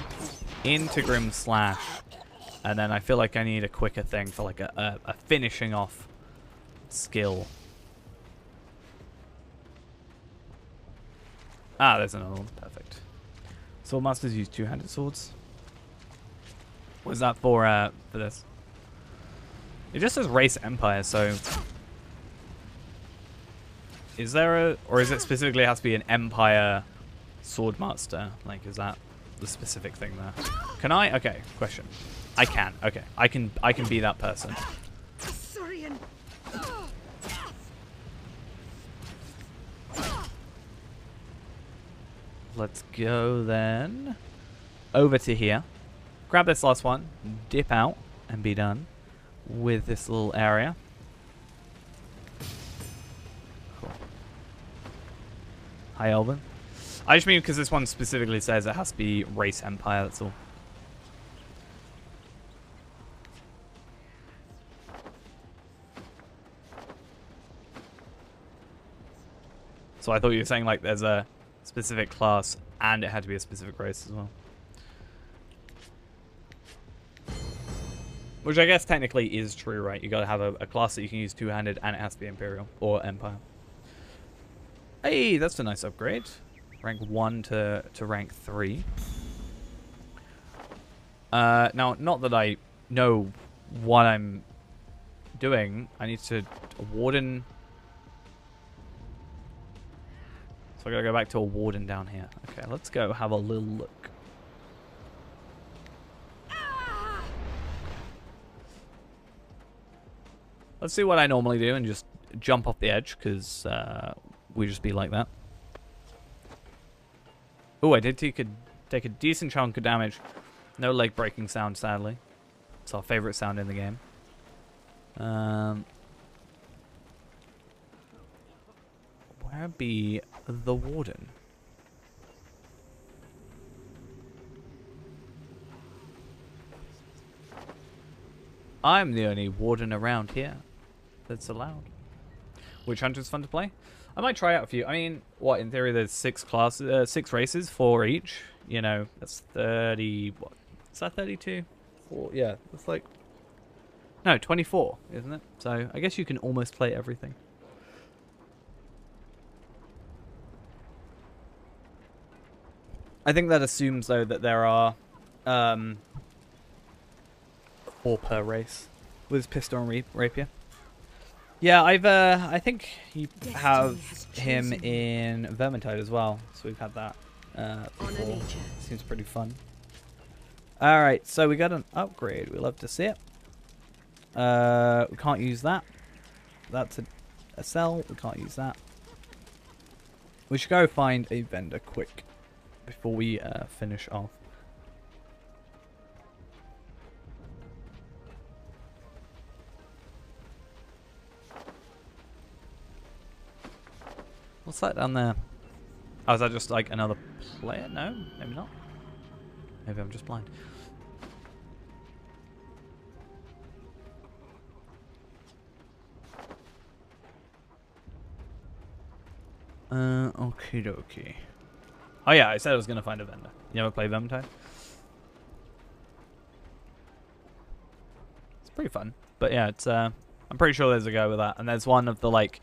into Grim Slash, and then I feel like I need a quicker thing for like a finishing off skill. Ah, there's another one. Perfect. Swordmasters use two-handed swords. What is that for this? It just says race empire, so Is there a, or is it specifically has to be an Empire Swordmaster? Like, is that the specific thing there? Can I? Okay, question. I can. Okay, I can be that person. Saurian. Let's go then over to here. Grab this last one, dip out, and be done with this little area. Cool. Hi, Elvin. I just mean because this one specifically says it has to be race Empire, that's all. So I thought you were saying like there's a specific class and it had to be a specific race as well. Which I guess technically is true, right? You gotta have a class that you can use two-handed and it has to be Imperial or Empire. Hey, that's a nice upgrade. Rank 1 to rank 3. Now, not that I know what I'm doing. I need to... A warden... So I gotta go back to a warden down here. Okay, let's go have a little look. Let's see what I normally do and just jump off the edge, because we just be like that. Oh, I did take a decent chunk of damage. No leg breaking sound, sadly. It's our favorite sound in the game. Where be the warden? I'm the only warden around here that's allowed. Witch Hunter's fun to play. I might try out a few. I mean, what, in theory there's 6 classes, 6 races, 4 each. You know, that's 30, what? Is that 32? 4, yeah, that's like... No, 24, isn't it? So, I guess you can almost play everything. I think that assumes, though, that there are 4 per race with pistol and rapier. Yeah, I think you have him in Vermintide as well, so we've had that before. Seems pretty fun. Alright, so we got an upgrade. We love to see it. We can't use that. That's a cell. We can't use that. We should go find a vendor quick before we finish off. What's that down there? Oh, is that just like another player? No, maybe not. Maybe I'm just blind. Okie dokie. Oh yeah, I said I was gonna find a vendor. You ever play Vermintide? It's pretty fun. But yeah, it's I'm pretty sure there's a guy with that. And there's one of the like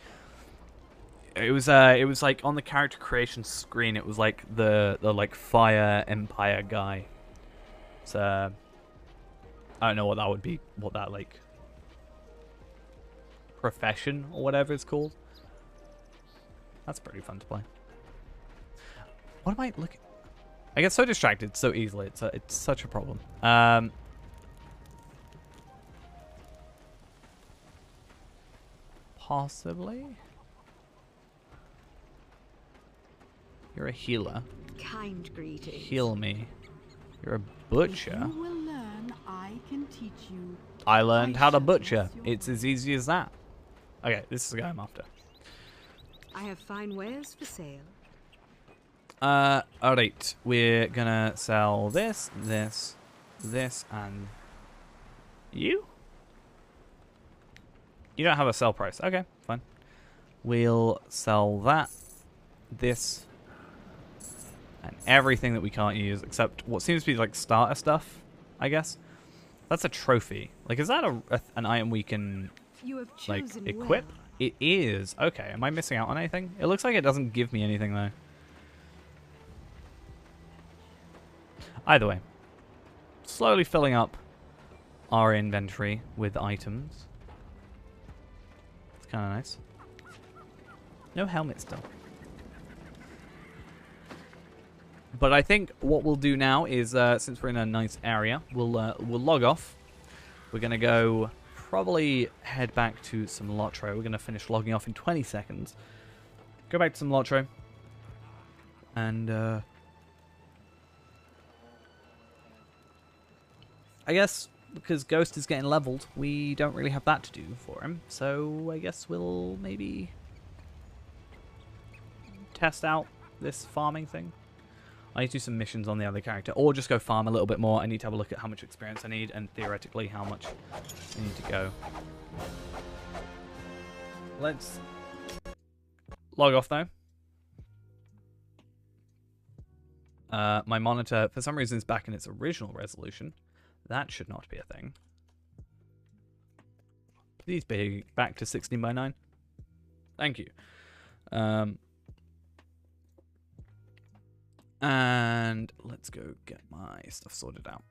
it was like on the character creation screen, it was like the like Fire Empire guy. It's I don't know what that would be, what that like profession or whatever it's called. That's pretty fun to play. What am I looking? I get so distracted so easily. It's such a problem. Possibly. You're a healer. Kind greetings. Heal me. You're a butcher. If you will learn, I can teach you. I learned how to butcher. It's as easy as that. Okay, this is the guy I'm after. I have fine wares for sale. Alright. We're gonna sell this, this, and you? You don't have a sell price. Okay, fine. We'll sell that, this, and everything that we can't use except what seems to be like starter stuff, I guess. That's a trophy. Like, is that an item we can like equip? Well. It is. Okay, am I missing out on anything? It looks like it doesn't give me anything though. Either way, slowly filling up our inventory with items. It's kind of nice. No helmet still. But I think what we'll do now is, since we're in a nice area, we'll log off. We're going to go probably head back to some Lotro. We're going to finish logging off in 20 seconds. Go back to some Lotro. And, I guess, because Ghost is getting leveled, we don't really have that to do for him. So, I guess we'll maybe test out this farming thing. I need to do some missions on the other character, or just go farm a little bit more. I need to have a look at how much experience I need, and theoretically how much I need to go. Let's log off, though. My monitor, for some reason, is back in its original resolution. That should not be a thing. Please be back to 16:9. Thank you. And let's go get my stuff sorted out.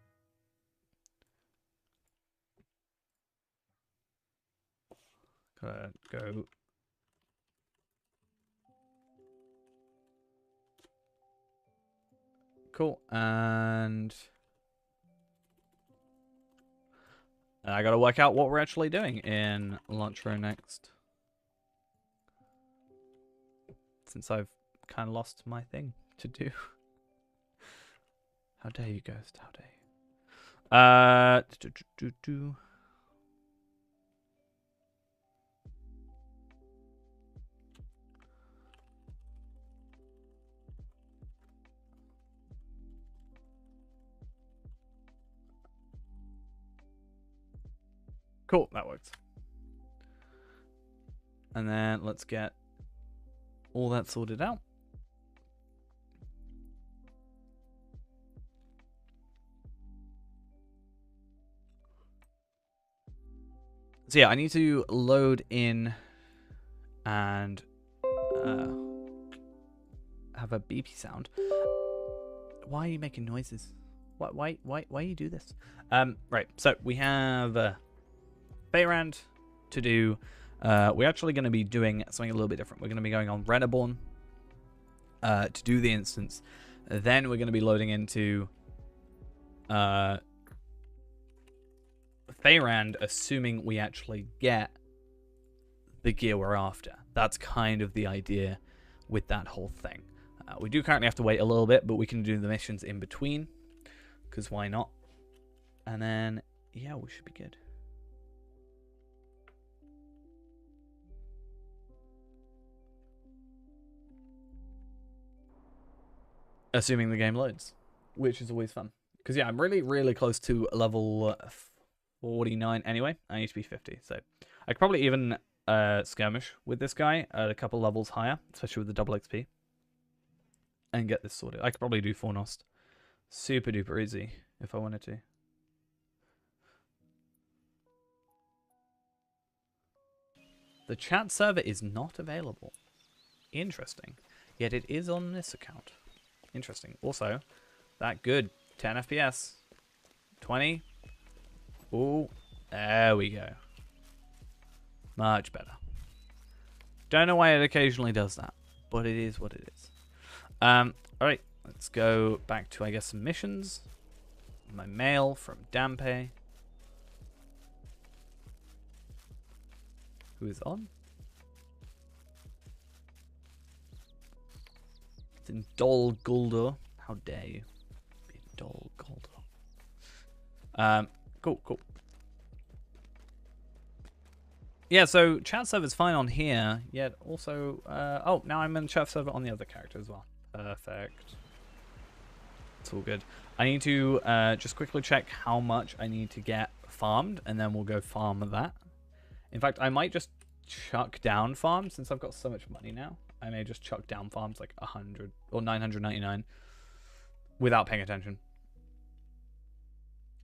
Gotta go. Cool. And I gotta work out what we're actually doing in Lotro next. Since I've kind of lost my thing to do. How dare you, Ghost? How dare you? Cool, that works. And then let's get all that sorted out. So yeah, I need to load in and have a beepy sound. Why are you making noises? Why you do this? Right, so we have Faerûn to do. We're actually going to be doing something a little bit different. We're going to be going on Renaborn to do the instance. Then we're going to be loading into Faerûn, assuming we actually get the gear we're after. That's kind of the idea with that whole thing. We do currently have to wait a little bit, but we can do the missions in between, because why not? And then, yeah, we should be good. Assuming the game loads, which is always fun. Because, yeah, I'm really, really close to level 49 anyway. I need to be 50, so I could probably even skirmish with this guy at a couple levels higher, especially with the double XP, and get this sorted. I could probably do Fornost super duper easy if I wanted to. The chat server is not available. Interesting. Yet it is on this account. Interesting. Also, that good. 10 FPS. 20. Ooh. There we go. Much better. Don't know why it occasionally does that, but it is what it is. Alright. Let's go back to, I guess, some missions. My mail from Dampe. Who is on? It's in Dol Guldur. How dare you be in Dol Guldur? Cool. Yeah, so chat server's fine on here, yet also... oh, now I'm in chat server on the other character as well. Perfect. It's all good. I need to just quickly check how much I need to get farmed, and then we'll go farm that. In fact, I might just chuck down farms, since I've got so much money now. I may just chuck down farms like 100 or 999 without paying attention.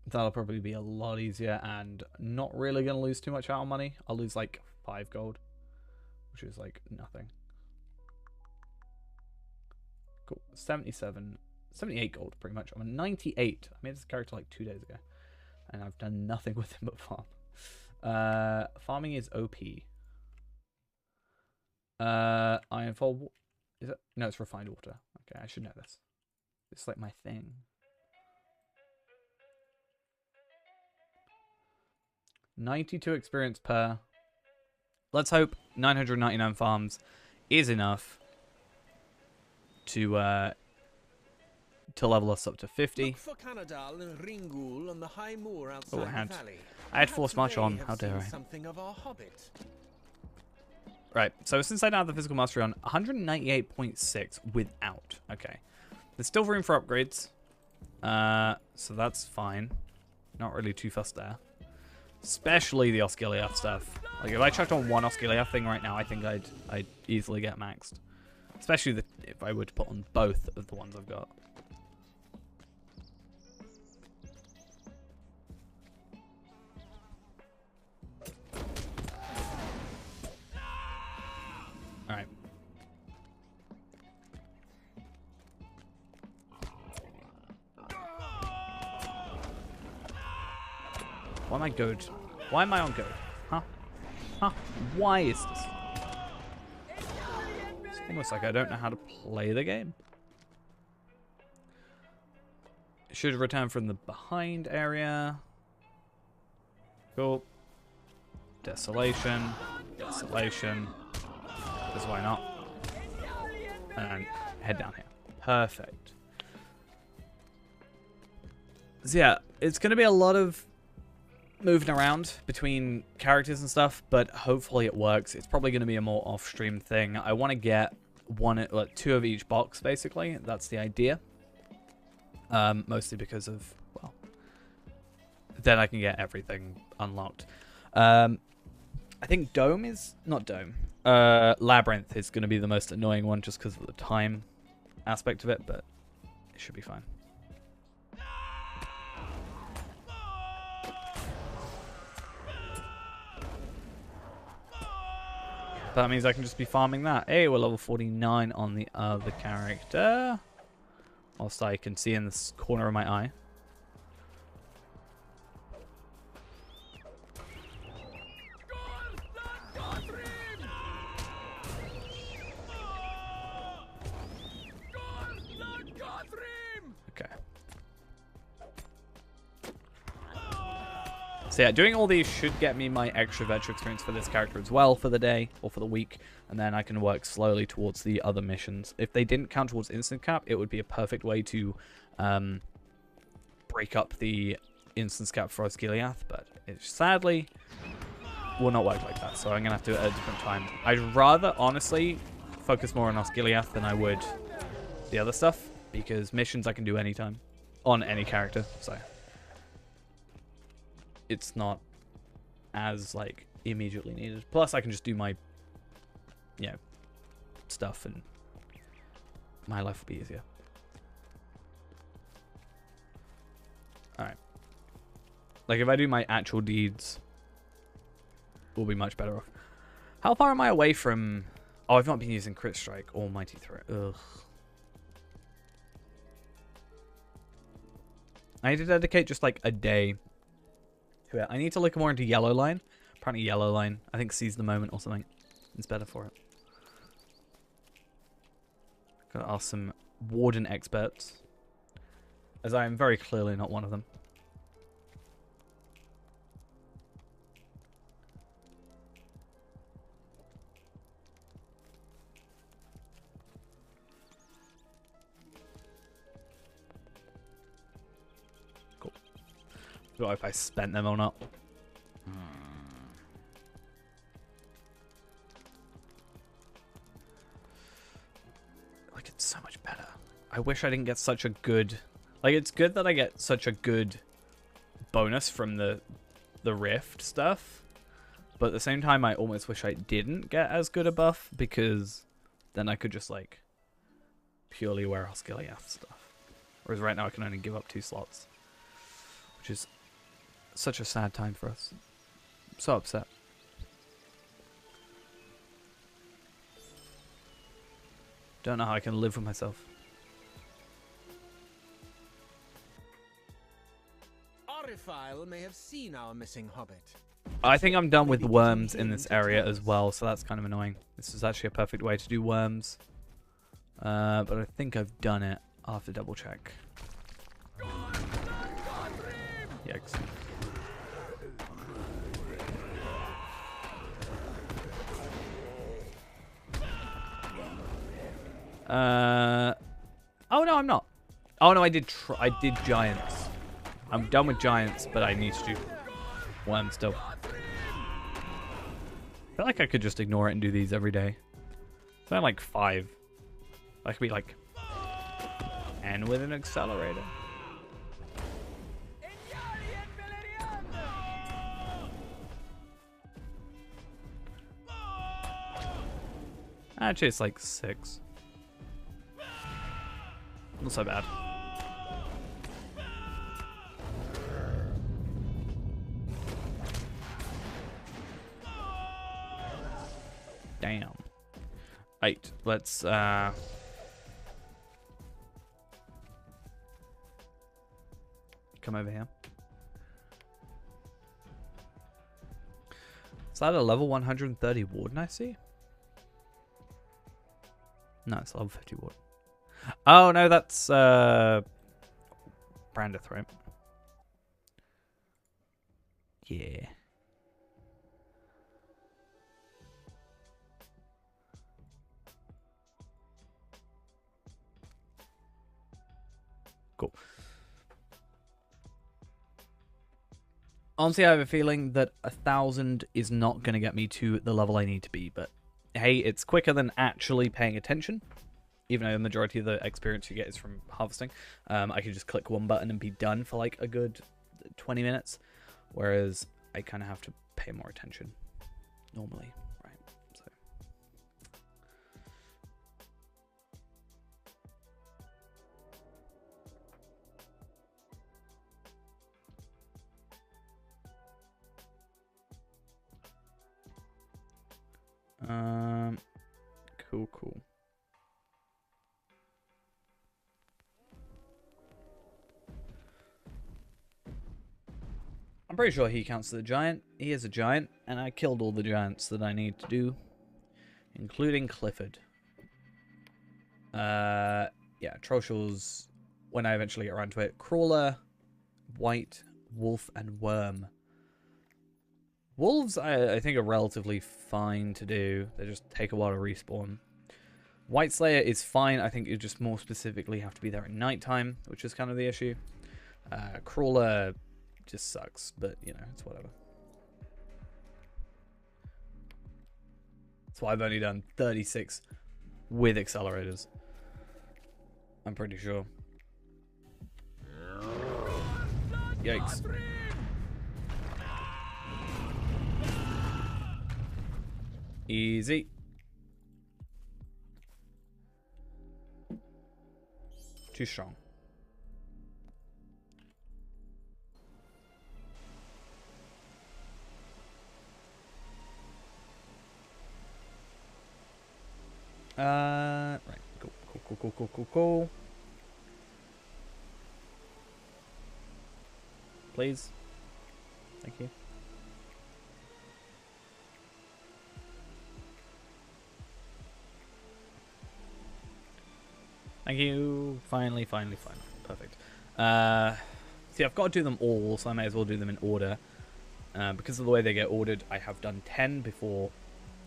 That'll probably be a lot easier and not really going to lose too much out on money. I'll lose like 5 gold, which is like nothing. Cool. 78 gold pretty much. I'm at 98. I made this character like 2 days ago and I've done nothing with him but farm. Farming is OP. Ironfall. Is it? No, it's refined water. Okay, I should know this. It's like my thing. $92 experience per. Let's hope 999 farms is enough to level us up to 50. Look for Canadal and Ringul on the high moor outside the valley. I had Force March on. How dare I? Something of our hobbit. Right, so since I now have the physical mastery on, 198.6 without. Okay. There's still room for upgrades. So that's fine. Not really too fussed there. Especially the Osgiliath stuff. Like, if I chucked on one Osgiliath thing right now, I think I'd easily get maxed. Especially if I were to put on both of the ones I've got. Alright. Why am I good? Why am I on good? Huh? Huh? Why is this? It's almost like I don't know how to play the game. Should return from the behind area. Cool. Desolation. Desolation. Because why not? And head down here. Perfect. So yeah, it's going to be a lot of moving around between characters and stuff, but hopefully it works. It's probably going to be a more off-stream thing. I want to get two of each box, basically. That's the idea. Mostly because of, well, then I can get everything unlocked. I think Labyrinth is going to be the most annoying one just because of the time aspect of it, but it should be fine. That means I can just be farming that. Hey, we're level 49 on the other character. Whilst I can see in this corner of my eye. Okay. So yeah, doing all these should get me my extra virtue experience for this character as well for the day or for the week, and then I can work slowly towards the other missions. If they didn't count towards instant cap, it would be a perfect way to break up the instance cap for Osgiliath, but it sadly will not work like that, so I'm going to have to do it at a different time. I'd rather, honestly, focus more on Osgiliath than I would the other stuff, because missions I can do anytime on any character, so it's not as, like, immediately needed. Plus, I can just do my, stuff, and my life will be easier. Alright. Like, if I do my actual deeds, we'll be much better off. How far am I away from... Oh, I've not been using Crit Strike or Mighty Threat. Ugh. I need to dedicate just, like, a day to it. I need to look more into Yellow Line. Apparently Yellow Line, I think, seize the moment or something. It's better for it. Gotta ask some Warden experts, as I am very clearly not one of them. Cool. Don't know if I spent them or not. Like, it's so much better. I wish I didn't get such a good... Like, it's good that I get such a good bonus from the Rift stuff. But at the same time, I almost wish I didn't get as good a buff, because then I could just, like, purely wear Osgiliath stuff. Whereas right now I can only give up 2 slots. Which is such a sad time for us. I'm so upset. Don't know how I can live with myself. Aurifile may have seen our missing hobbit. I think I'm done with the worms in this area as well, so that's kind of annoying. This is actually a perfect way to do worms. But I think I've done it. I'll have to double check. Yikes. Oh no, I'm not. Oh no, I did giants. I'm done with giants, but I need to do worms still. I feel like I could just ignore it and do these every day. It's only like 5. I could be like, and with an accelerator. Actually, it's like 6. Not so bad. Damn. Right, let's come over here. Is that a level 130 warden I see? No, it's level 50 warden. Oh no, that's Brandith, right? Yeah. Cool. Honestly, I have a feeling that 1,000 is not going to get me to the level I need to be, but hey, it's quicker than actually paying attention. Even though the majority of the experience you get is from harvesting. I can just click one button and be done for like a good 20 minutes. Whereas I kind of have to pay more attention normally, right? So. Cool. I'm pretty sure he counts as a giant. He is a giant, and I killed all the giants that I need to do, including Clifford. Yeah, Trollshaws, when I eventually get around to it. Crawler, White, Wolf, and Worm. Wolves, I think, are relatively fine to do. They just take a while to respawn. White Slayer is fine. I think you just more specifically have to be there at nighttime, which is kind of the issue. Crawler just sucks, but you know, it's whatever. That's why I've only done 36 with accelerators. I'm pretty sure. Yikes. Easy. Too strong. Right. Cool. Please. Thank you. Thank you. Finally. Perfect. See, I've got to do them all, so I may as well do them in order. Because of the way they get ordered, I have done 10 before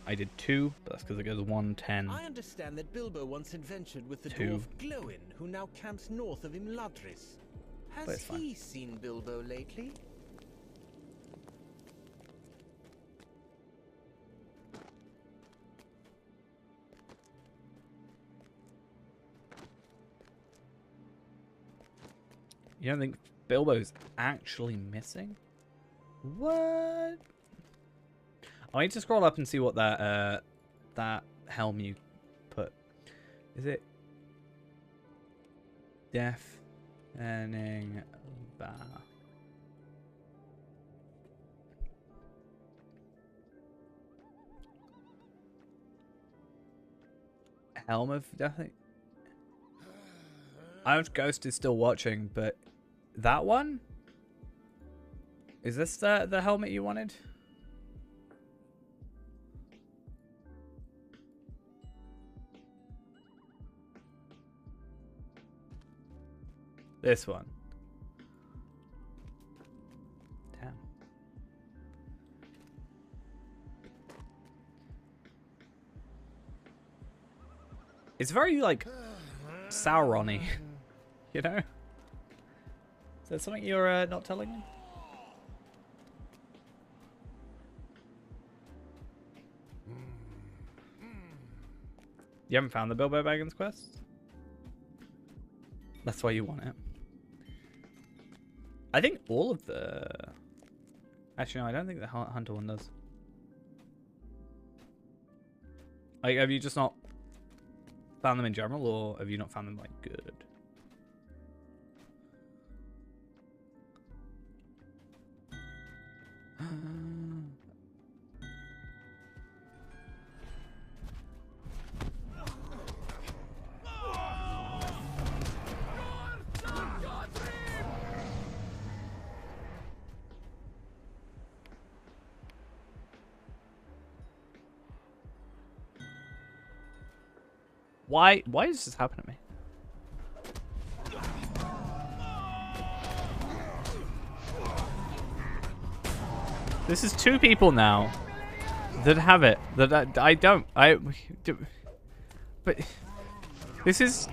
I did 2, but that's because it goes 1, 10. I understand that Bilbo once adventured with the 2. dwarf Glowin, who now camps north of Imladris. Has he seen Bilbo lately? You don't think Bilbo's actually missing? What? I need to scroll up and see what that that helm you put. Is it Deafening Bar? Helm of Deafening. I know Ghost is still watching, but that one? Is this the helmet you wanted? This one. Damn. It's very, like, Sauron-y, you know? Is there something you're not telling me? You haven't found the Bilbo Baggins quest? That's why you want it. I think all of the... Actually, no, I don't think the Hunter one does. Like, have you just not found them in general, or have you not found them, like, good? Why does this happen to me? This is 2 people now that have it. That I don't. But this is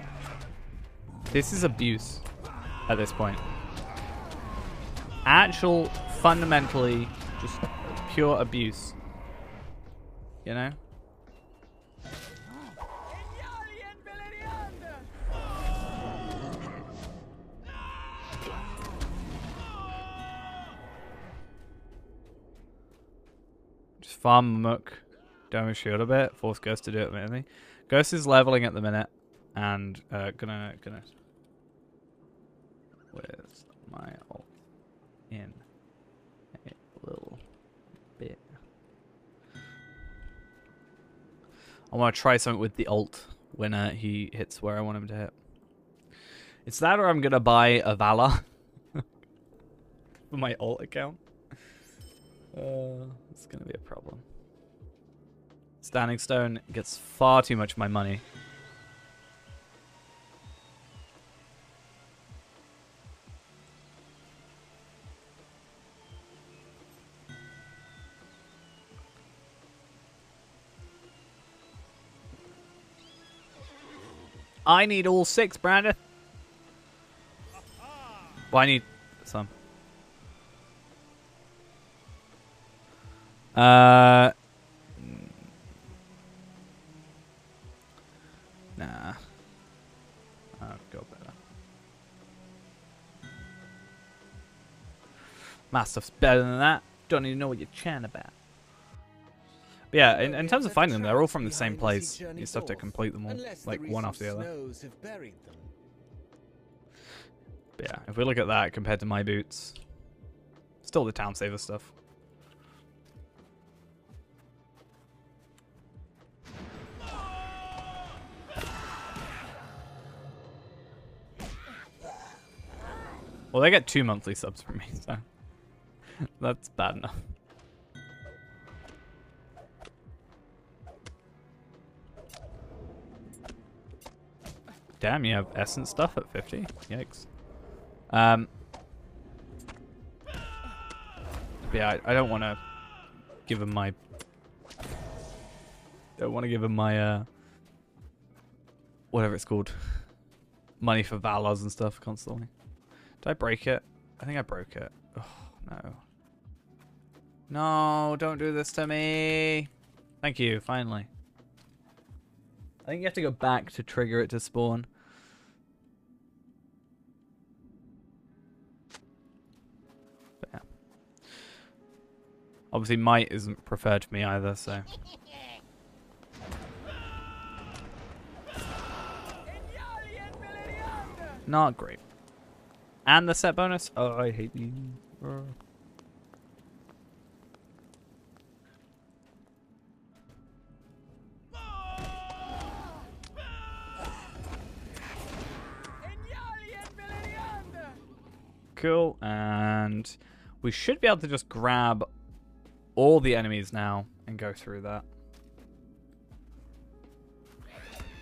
abuse at this point. Actual, fundamentally, just pure abuse. You know? Farm Mook, damage shield a bit, force Ghost to do it mainly. Ghost is leveling at the minute, and gonna where's my ult in a little bit. I want to try something with the ult when he hits where I want him to hit. It's that, or I'm gonna buy a Valor for my ult account. It's gonna be a problem. Standing Stone gets far too much of my money. I need all 6, Brandon. Well, I need some. Nah. I'll go better. My stuff's better than that. Don't even know what you're chatting about. But yeah, in terms of finding them, they're all from the same place. You just have to complete them all, like one after the other. But yeah, if we look at that compared to my boots, still the town saver stuff. Well, they get 2 monthly subs from me, so that's bad enough. Damn, you have essence stuff at 50? Yikes. Yeah, I don't want to give him my... whatever it's called. Money for Valors and stuff constantly. Did I break it? I think I broke it. Oh, no. No, don't do this to me. Thank you, finally. I think you have to go back to trigger it to spawn. But yeah. Obviously, might isn't preferred to me either, so... Not great. And the set bonus? Oh, I hate you. Cool, and we should be able to just grab all the enemies now and go through that.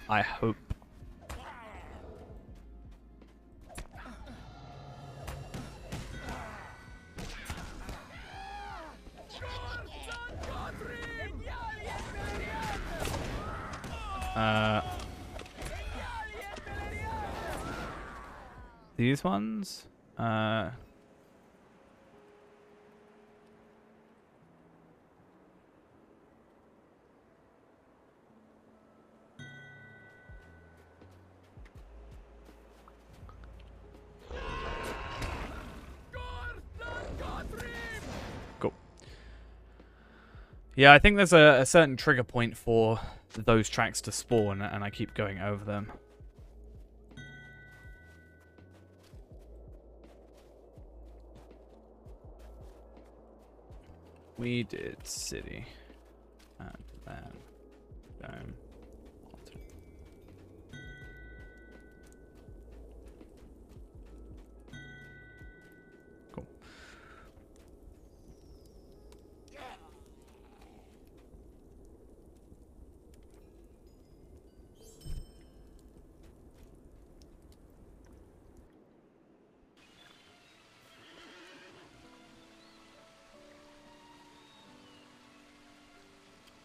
I hope. These ones? Cool. Yeah, I think there's a certain trigger point for those tracks to spawn, and I keep going over them. We did city, and then dome. Cool.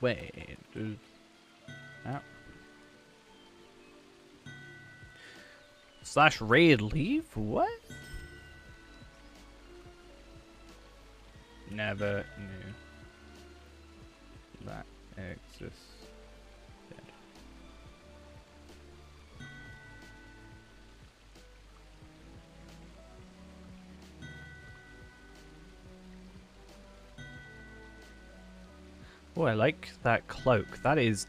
Wait, dude. Oh. Slash raid leave? What? Never knew that existed. Oh, I like that cloak. That is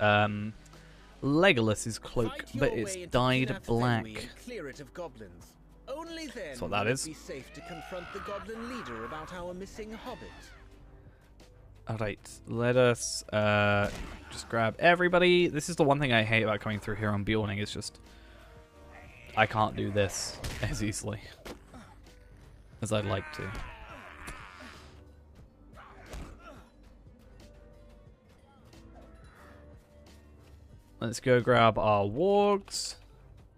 Legolas's cloak, but it's dyed black. Clear it of goblins. Only then That's what that will is. it be safe to confront the goblin leader about our missing hobbit. Alright, let us just grab everybody. This is the one thing I hate about coming through here on Beorning, is just I can't do this as easily as I'd like to. Let's go grab our wargs.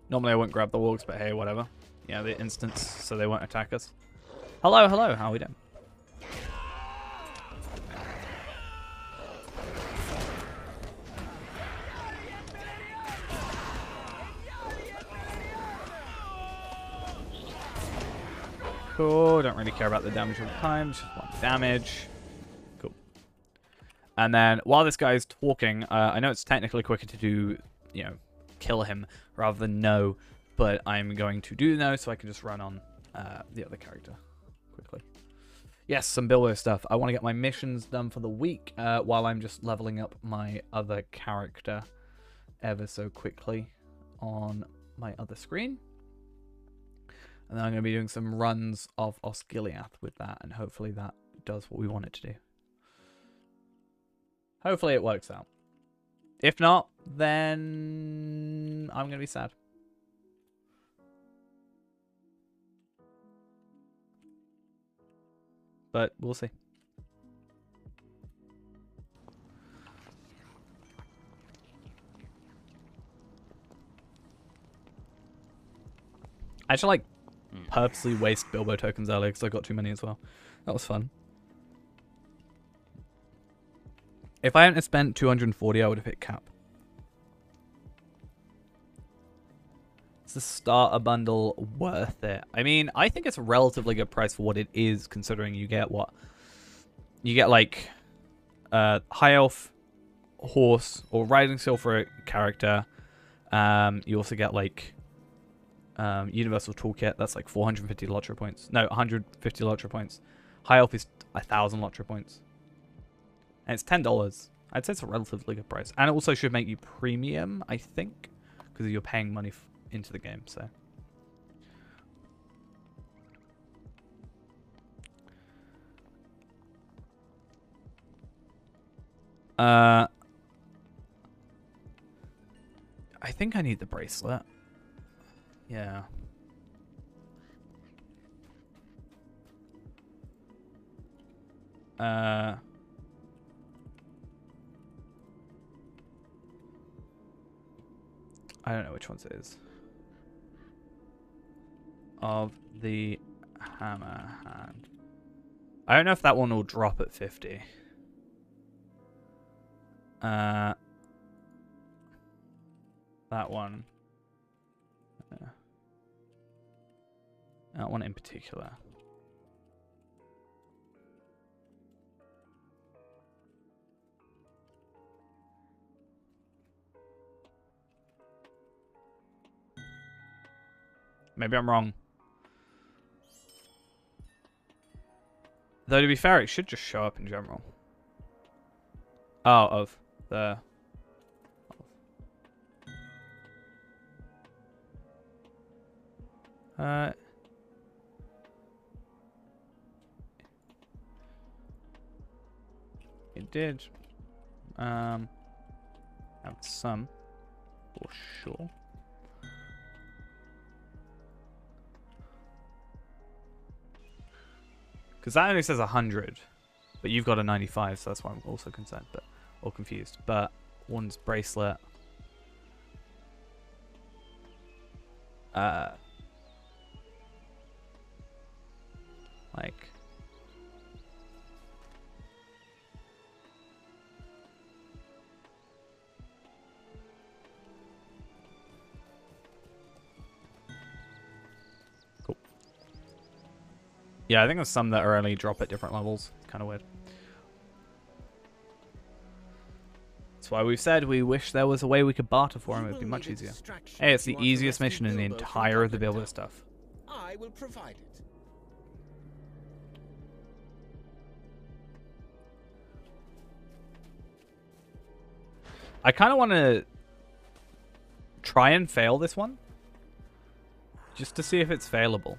Normally I wouldn't grab the wargs, but hey, whatever. Yeah, they're instants, so they won't attack us. Hello, hello, how are we doing? Cool, don't really care about the damage all the time, just one damage. Cool. And then, while this guy's talking, I know it's technically quicker to do, you know, kill him rather than no, but I'm going to do no so I can just run on the other character quickly. Yes, some Bilbo stuff. I want to get my missions done for the week while I'm just leveling up my other character ever so quickly on my other screen. And then I'm going to be doing some runs of Osgiliath with that, and hopefully that does what we want it to do. Hopefully it works out. If not, then I'm going to be sad. But we'll see. I actually like purposely waste Bilbo tokens earlier because I got too many as well. That was fun. If I hadn't spent 240, I would have hit cap. Is the starter bundle worth it? I mean, I think it's a relatively good price for what it is, considering you get what? You get like high elf horse or riding skill for a character. You also get like universal toolkit. That's like 450 Lotro points. No, 150 Lotro points. High elf is 1,000 Lotro points. And it's $10. I'd say it's a relatively good price. And it also should make you premium, I think, because you're paying money into the game, so. I think I need the bracelet. Yeah. I don't know which ones it is. Of the hammer hand. I don't know if that one will drop at 50. That one. That one in particular. Maybe I'm wrong. Though to be fair, it should just show up in general. Oh, of the... It did. Have some, for sure. Because that only says 100, but you've got a 95, so that's why I'm also concerned, or confused. But one's bracelet. Like. Cool. Yeah, I think there's some that are only drop at different levels. Kind of weird. That's why we've said we wish there was a way we could barter for him. It would be much easier. Hey, it's the easiest mission in the entire of the Bilbo stuff. I will provide it. I kind of want to try and fail this one. Just to see if it's failable.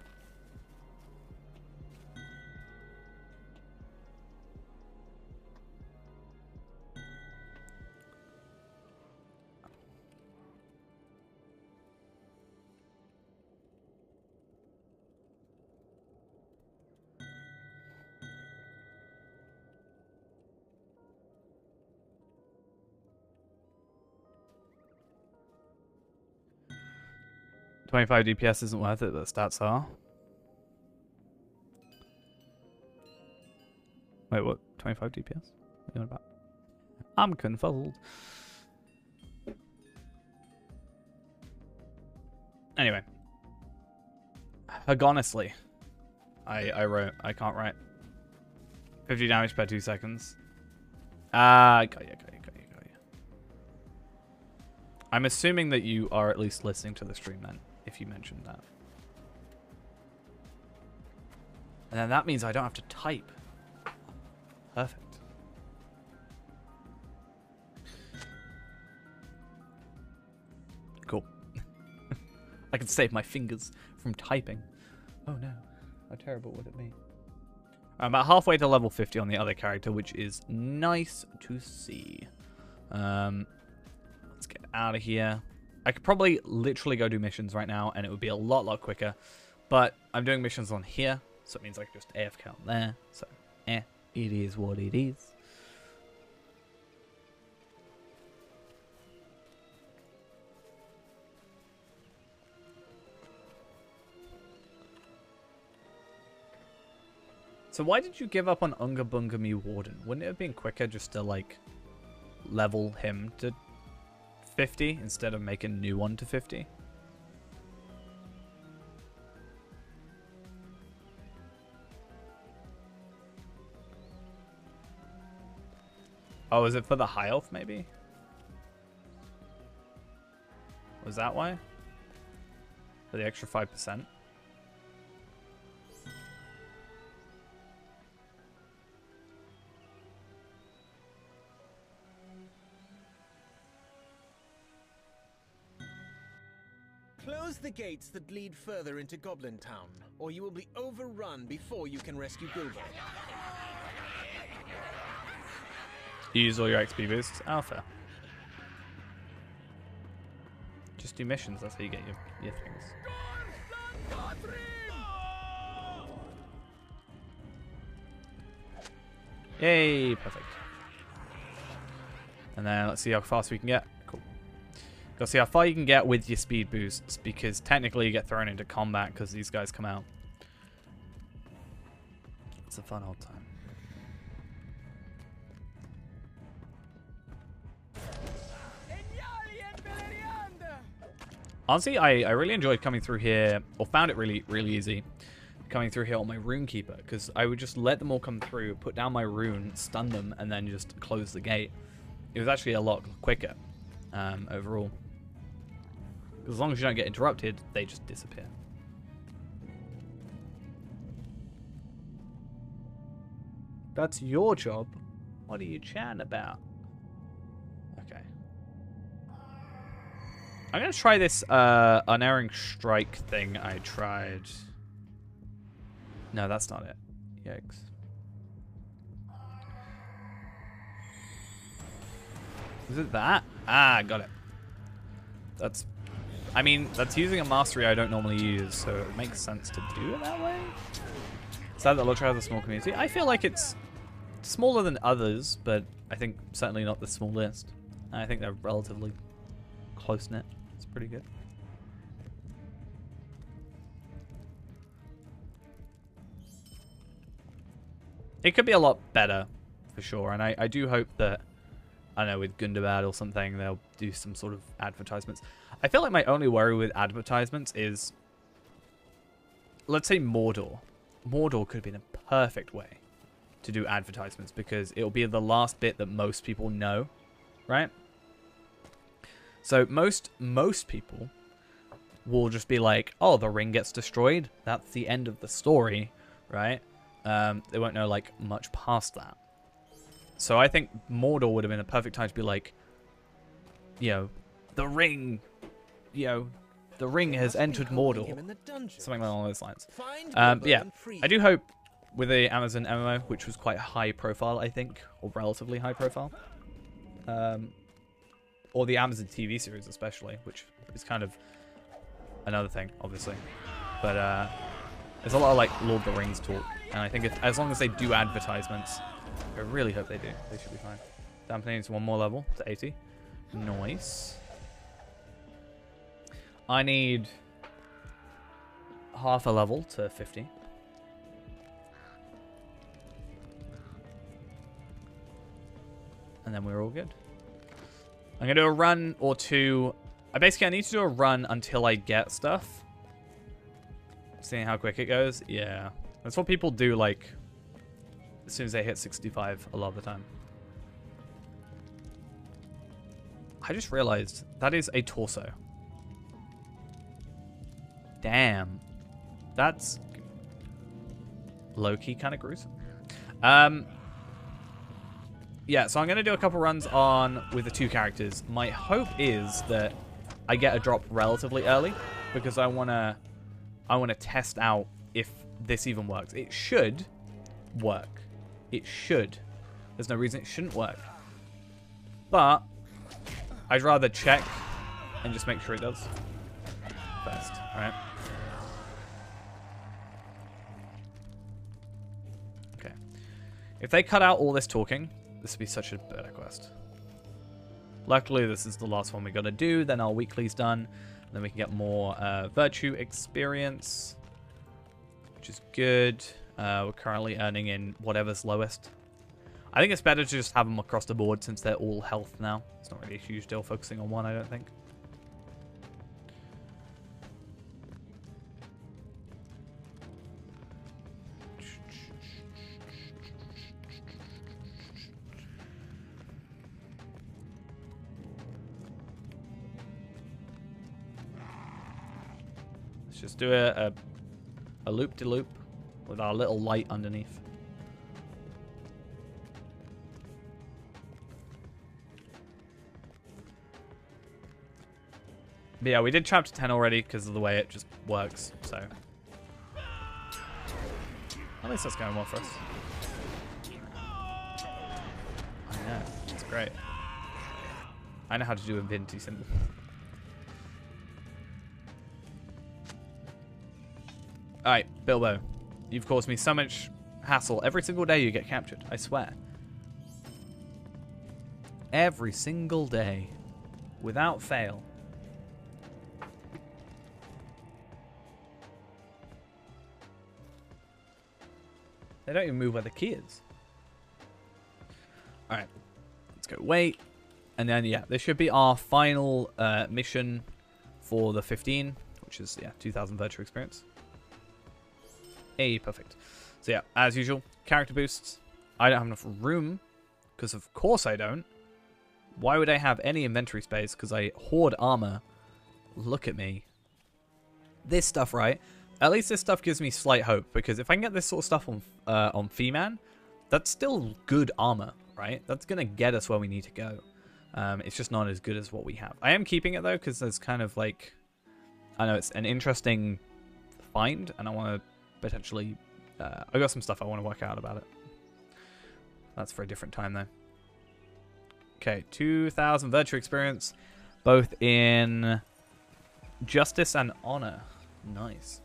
$25 DPS isn't worth it, but the stats are. Wait, what? 25 DPS? What are you on about? I'm confuzzled. Anyway. Honestly. I wrote. I can't write. 50 damage per 2 seconds. Got you. I'm assuming that you are at least listening to the stream then, if you mentioned that. And then that means I don't have to type. Perfect. Cool. I can save my fingers from typing. Oh no. How terrible would it be? I'm about halfway to level 50 on the other character, which is nice to see. Let's get out of here. I could probably literally go do missions right now, and it would be a lot quicker. But I'm doing missions on here, so it means I can just AFK on there. So, it is what it is. So why did you give up on Unga Bunga Me Warden? Wouldn't it have been quicker just to, like, level him to 50 instead of make a new one to 50? Oh, is it for the high elf maybe? Was that why? For the extra 5%? Close the gates that lead further into Goblin Town, or you will be overrun before you can rescue Bilbo. You use all your XP boosts? Oh, fair. Just do missions, that's how you get your things. Yay, perfect. And then let's see how fast we can get. Cool. Go see how far you can get with your speed boosts, because technically you get thrown into combat because these guys come out. It's a fun old time. Honestly, I really enjoyed coming through here, or found it really, really easy coming through here on my Runekeeper, because I would just let them all come through, put down my rune, stun them, and then just close the gate. It was actually a lot quicker overall. As long as you don't get interrupted, they just disappear. That's your job. What are you chatting about? Okay. I'm going to try this unerring strike thing I tried. No, that's not it. Yikes. Is it that? Ah, got it. That's... I mean, that's using a mastery I don't normally use, so it makes sense to do it that way. Sad that Lotro has a small community. I feel like it's smaller than others, but I think certainly not the smallest. And I think they're relatively close-knit. It's pretty good. It could be a lot better, for sure, and I do hope that, I don't know, with Gundabad or something, they'll do some sort of advertisements. I feel like my only worry with advertisements is, let's say Mordor. Mordor could have been a perfect way to do advertisements, because it'll be the last bit that most people know, right? So most people will just be like, oh, the ring gets destroyed. That's the end of the story, right? They won't know like much past that. So I think Mordor would have been a perfect time to be like, you know, the ring, you know, the ring has entered Mordor. Something along those lines. But yeah, I do hope with the Amazon MMO, which was quite high profile, I think, or relatively high profile, or the Amazon TV series especially, which is kind of another thing, obviously. But there's a lot of like Lord of the Rings talk, and I think as long as they do advertisements, I really hope they do. They should be fine. Dampening to one more level to 80. Nice. I need half a level to 50. And then we're all good. I'm going to do a run or two. I need to do a run until I get stuff. Seeing how quick it goes. Yeah. That's what people do, like, as soon as they hit 65 a lot of the time. I just realized that is a torso. Damn. That's low-key kind of gruesome. Yeah, so I'm going to do a couple runs on with the two characters. My hope is that I get a drop relatively early, because I want to test out if this even works. It should work. It should. There's no reason it shouldn't work. But I'd rather check and just make sure it does first, alright? Okay. If they cut out all this talking, this would be such a better quest. Luckily, this is the last one we got to do. Then our weekly's done. And then we can get more virtue experience, which is good. We're currently earning in whatever's lowest. I think it's better to just have them across the board since they're all health now. It's not really a huge deal focusing on one, I don't think. Let's just do a loop-de-loop with our little light underneath. But yeah, we did chapter 10 already because of the way it just works, so. At least that's going well for us. I know, it's great. I know how to do infinity symbol. Alright, Bilbo. You've caused me so much hassle. Every single day you get captured, I swear. Every single day. Without fail. They don't even move where the key is. Alright. Let's go wait. And then, yeah, this should be our final mission for the 15, which is, yeah, 2,000 virtual experience. Hey, perfect. So yeah, as usual, character boosts. I don't have enough room, because of course I don't. Why would I have any inventory space? Because I hoard armor. Look at me. This stuff, right? At least this stuff gives me slight hope, because if I can get this sort of stuff on Fee-Man, that's still good armor, right? That's going to get us where we need to go. It's just not as good as what we have. I am keeping it, though, because there's kind of like... I know it's an interesting find, and I want to potentially... I got some stuff I want to work out about it. That's for a different time, though. Okay, 2,000 virtue experience, both in Justice and Honor. Nice.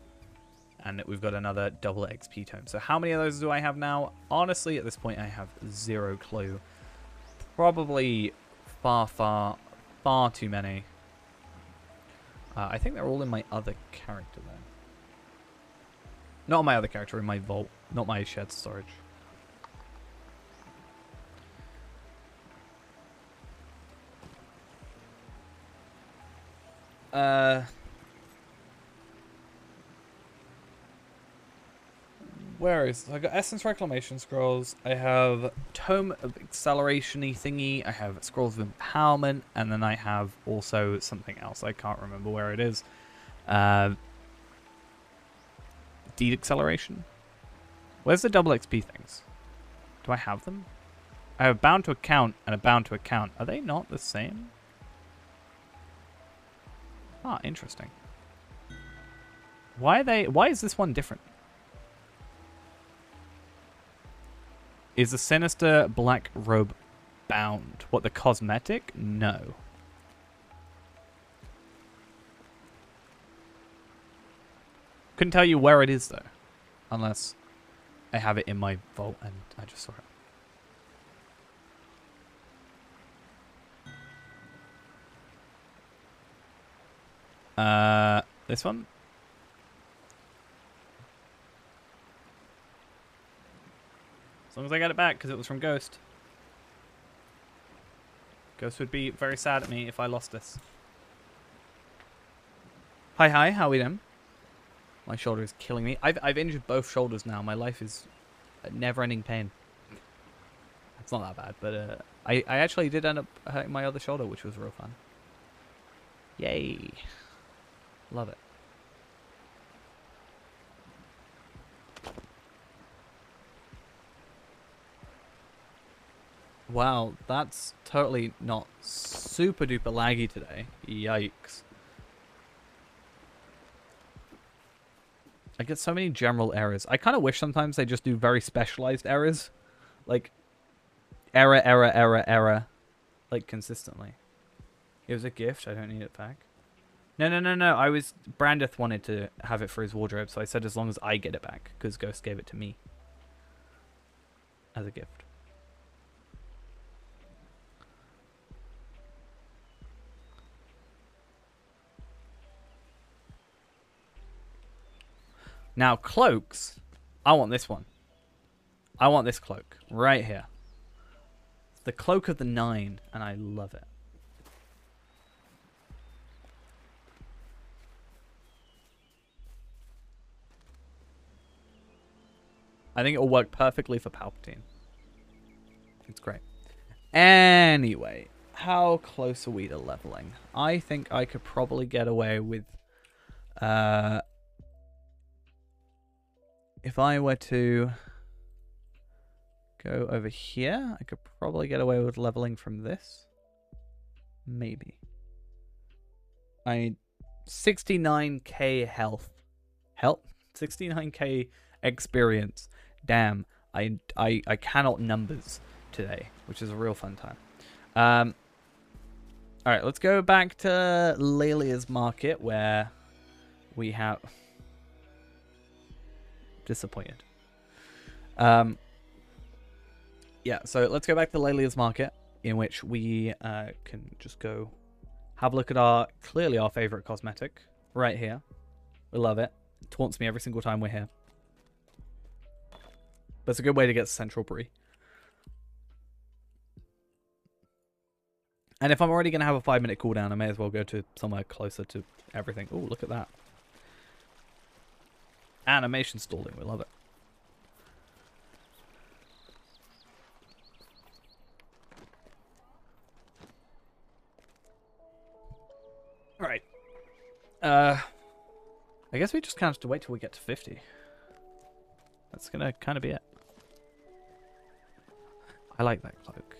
And we've got another double XP tome. So how many of those do I have now? Honestly, at this point, I have zero clue. Probably far, far, far too many. I think they're all in my other character, though. Not my other character, in my vault. Not my shared storage. Where is... I got Essence Reclamation Scrolls. I have Tome of Acceleration-y thingy. I have Scrolls of Empowerment. And then I have also something else. I can't remember where it is. Deed Acceleration. Where's the double XP things? Do I have them? I have Bound to Account and a Bound to Account. Are they not the same? Ah, interesting. Why is this one different? Is the Sinister Black Robe bound? What, the cosmetic? No. Couldn't tell you where it is, though. Unless I have it in my vault and I just saw it. This one? As long as I get it back, because it was from Ghost. Ghost would be very sad at me if I lost this. Hi, how are we doing? My shoulder is killing me. I've injured both shoulders now. My life is a never-ending pain. It's not that bad, but I actually did end up hurting my other shoulder, which was real fun. Yay. Love it. Wow, that's totally not super duper laggy today. Yikes. I get so many general errors. I kind of wish sometimes they just do very specialized errors. Like, error. Like, consistently. It was a gift. I don't need it back. No. Brandith wanted to have it for his wardrobe, so I said as long as I get it back, because Ghost gave it to me. As a gift. Now, cloaks. I want this one. I want this cloak. Right here. It's the Cloak of the Nine, and I love it. I think it will work perfectly for Palpatine. It's great. Anyway, how close are we to leveling? I think I could probably get away with... if I were to go over here, I could probably get away with leveling from this. Maybe. 69k health. 69k experience. Damn. I cannot numbers today, which is a real fun time. Alright, let's go back to Lelia's Market, where we have... Disappointed. Yeah, so let's go back to Lelia's Market, in which we can just go have a look at clearly our favorite cosmetic right here. We love it. It taunts me every single time we're here. But it's a good way to get Central Brie. And if I'm already going to have a 5-minute cooldown, I may as well go to somewhere closer to everything. Oh, look at that. Animation stalling, we love it. Alright. I guess we just kind of have to wait till we get to 50. That's going to kind of be it. I like that cloak.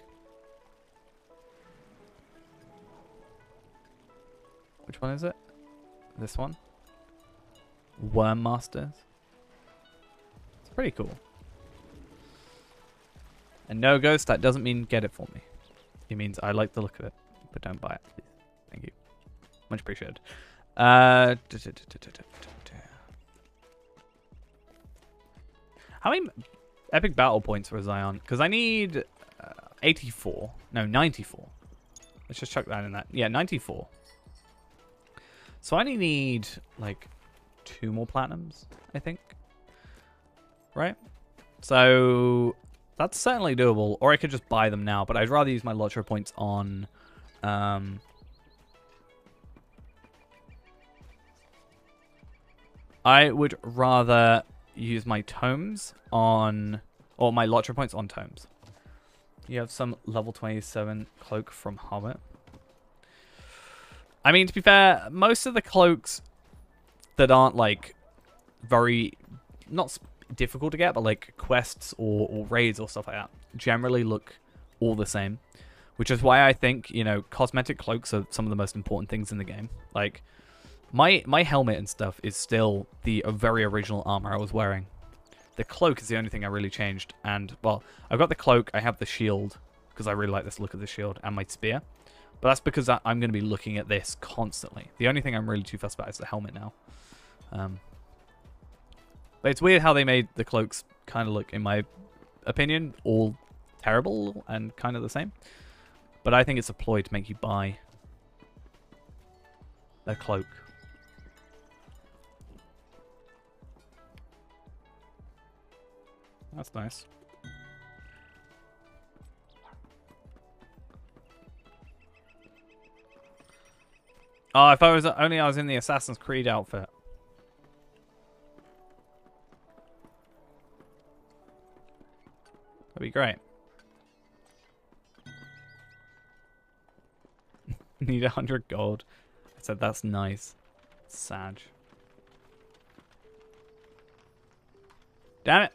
Which one is it? This one? Worm Masters. It's pretty cool. And no, Ghost, that doesn't mean get it for me. It means I like the look of it, but don't buy it, please. Thank you. Much appreciated. How many epic battle points was I on? Because I need 84. No, 94. Let's just chuck that in that. Yeah, 94. So I only need, like, 2 more platinums, I think. Right? So that's certainly doable. Or I could just buy them now, but I'd rather use my Lotro points on... I would rather use my tomes on... Or my Lotro points on tomes. You have some level 27 cloak from Hobbit. I mean, to be fair, most of the cloaks that aren't, like, very... Not difficult to get, but, like, quests or raids or stuff like that generally look all the same. Which is why I think, you know, cosmetic cloaks are some of the most important things in the game. Like, my helmet and stuff is still the very original armor I was wearing. The cloak is the only thing I really changed. And, well, I've got the cloak, I have the shield, because I really like this look of the shield, and my spear. But that's because I'm going to be looking at this constantly. The only thing I'm really too fussed about is the helmet now. But it's weird how they made the cloaks kind of look, in my opinion, all terrible and kind of the same. But I think it's a ploy to make you buy a cloak. That's nice. Oh, if I was only I was in the Assassin's Creed outfit. That'd be great. Need 100 gold. I said that's nice. Sag. Damn it.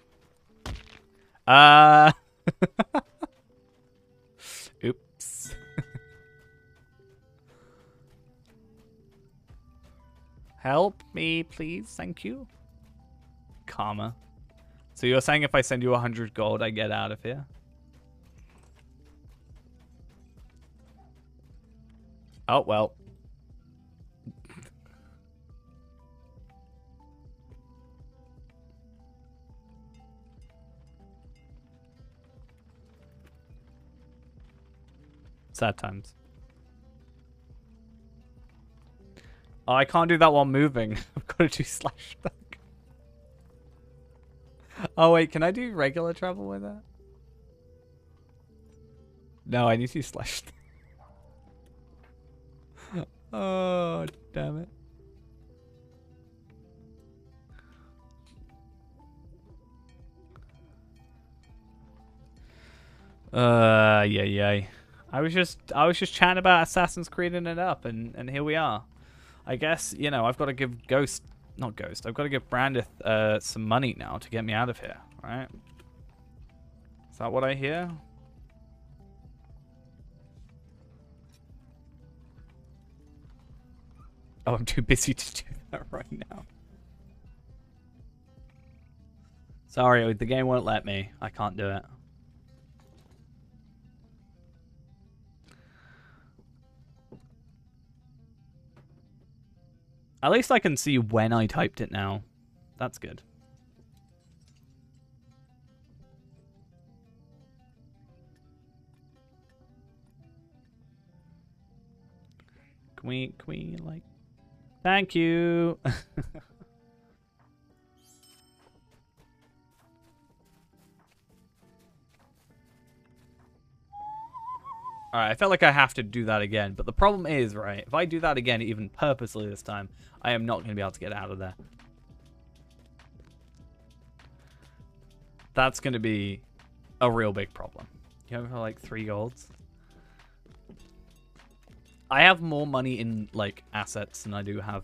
Oops. Help me, please. Thank you. Karma. So you're saying if I send you 100 gold, I get out of here? Oh, well. Sad times. Oh, I can't do that while moving. I've got to do slash back. Oh, wait. Can I do regular travel with that? No, I need to do slash. Oh, damn it. Yeah. I was just chatting about Assassin's Creed and it up, and here we are. I guess, you know, I've got to give I've got to give Brandith some money now to get me out of here, right? Is that what I hear? Oh, I'm too busy to do that right now. Sorry, the game won't let me. I can't do it. At least I can see when I typed it now. That's good. Can we like... Thank you! Alright, I felt like I have to do that again. But the problem is, right, if I do that again, even purposely this time, I am not going to be able to get out of there. That's going to be a real big problem. You have like 3 golds. I have more money in like assets than I do have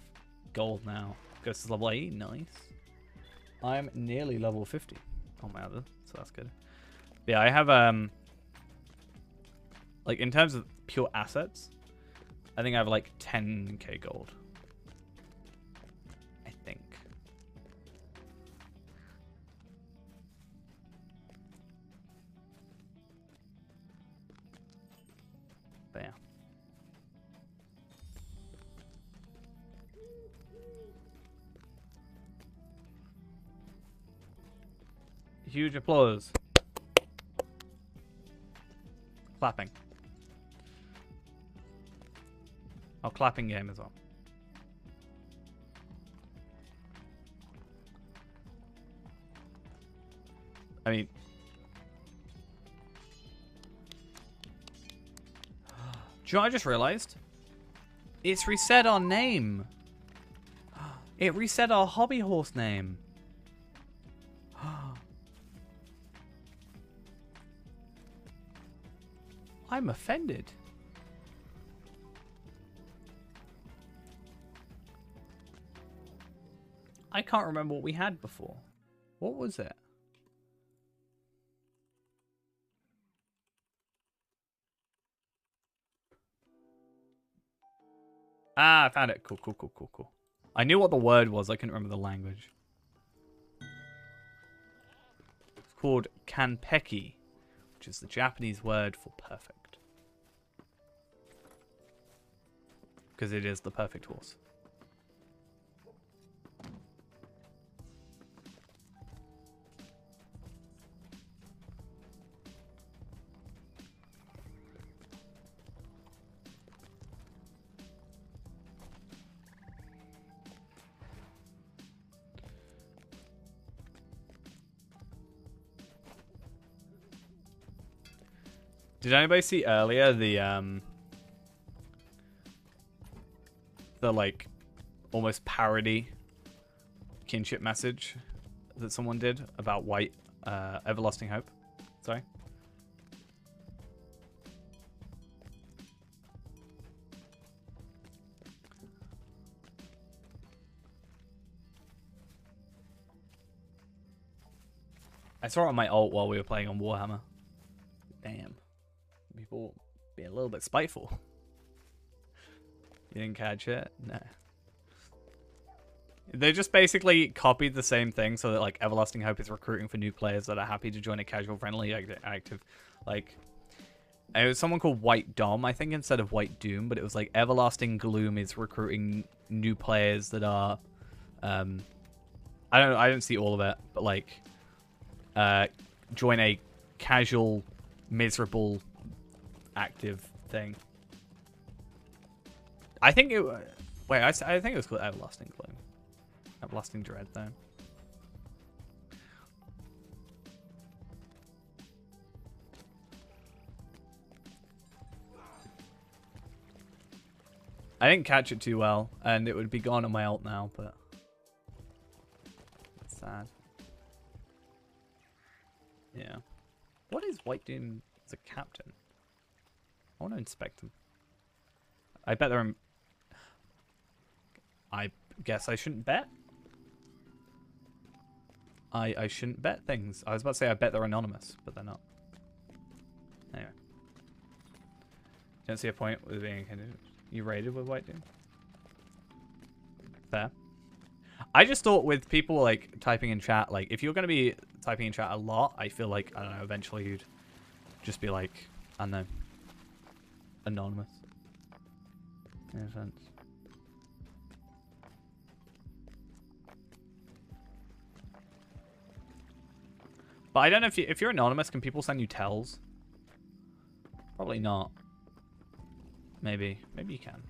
gold now. Goes to level 8, nice. I'm nearly level 50 on my other, so that's good. But yeah, I have like in terms of pure assets, I think I have like 10k gold. I think. But yeah. Huge applause. Clapping. Oh, clapping game as well. I mean... Do you know what I just realized? It's reset our name. It reset our hobby horse name. I'm offended. I can't remember what we had before. What was it? Ah, I found it. Cool, cool, cool, cool, cool. I knew what the word was. I couldn't remember the language. It's called kanpeki, which is the Japanese word for perfect. Because it is the perfect horse. Did anybody see earlier the like almost parody kinship message that someone did about White Everlasting Hope? Sorry. I saw it on my ult while we were playing on Warhammer. Damn. People being a little bit spiteful. You didn't catch it? No. They just basically copied the same thing so that like Everlasting Hope is recruiting for new players that are happy to join a casual friendly active. Like, it was someone called White Dom, I think, instead of White Doom, but it was like Everlasting Gloom is recruiting new players that are I don't see all of it, but like join a casual, miserable active thing. I think it... Wait, I think it was called Everlasting Gloom. Everlasting Dread, though. I didn't catch it too well, and it would be gone on my ult now, but... That's sad. Yeah. What is White Doom as a captain? I want to inspect them. I bet they're... I guess I shouldn't bet. I shouldn't bet things. I was about to say I bet they're anonymous, but they're not. Anyway. Don't see a point with being a candidate. You raided with White Doom? Fair. I just thought with people like typing in chat, like if you're going to be typing in chat a lot, I feel like, I don't know, eventually you'd just be like, I don't know, anonymous. In a sense. But I don't know if you're anonymous, can people send you tells? Probably not. Maybe you can.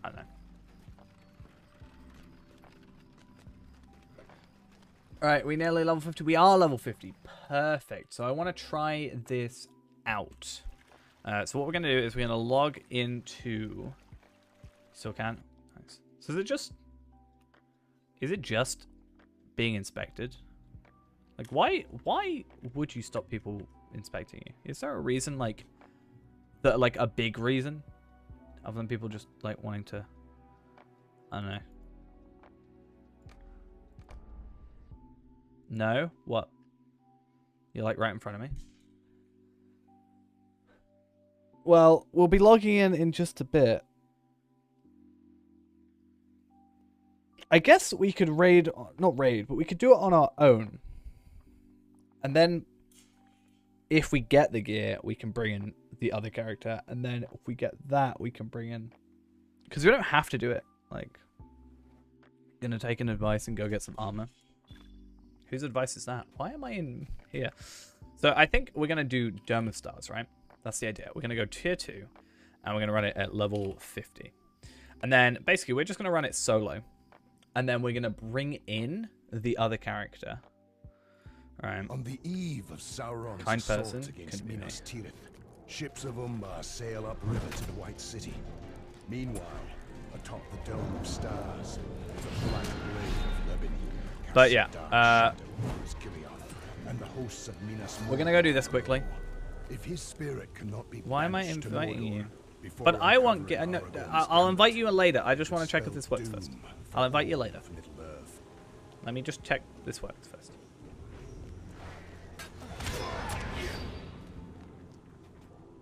I don't know. Alright, we nearly level 50. We are level 50. Perfect. So I want to try this out. So what we're going to do is we're going to log into... Still can't? Nice. So is it just being inspected? Like, why would you stop people inspecting you? Is there a reason, like a big reason? Other than people just, like, wanting to... I don't know. No? What? You're, like, right in front of me? Well, we'll be logging in just a bit. I guess we could raid... Not raid, but we could do it on our own. And then, if we get the gear, we can bring in the other character. And then, if we get that, we can bring in... Because we don't have to do it. Like, gonna take an advice and go get some armor. Whose advice is that? Why am I in here? So I think we're gonna do Dome of Stars, right? That's the idea. We're gonna go tier 2, and we're gonna run it at level 50. And then basically we're just gonna run it solo, and then we're gonna bring in the other character. All right. On the eve of Sauron's Kind assault person against can be Minas Tirith, ships of Umbar sail upriver to the White City. Meanwhile, atop the Dome of Stars, the black blade of Lebanon. But yeah, we're gonna go do this quickly. If his spirit cannot be Why am I inviting you? But I won't get. No, I'll invite you later. I just want to check if this works first. I'll invite you later. Let me just check this works first.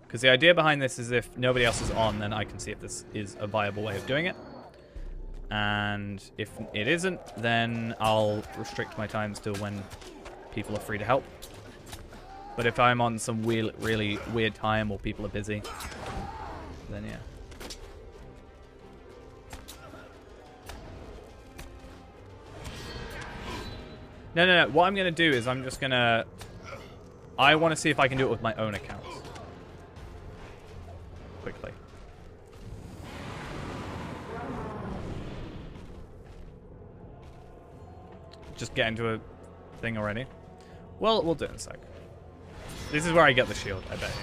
Because the idea behind this is if nobody else is on, then I can see if this is a viable way of doing it. And if it isn't, then I'll restrict my times to when people are free to help. But if I'm on some really weird time or people are busy, then yeah. No. What I'm going to do is I'm just going to... I want to see if I can do it with my own accounts. Quickly. Just get into a thing already. Well, we'll do it in a sec. This is where I get the shield, I bet you.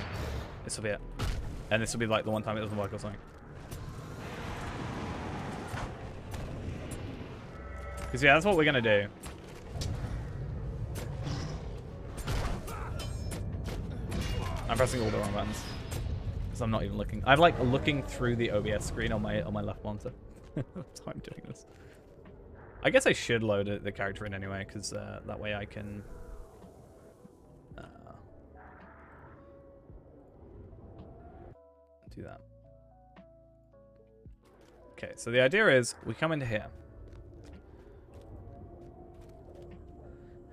This will be it. And this will be like the one time it doesn't work or something. Because yeah, that's what we're going to do. I'm pressing all the wrong buttons. Because I'm not even looking. I'm like looking through the OBS screen on my left monitor. That's why I'm doing this. I guess I should load the character in anyway, because that way I can... do that. Okay, so the idea is we come into here.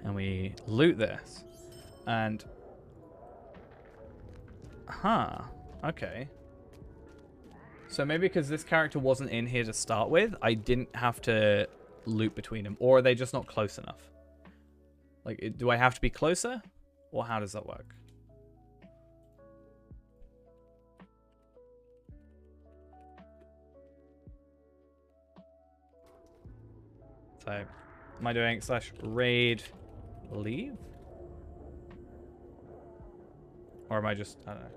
And we loot this. And... Huh. Okay. So maybe because this character wasn't in here to start with, I didn't have to loop between them. Or are they just not close enough? Like, do I have to be closer? Or how does that work? So, am I doing /raid leave? Or am I just, I don't know.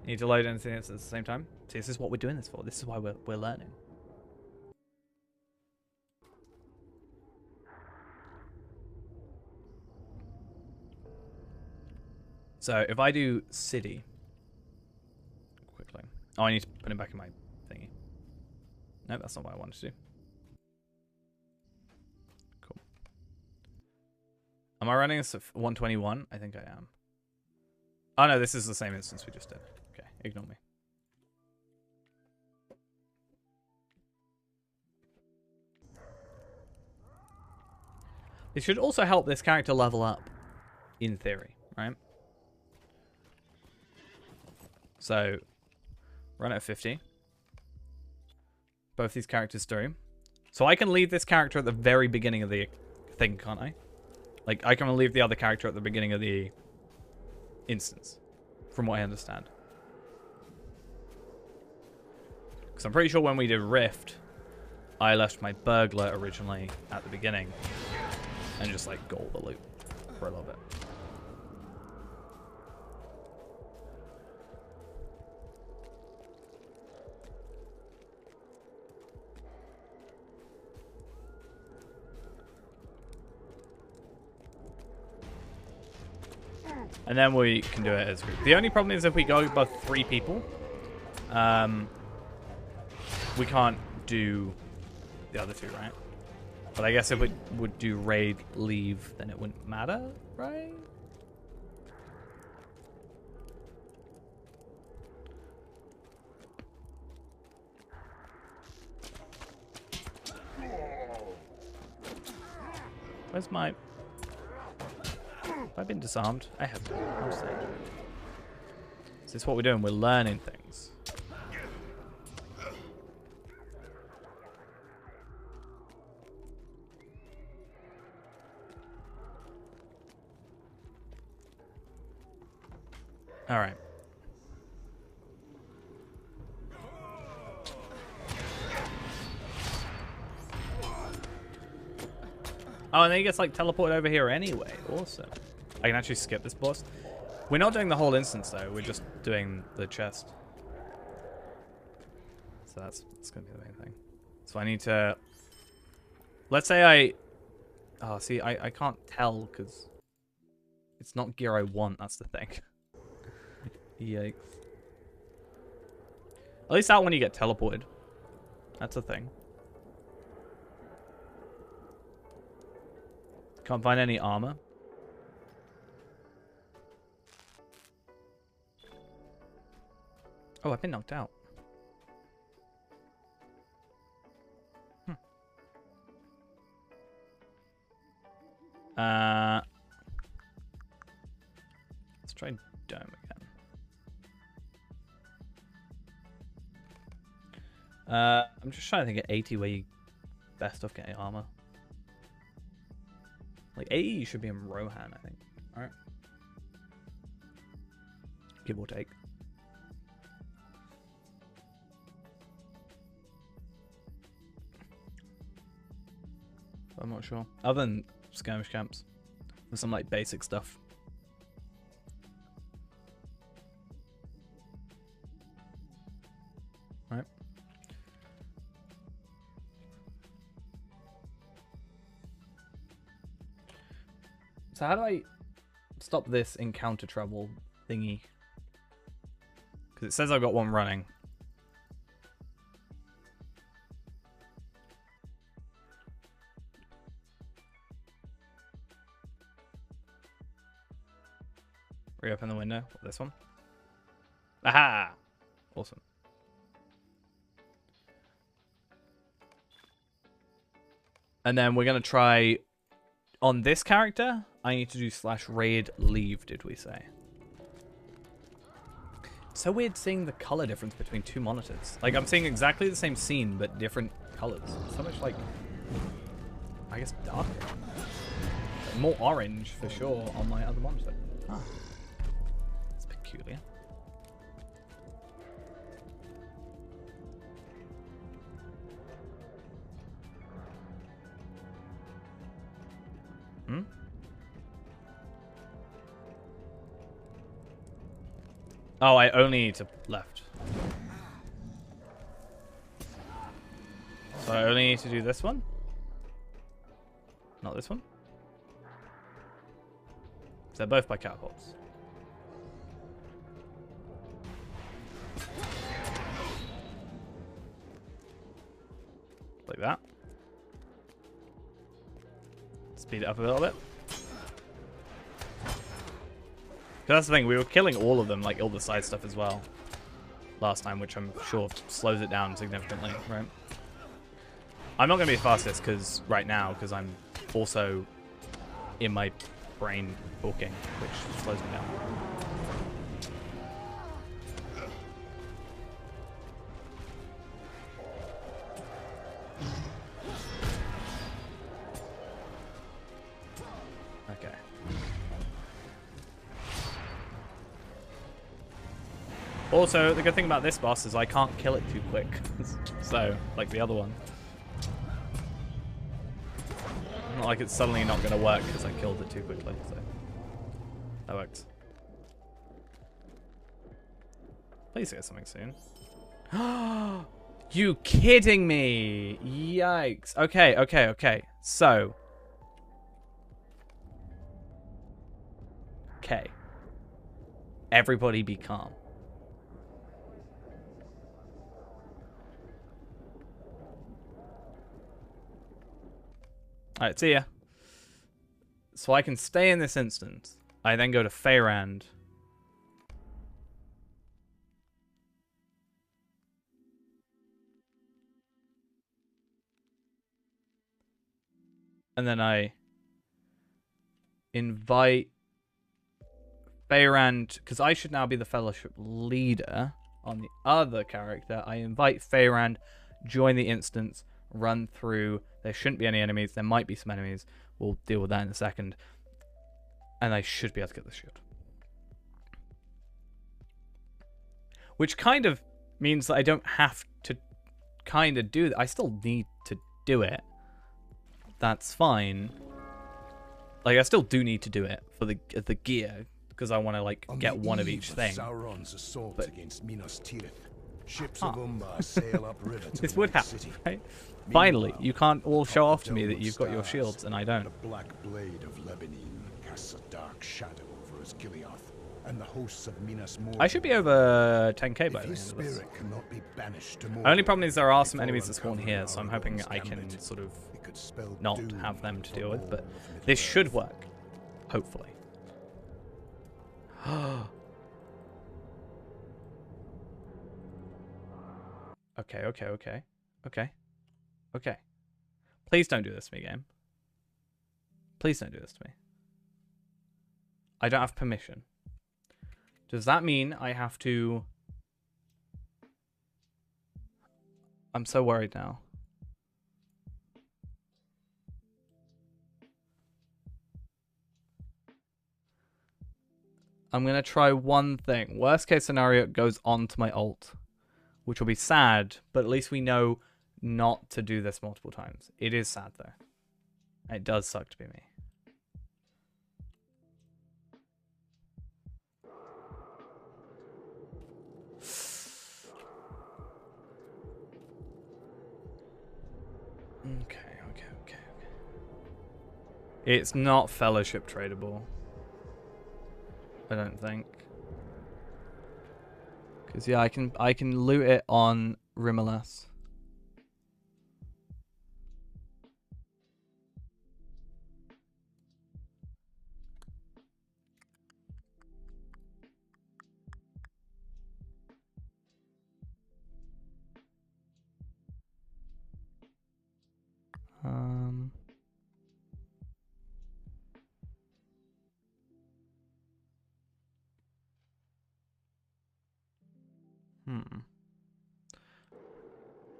Need to load anything at the same time? See, this is what we're doing this for. This is why we're learning. So, if I do city quickly. Oh, I need to put it back in my thingy. No, that's not what I wanted to do. Cool. Am I running this at 121? I think I am. Oh no, this is the same instance we just did. Okay, ignore me. It should also help this character level up, in theory, right? So, run at 50. Both these characters do. So I can leave this character at the very beginning of the thing, can't I? Like, I can leave the other character at the beginning of the instance, from what I understand. Because I'm pretty sure when we did Rift, I left my burglar originally at the beginning and just like got all the loot for a little bit. And then we can do it as a group. The only problem is if we go above 3 people, we can't do the other 2, right? But I guess if we would do raid leave, then it wouldn't matter, right? Where's my... Have I been disarmed? I have been. I'm saying. Is this what we're doing? We're learning things. All right. Oh, and then he gets like teleported over here anyway. Awesome. I can actually skip this boss. We're not doing the whole instance though. We're just doing the chest. So that's gonna be the main thing. So I need to. Let's say I. Oh, see, I can't tell because it's not gear I want. That's the thing. Yikes. At least that one you get teleported. That's a thing. Can't find any armor. Oh, I've been knocked out. Let's try dome again. I'm just trying to think of 80 where you best off getting armor. Like 80 you should be in Rohan, I think. Alright. Give or take. I'm not sure. Other than skirmish camps. There's some like basic stuff. Right. So how do I stop this encounter trouble thingy? Because it says I've got one running. Reopen the window. This one. Aha! Awesome. And then we're going to try... On this character, I need to do /raid leave, did we say? So weird seeing the color difference between 2 monitors. Like, I'm seeing exactly the same scene, but different colors. So much, like... I guess darker. More orange, for sure, on my other monitor. Ah. Peculiar. Hmm? Oh, I only need to left. So I only need to do this one? Not this one? They're both by catapults. Like that. Speed it up a little bit. That's the thing, we were killing all of them, like all the side stuff as well, last time, which I'm sure slows it down significantly, right? I'm not going to be the fastest because right now, because I'm also in my brain booking, which slows me down. Okay. Also, the good thing about this boss is I can't kill it too quick. So, like the other one. Not like it's suddenly not going to work because I killed it too quickly, so that works. Please get something soon. You kidding me? Yikes. Okay, okay, okay. So. Okay. Everybody be calm. Alright, see ya. So I can stay in this instance. I then go to Feyrand. And then I invite Feyrand, because I should now be the Fellowship leader on the other character. I invite Feyrand, join the instance, run through. There shouldn't be any enemies. There might be some enemies. We'll deal with that in a second. And I should be able to get the shield. Which kind of means that I don't have to kind of do that. I still need to do it. That's fine. Like, I still do need to do it for the gear, because I want to, like, get one of each thing. Sauron's assault against Minas Tirith. Ships of Umbar sail up river to this would happen, right? Finally, you can't all show off to me that you've got your shields and I don't. The black blade of Lebanon casts a dark shadow over Osgiliath, and the hosts of Minas Morgul. I should be over 10k by the end of this. Only problem is there are some enemies that spawn here, so I'm hoping I can sort of not have them to deal with, but this should work. Hopefully. Okay, okay, okay. Okay. Okay. Please don't do this to me, game. Please don't do this to me. I don't have permission. Does that mean I have to... I'm so worried now. I'm going to try one thing. Worst case scenario, it goes on to my ult, which will be sad, but at least we know not to do this multiple times. It is sad, though. It does suck to be me. Okay. It's not fellowship tradable. I don't think. Because yeah, I can loot it on Rimalas.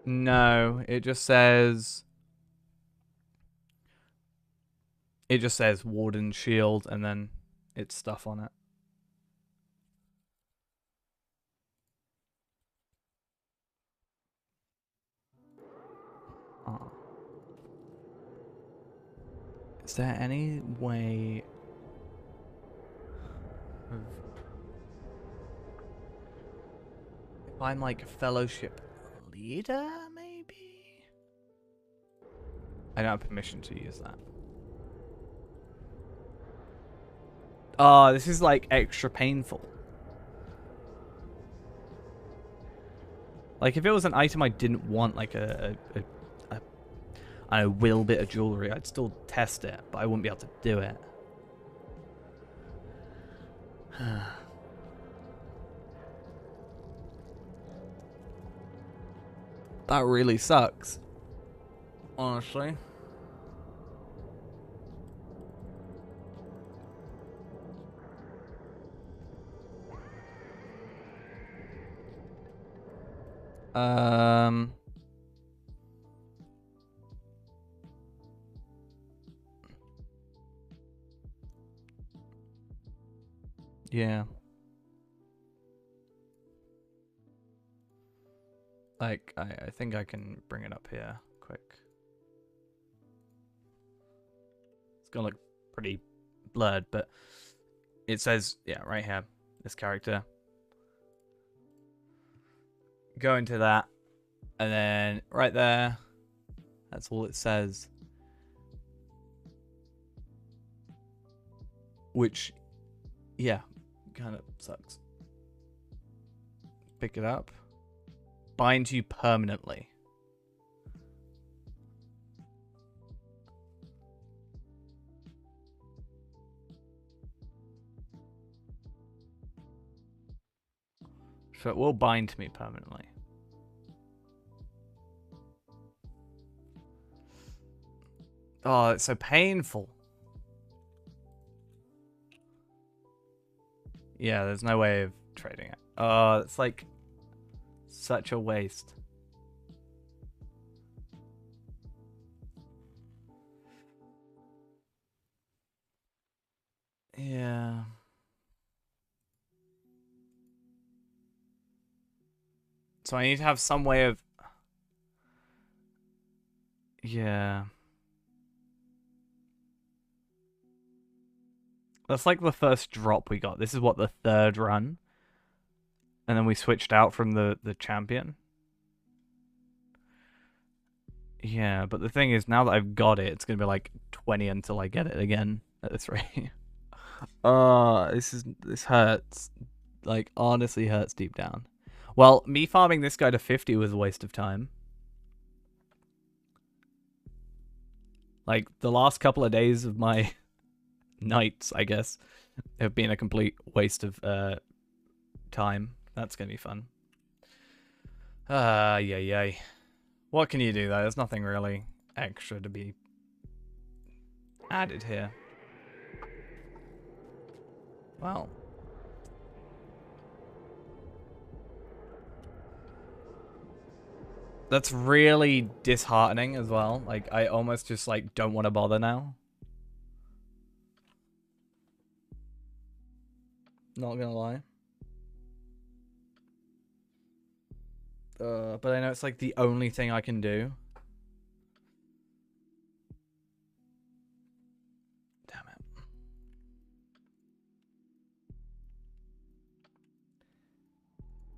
No, it just says Warden Shield and then it's stuff on it. Oh. Is there any way of... If I'm like a fellowship leader, maybe? I don't have permission to use that. Oh, this is like extra painful. Like if it was an item I didn't want, like a will bit of jewelry, I'd still test it, but I wouldn't be able to do it. That really sucks, honestly. Yeah. Like, I think I can bring it up here quick. gonna look pretty blurred, but it says, yeah, right here, this character. Go into that, and then right there, that's all it says. Which, yeah, kind of sucks. Pick it up. Bind you permanently. So it will bind me permanently. Oh, it's so painful. Yeah, there's no way of trading it. Oh, it's like such a waste. Yeah. So I need to have some way of... Yeah. That's like the first drop we got. This is what, the third run? And then we switched out from the champion. Yeah, but the thing is, now that I've got it, it's going to be like 20 until I get it again at this rate. This hurts. Like, honestly hurts deep down. Well, me farming this guy to 50 was a waste of time. Like, the last couple of days of my nights, I guess, have been a complete waste of time. That's going to be fun. Yay. What can you do, though? There's nothing really extra to be added here. Well. That's really disheartening as well. Like, I almost just, like, don't want to bother now. Not gonna lie. But I know it's, like, the only thing I can do. Damn it.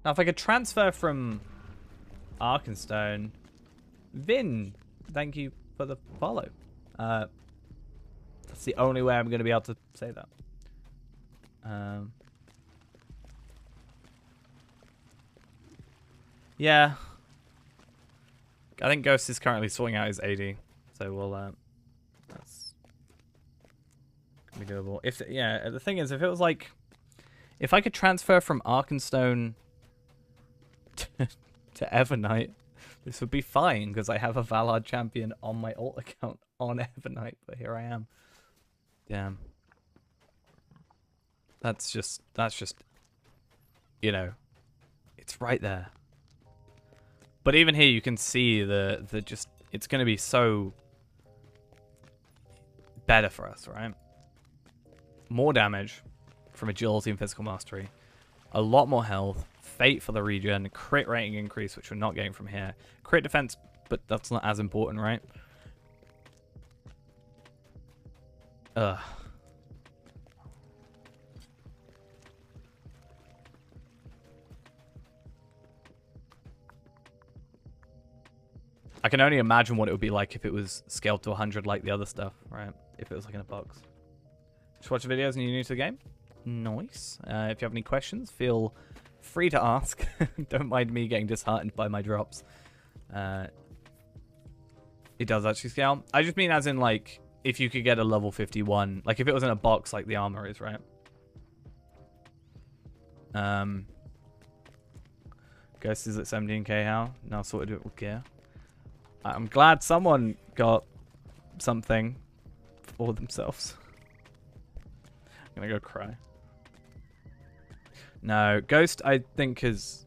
Now, if I could transfer from Arkenstone... Vin, thank you for the follow. That's the only way I'm going to be able to say that. Yeah. I think Ghost is currently sorting out his AD. So we'll, that's gonna be doable. If, yeah, the thing is, if it was like... If I could transfer from Arkenstone to Evernight, this would be fine, because I have a Valhalla champion on my alt account on Evernight, but here I am. Damn. That's just, you know, it's right there. But even here, you can see the just, it's going to be so better for us, right? More damage from agility and physical mastery. A lot more health. Fate for the regen. Crit rating increase, which we're not getting from here. Crit defense, but that's not as important, right? Ugh. I can only imagine what it would be like if it was scaled to 100 like the other stuff, right? If it was like in a box. Just watch videos and you're new to the game? Nice. If you have any questions, feel free to ask. Don't mind me getting disheartened by my drops. It does actually scale. I just mean as in, like, if you could get a level 51. Like, if it was in a box like the armor is, right? Ghost is at 17k how? Now sorted it with gear. I'm glad someone got something for themselves. I'm gonna go cry. No, Ghost, I think, has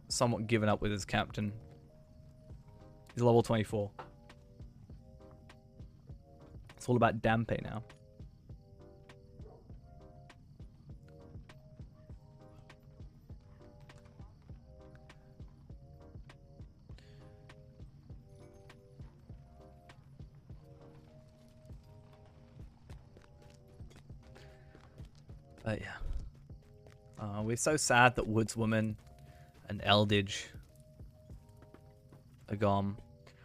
somewhat given up with his captain. He's level 24. It's all about Dampe now. But yeah. We're so sad that Woodswoman and Eldridge are gone.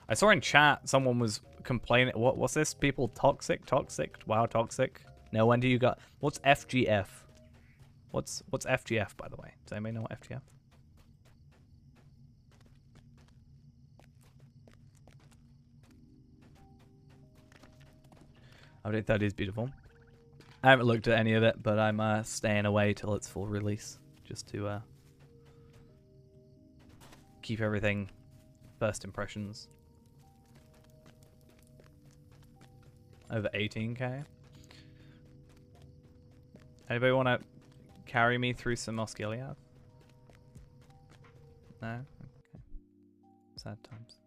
I saw in chat someone was complaining. What's this? People toxic? Toxic? Wow, toxic. No wonder you got. What's FGF? What's FGF, by the way? Does anybody know what FGF? Update 30 is beautiful. I haven't looked at any of it, but I'm staying away till its full release, just to keep everything first impressions. Over 18k. Anybody want to carry me through some Osgiliath? No? Okay. Sad times.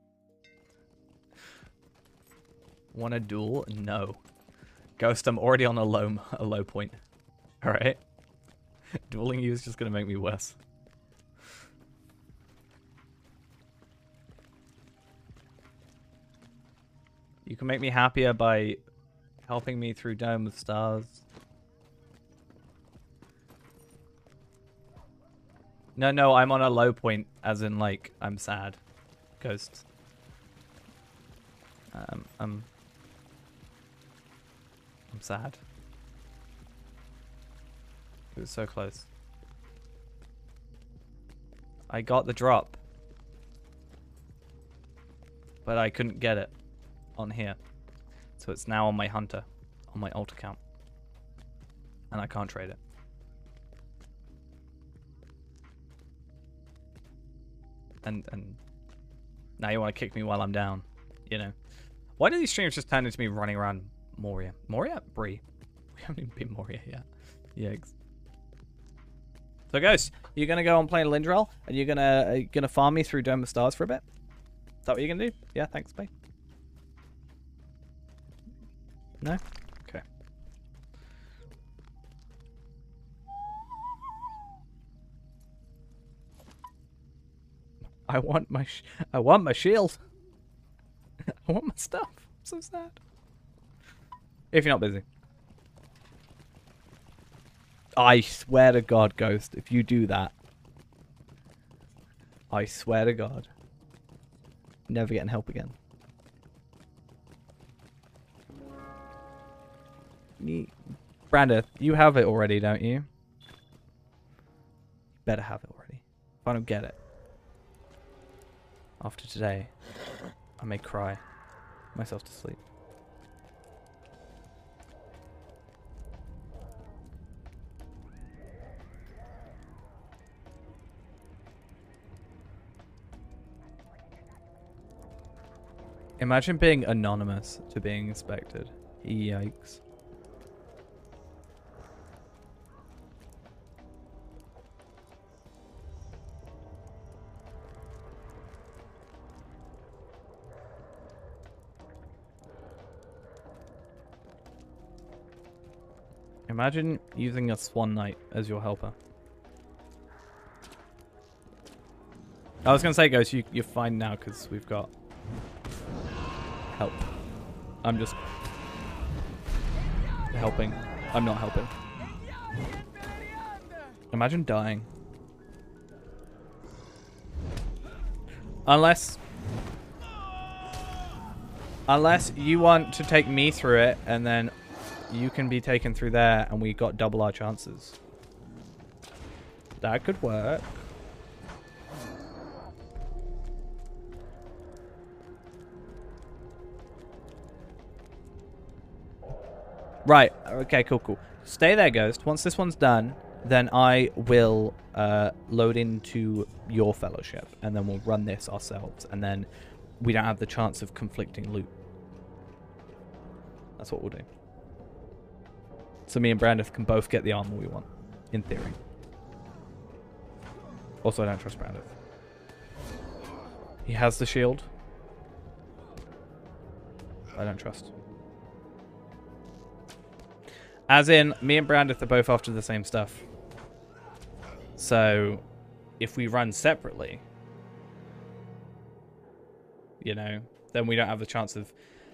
Want a duel? No. Ghost, I'm already on a low point. Alright? Dueling you is just going to make me worse. You can make me happier by helping me through Dome of Stars. No, I'm on a low point, as in, like, I'm sad. Ghost. I'm sad. It was so close. I got the drop. But I couldn't get it on here. So it's now on my Hunter, on my alt account. And I can't trade it. And now you want to kick me while I'm down, you know. Why do these streams just turn into me running around Moria? Moria? Bree. We haven't even been Moria yet. Yikes. So Ghost, you're gonna go and play Lindrel, and you're gonna farm me through Dome of Stars for a bit? Is that what you're gonna do? Yeah, thanks, bye. No? Okay. I want my shield. I want my stuff. I'm so sad. If you're not busy. I swear to God, Ghost, if you do that, I swear to God, never getting help again. Brandon, you have it already, don't you? Better have it already. If I don't get it, after today, I may cry myself to sleep. Imagine being anonymous to being inspected. Yikes. Imagine using a Swan Knight as your helper. I was going to say, Ghost, you're fine now because we've got help. I'm just helping. I'm not helping. Imagine dying. Unless you want to take me through it and then you can be taken through there and we got double our chances. That could work. Right, okay, cool. Stay there, Ghost. Once this one's done, then I will load into your fellowship and then we'll run this ourselves and then we don't have the chance of conflicting loot. That's what we'll do. So me and Brandith can both get the armor we want, in theory. Also, I don't trust Brandith. He has the shield. I don't trust. As in, me and Brandith are both after the same stuff. So, if we run separately, you know, then we don't have the chance of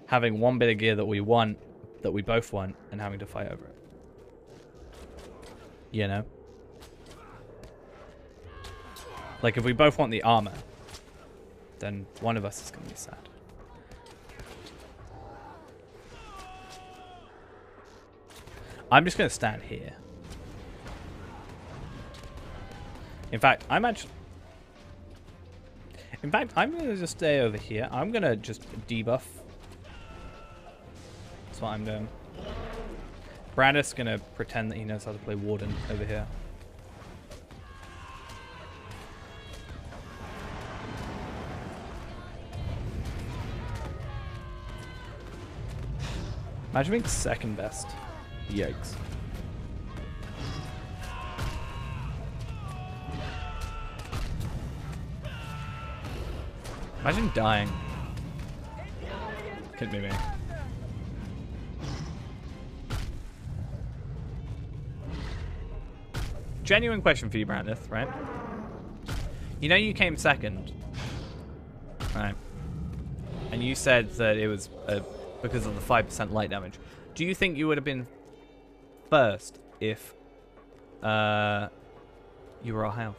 having one bit of gear that we want, that we both want, and having to fight over it. You know? Like, if we both want the armor, then one of us is going to be sad. I'm just going to stand here. In fact, I'm going to just stay over here. I'm going to just debuff. That's what I'm doing. Brandis is going to pretend that he knows how to play Warden over here. Imagine being second best. Yikes. Imagine dying. Couldn't be me. Genuine question for you, Brandis, right? You know you came second, right? And you said that it was because of the 5% light damage. Do you think you would have been first if you were high health?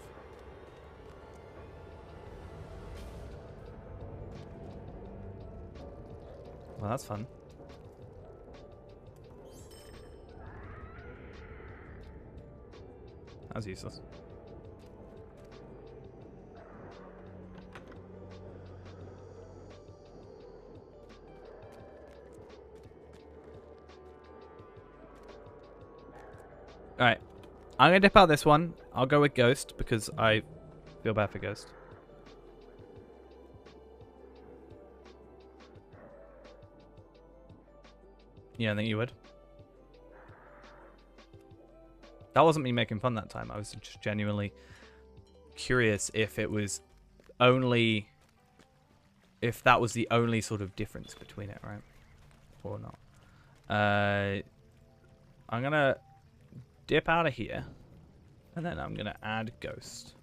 Well, that's fun. That was useless. Alright. I'm going to dip out this one. I'll go with Ghost because I feel bad for Ghost. Yeah, I think you would. That wasn't me making fun that time. I was just genuinely curious if it was only... if that was the only sort of difference between it, right? Or not. I'm going to dip out of here. And then I'm going to add Ghost.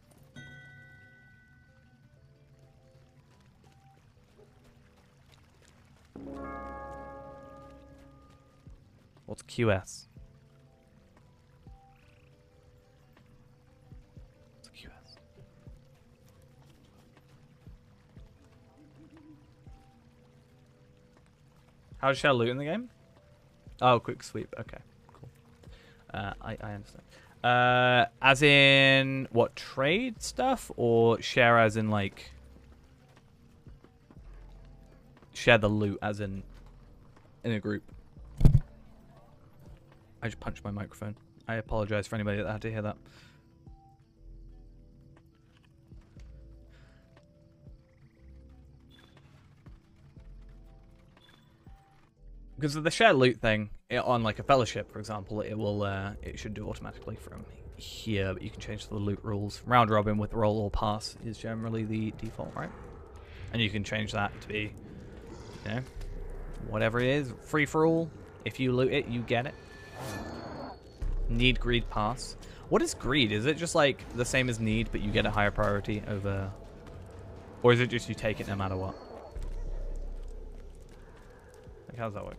What's QS? What's QS? How's Shell loot in the game? Oh, quick sweep. Okay, cool. I understand. As in what, trade stuff, or share as in like share the loot as in a group? I just punched my microphone. I apologize for anybody that had to hear that. Because of the share loot thing, on like a fellowship, for example, it will it should do automatically from here, but you can change the loot rules. Round robin with roll or pass is generally the default, right? And you can change that to be, you know, whatever it is, free for all. If you loot it, you get it. Need, greed, pass. What is greed? Is it just like the same as need, but you get a higher priority over, or is it just you take it no matter what? Like, how does that work?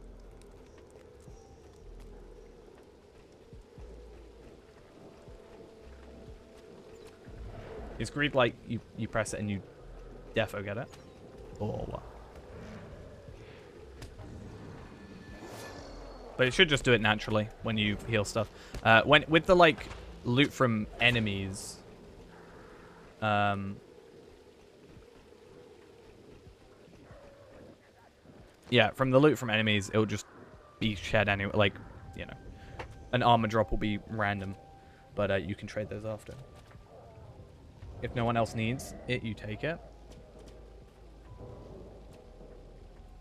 Is greed like you press it and you defo get it? Or what? But it should just do it naturally when you heal stuff. When with the like loot from enemies, yeah, from the loot from enemies, it'll just be shared anyway. Like, you know, an armor drop will be random, but you can trade those after. If no one else needs it, you take it.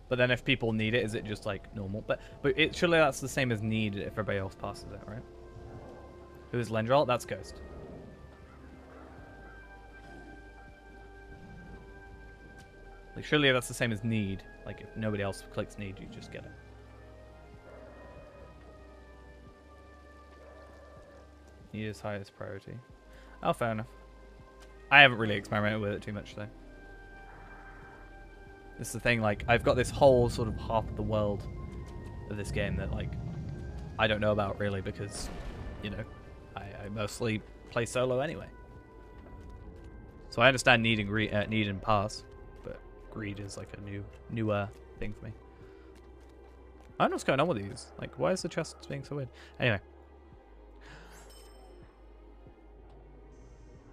But then if people need it, is it just like normal? But it surely that's the same as need if everybody else passes it, right? Who is Lendrel? That's Ghost. Like surely that's the same as need. Like if nobody else clicks need, you just get it. Need is highest priority. Oh, fair enough. I haven't really experimented with it too much though. This is the thing, like, I've got this whole sort of half of the world of this game that, like, I don't know about really because, you know, I mostly play solo anyway. So I understand need and pass, but greed is like a newer thing for me. I don't know what's going on with these. Like, why is the chest being so weird? Anyway.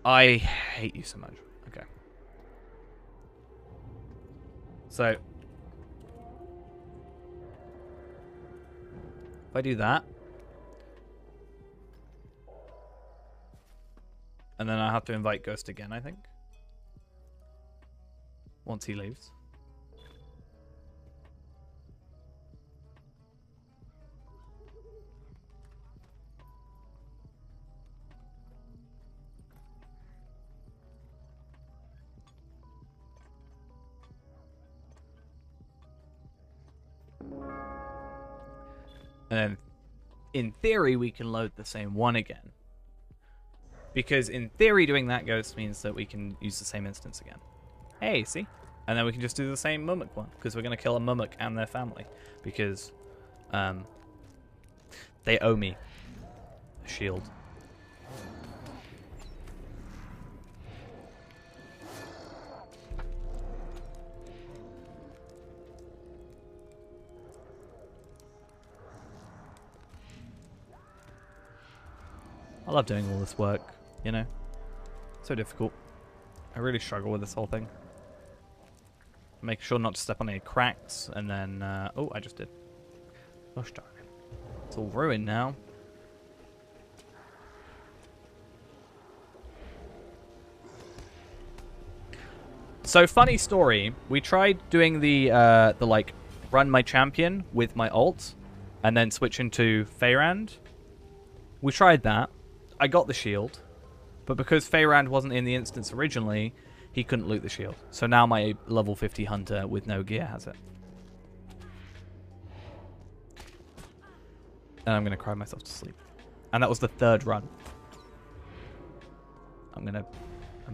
I hate you so much. Okay. So, if I do that, and then I have to invite Ghost again, I think. Once he leaves. And then, in theory, we can load the same one again. Because in theory, doing that ghost means that we can use the same instance again. Hey, see? And then we can just do the same Mummock one. Because we're going to kill a Mummock and their family. Because they owe me a shield. I love doing all this work, you know? So difficult. I really struggle with this whole thing. Make sure not to step on any cracks, and then... oh, I just did. Gosh darn it. It's all ruined now. So, funny story. We tried doing the like, run my champion with my ult, and then switch into Feyrand. We tried that. I got the shield, but because Feyrand wasn't in the instance originally, he couldn't loot the shield. So now my level 50 hunter with no gear has it. And I'm going to cry myself to sleep. And that was the third run. I'm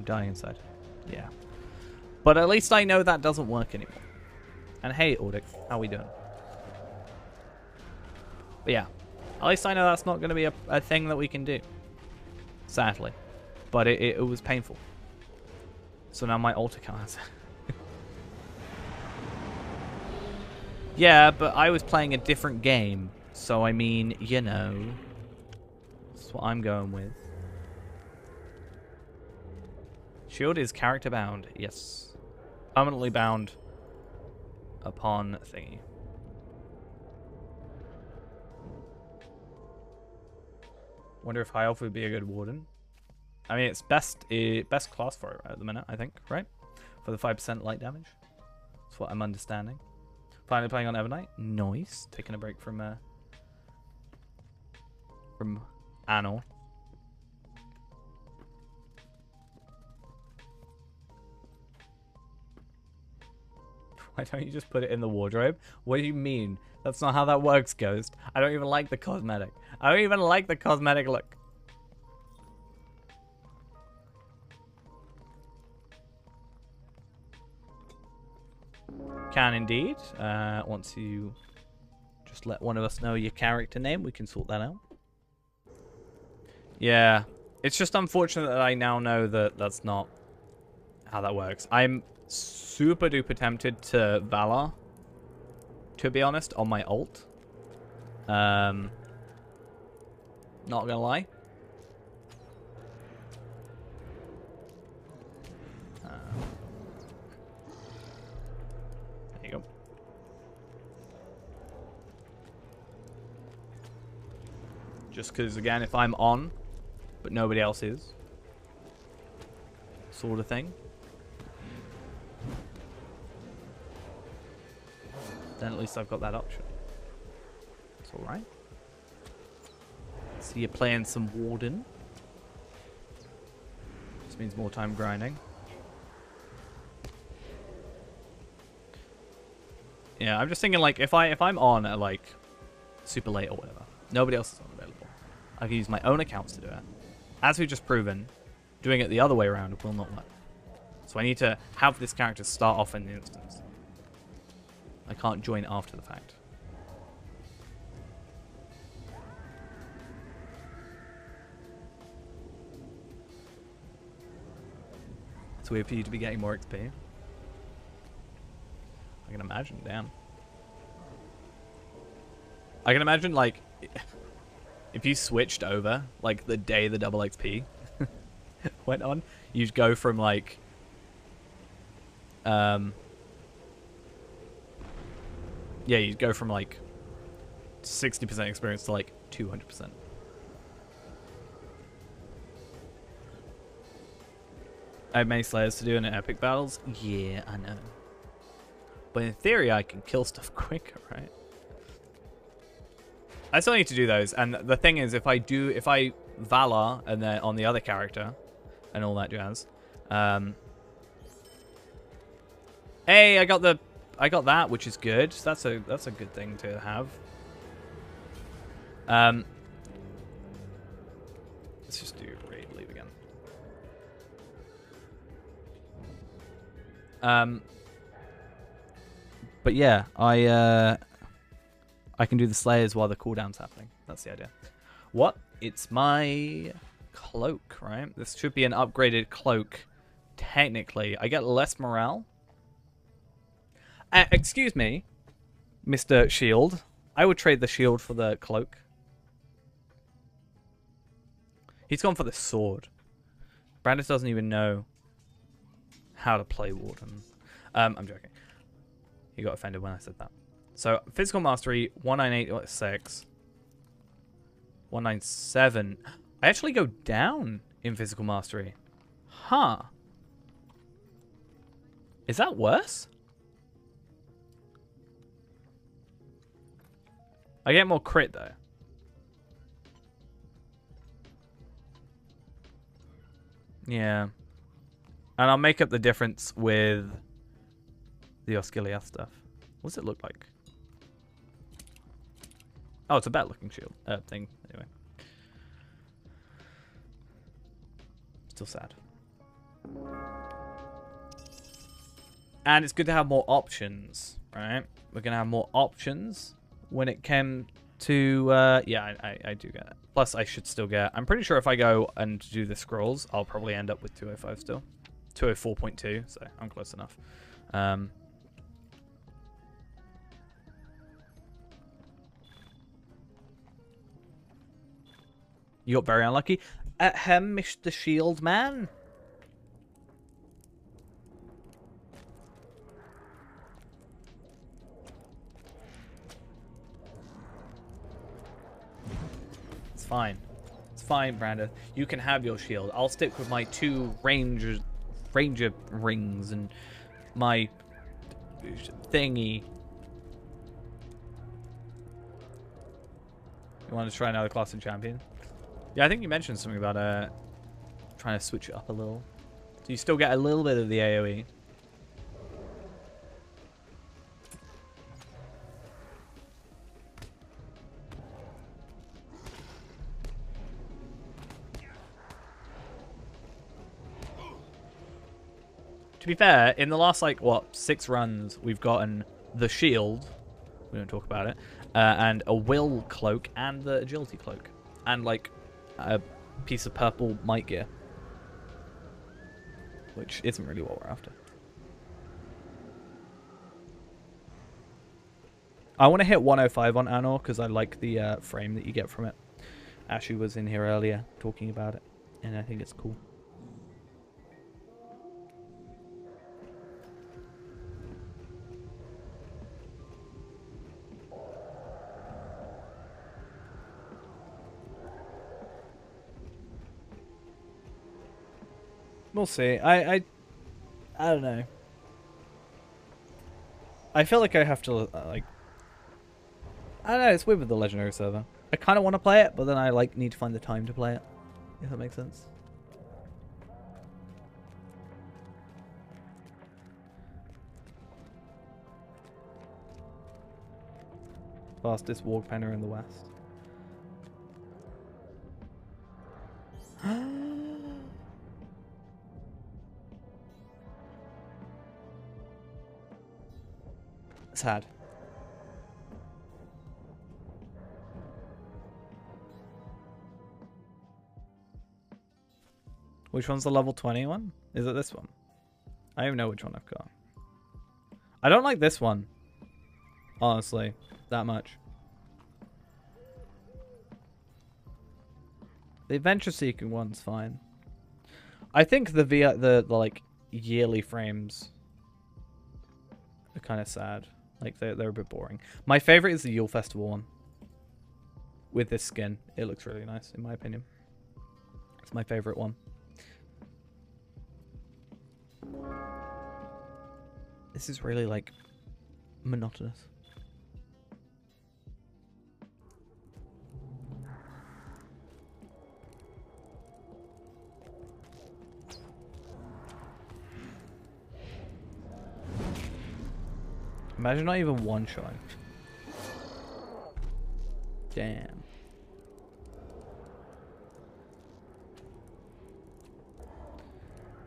dying inside. Yeah. But at least I know that doesn't work anymore. And hey, Ordic, how we doing? But yeah, at least I know that's not going to be a thing that we can do. Sadly. But it was painful. So now my ult account has it. Yeah, but I was playing a different game. So I mean, you know. That's what I'm going with. Shield is character bound. Yes. Permanently bound upon thingy. Wonder if High Elf would be a good Warden. I mean, it's best class for it at the minute, I think, right? For the 5% light damage. That's what I'm understanding. Finally playing on Evernight. Nice. Taking a break from Anor. Why don't you just put it in the wardrobe? What do you mean? That's not how that works, Ghost. I don't even like the cosmetic. I don't even like the cosmetic look. Can indeed. Once you just let one of us know your character name, we can sort that out. Yeah. It's just unfortunate that I now know that that's not how that works. I'm super duper tempted to Valar, to be honest, on my ult. Not gonna lie. There you go. Just because, again, if I'm on, but nobody else is, sort of thing. Then at least I've got that option. It's alright. So you're playing some Warden. This means more time grinding. Yeah, I'm just thinking, like, if I'm on at, like, super late or whatever, nobody else is on available, I can use my own accounts to do it. As we've just proven, doing it the other way around will not work. So I need to have this character start off in the instance. I can't join after the fact. It's weird for you to be getting more XP. I can imagine, damn. I can imagine, like, if you switched over, like, the day the double XP went on, you'd go from, like, yeah, you'd go from, like, 60% experience to, like, 200%. I have many Slayers to do in epic battles. Yeah, I know. But in theory, I can kill stuff quicker, right? I still need to do those. And the thing is, if I Valar and then on the other character and all that jazz. Hey, I got that, which is good. That's a good thing to have. Let's just do raid leave again. But yeah, I can do the Slayers while the cooldown's happening. That's the idea. What? It's my cloak, right? This should be an upgraded cloak. Technically, I get less morale. Excuse me, Mr. Shield. I would trade the shield for the cloak. He's gone for the sword. Brandis doesn't even know how to play Warden. I'm joking. He got offended when I said that. So, physical mastery, 198.6. 197. I actually go down in physical mastery. Huh. Is that worse? I get more crit, though. Yeah. And I'll make up the difference with the Osgiliath stuff. What does it look like? Oh, it's a better looking shield thing. Anyway. Still sad. And it's good to have more options, right? We're going to have more options when it came to... yeah, I do get it. Plus, I should still get... I'm pretty sure if I go and do the scrolls, I'll probably end up with 205 still. 204.2, so I'm close enough. You got very unlucky. At him, Mr. Shield Man. It's fine. It's fine, Brandon. You can have your shield. I'll stick with my 2 ranger rings and my thingy. You want to try another class of champion? Yeah, I think you mentioned something about trying to switch it up a little. So you still get a little bit of the AoE. To be fair, in the last, like, what, 6 runs, we've gotten the shield. We don't talk about it. And a will cloak and the agility cloak. And, like, a piece of purple might gear. Which isn't really what we're after. I want to hit 105 on Anor because I like the frame that you get from it. Ashley was in here earlier talking about it. And I think it's cool. We'll see. I don't know. I feel like I have to, like... I don't know, it's weird with the Legendary server. I kind of want to play it, but then I, like, need to find the time to play it. If that makes sense. Fastest walk panner in the West. Sad. Which one's the level 20 one? Is it this one? I don't even know which one I've got. I don't like this one. Honestly, that much. The adventure seeking one's fine. I think the like yearly frames are kind of sad. Like they're a bit boring. My favorite is the Yule Festival one. With this skin, it looks really nice in my opinion. It's my favorite one. This is really like monotonous. Imagine not even one shot. Damn.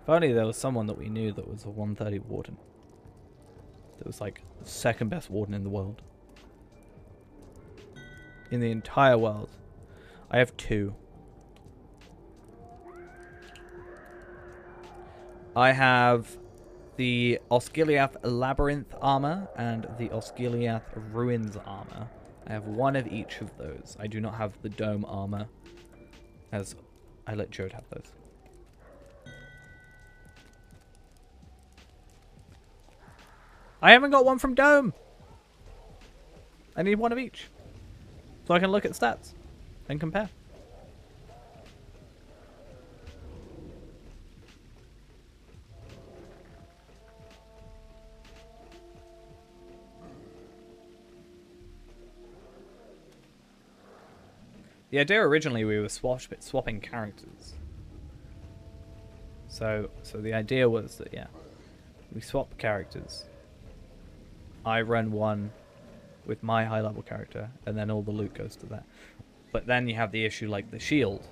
If only there was someone that we knew that was a 130 warden. That was like the second best warden in the world. In the entire world. I have 2. I have the Osgiliath Labyrinth armor and the Osgiliath Ruins armor. I have 1 of each of those. I do not have the Dome armor, as I let Jode have those. I haven't got 1 from Dome! I need 1 of each. So I can look at stats and compare. The idea originally we were swapping characters. So the idea was that, yeah, we swap characters. I run one with my high level character, and then all the loot goes to that. But then you have the issue like the shield,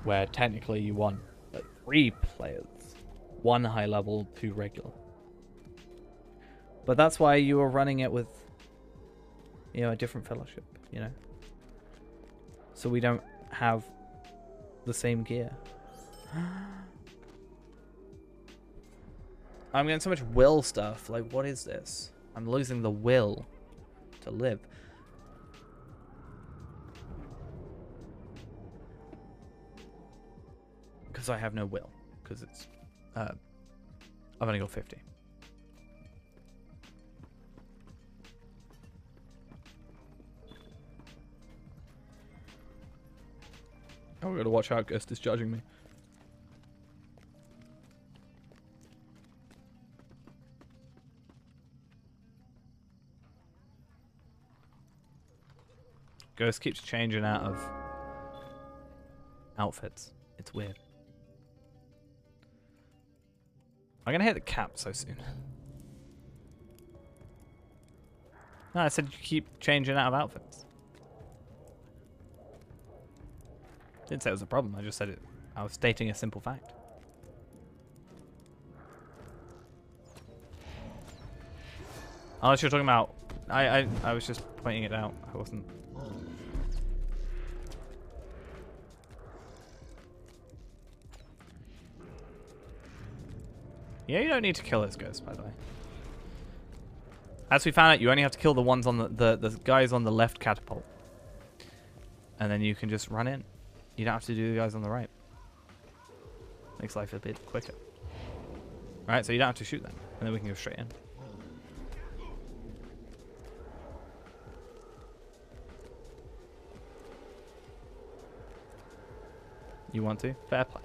where technically you want like 3 players, 1 high level, 2 regular. But that's why you were running it with, you know, a different fellowship, you know. So we don't have the same gear. I'm getting so much will stuff. Like, what is this? I'm losing the will to live. Because I have no will. Because it's... I've only got 50. Oh, we gotta watch out, Ghost is judging me. Ghost keeps changing out of outfits. It's weird. I'm gonna hit the cap so soon. No, I said you keep changing out of outfits. Didn't say it was a problem. I just said it. I was stating a simple fact. Unless you're talking about, I was just pointing it out. I wasn't. Yeah, you don't need to kill this ghost, by the way. As we found out, you only have to kill the ones on the guys on the left catapult, and then you can just run in. You don't have to do the guys on the right. Makes life a bit quicker. Alright, so you don't have to shoot them. And then we can go straight in. You want to? Fair play.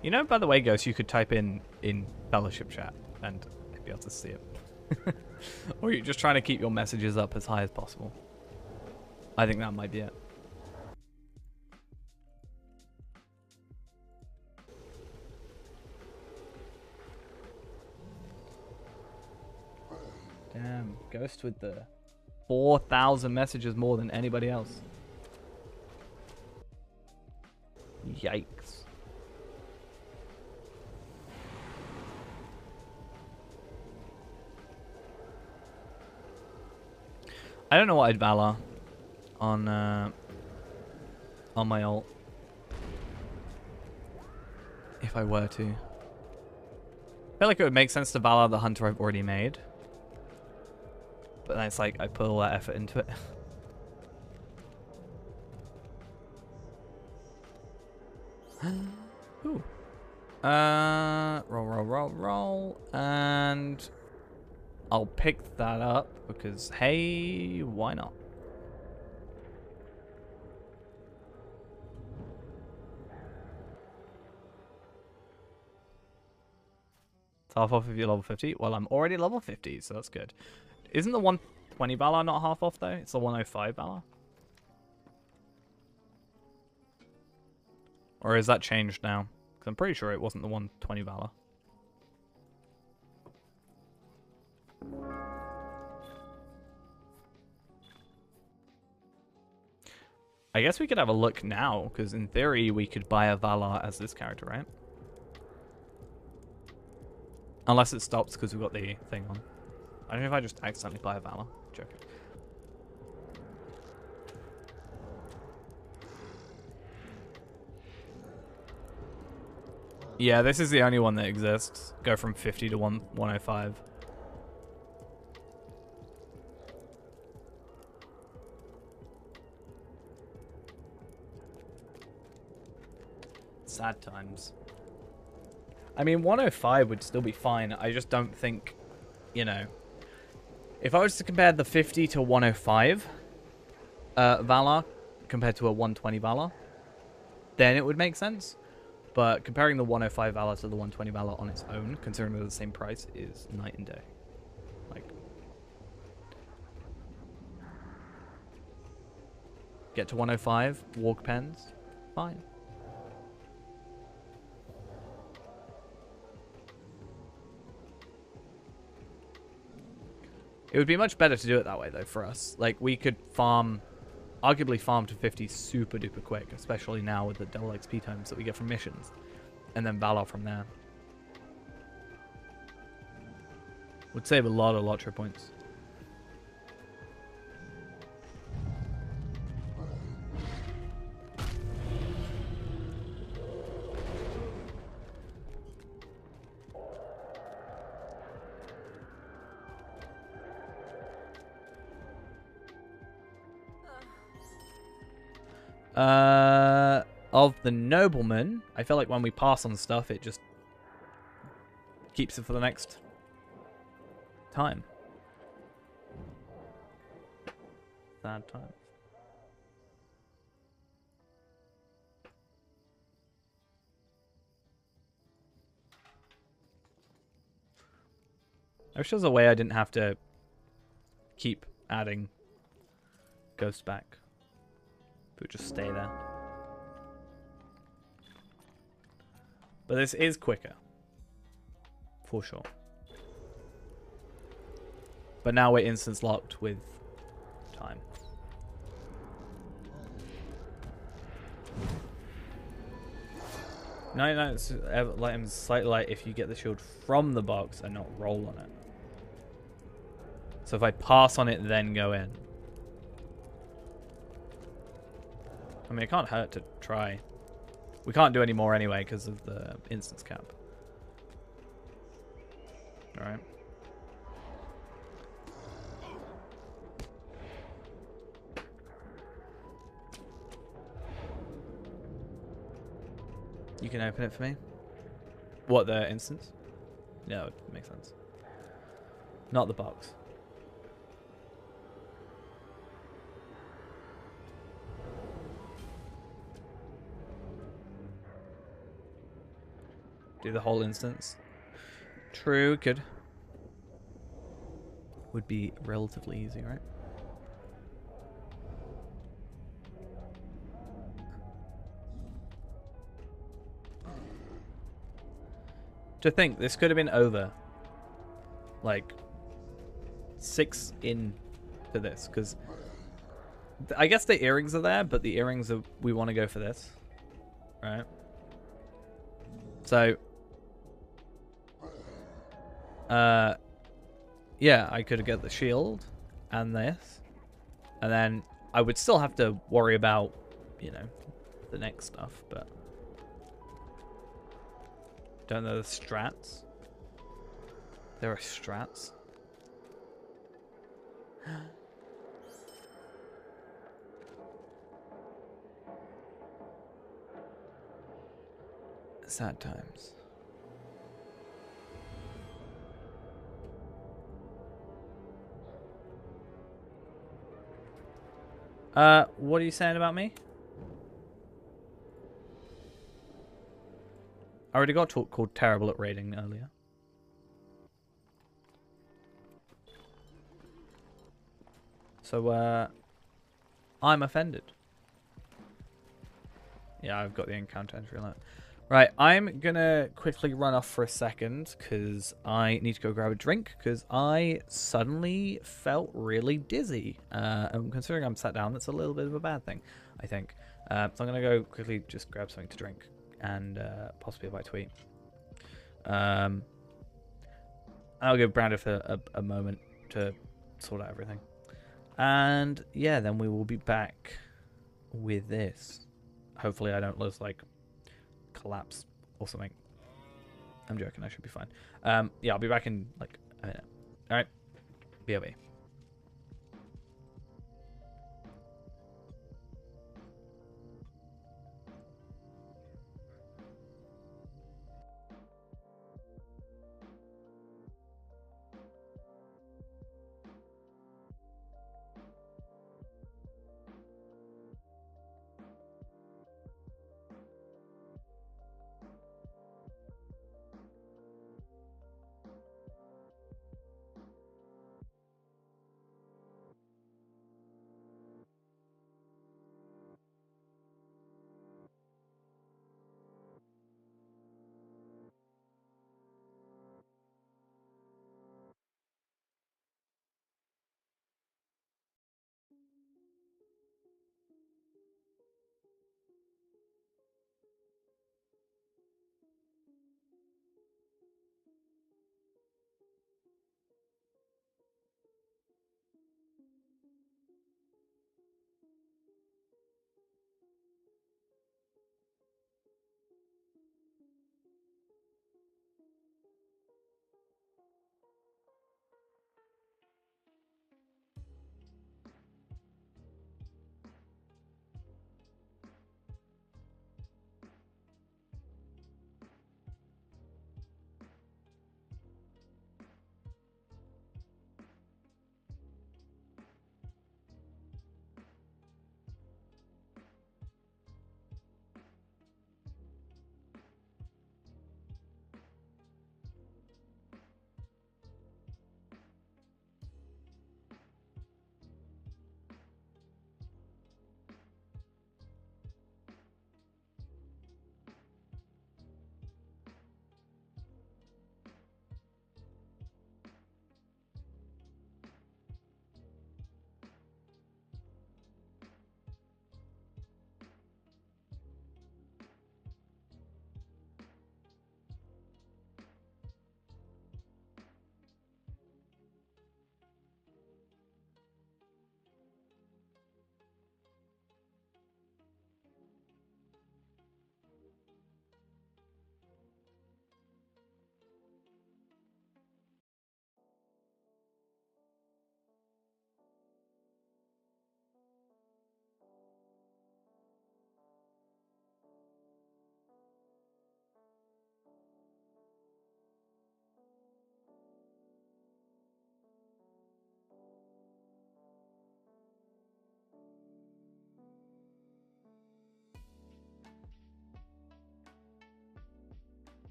You know, by the way, Ghost, you could type in Fellowship chat and I'd be able to see it. Or you're just trying to keep your messages up as high as possible. I think that might be it. Damn, Ghost with the 4,000 messages more than anybody else. Yikes. I don't know what I'd Valor on my ult. If I were to. I feel like it would make sense to Valor the Hunter I've already made. But then it's like I put all that effort into it. Ooh. Roll. And I'll pick that up because, hey, why not? It's half off if you're level 50. Well, I'm already level 50, so that's good. Isn't the 120 Valor not half off, though? It's the 105 Valor. Or is that changed now? Because I'm pretty sure it wasn't the 120 Valor. I guess we could have a look now, because in theory we could buy a Valor as this character, right? Unless it stops because we've got the thing on. I don't know if I just accidentally buy a Valor. Joking. Yeah, this is the only one that exists. Go from 50 to 105. Sad times. I mean, 105 would still be fine. I just don't think, you know, if I was to compare the 50 to 105 Valor compared to a 120 Valor, then it would make sense. But comparing the 105 Valor to the 120 Valor on its own, considering they're the same price, is night and day. Like, get to 105, walk pens, fine. It would be much better to do it that way, though, for us. Like, we could farm, arguably farm to 50 super duper quick, especially now with the double XP times that we get from missions. And then Valor from there. Would save a lot of Lottery points. Of the nobleman, I feel like when we pass on stuff, it just keeps it for the next time. Sad times. I wish there was a way I didn't have to keep adding ghosts back. It would just stay there. But this is quicker. For sure. But now we're instance locked with time. No, it's slightly light if you get the shield from the box and not roll on it. So if I pass on it, then go in. I mean, it can't hurt to try. We can't do any more anyway because of the instance cap. Alright. You can open it for me? What, the instance? Yeah, it makes sense. Not the box. Do the whole instance. True, good. Would be relatively easy, right? To think, this could have been over. Like 6 in to this, because I guess the earrings are there, but the earrings are, we want to go for this, right? So yeah, I could get the shield and this, And then I would still have to worry about, you know, the next stuff, but don't know the strats. There are strats. Sad times. What are you saying about me? I already got called terrible at raiding earlier. So, I'm offended. Yeah, I've got the encounter entry alert. Right, I'm gonna quickly run off for a second because I need to go grab a drink because I suddenly felt really dizzy. And considering I'm sat down, that's a little bit of a bad thing, I think. So I'm gonna go quickly just grab something to drink and possibly a bite to eat. I'll give Brandon a moment to sort out everything. And yeah, then we will be back with this. Hopefully I don't lose, like, collapse or something. I'm joking, I should be fine. Yeah, I'll be back in, like, a minute. Alright, BRB.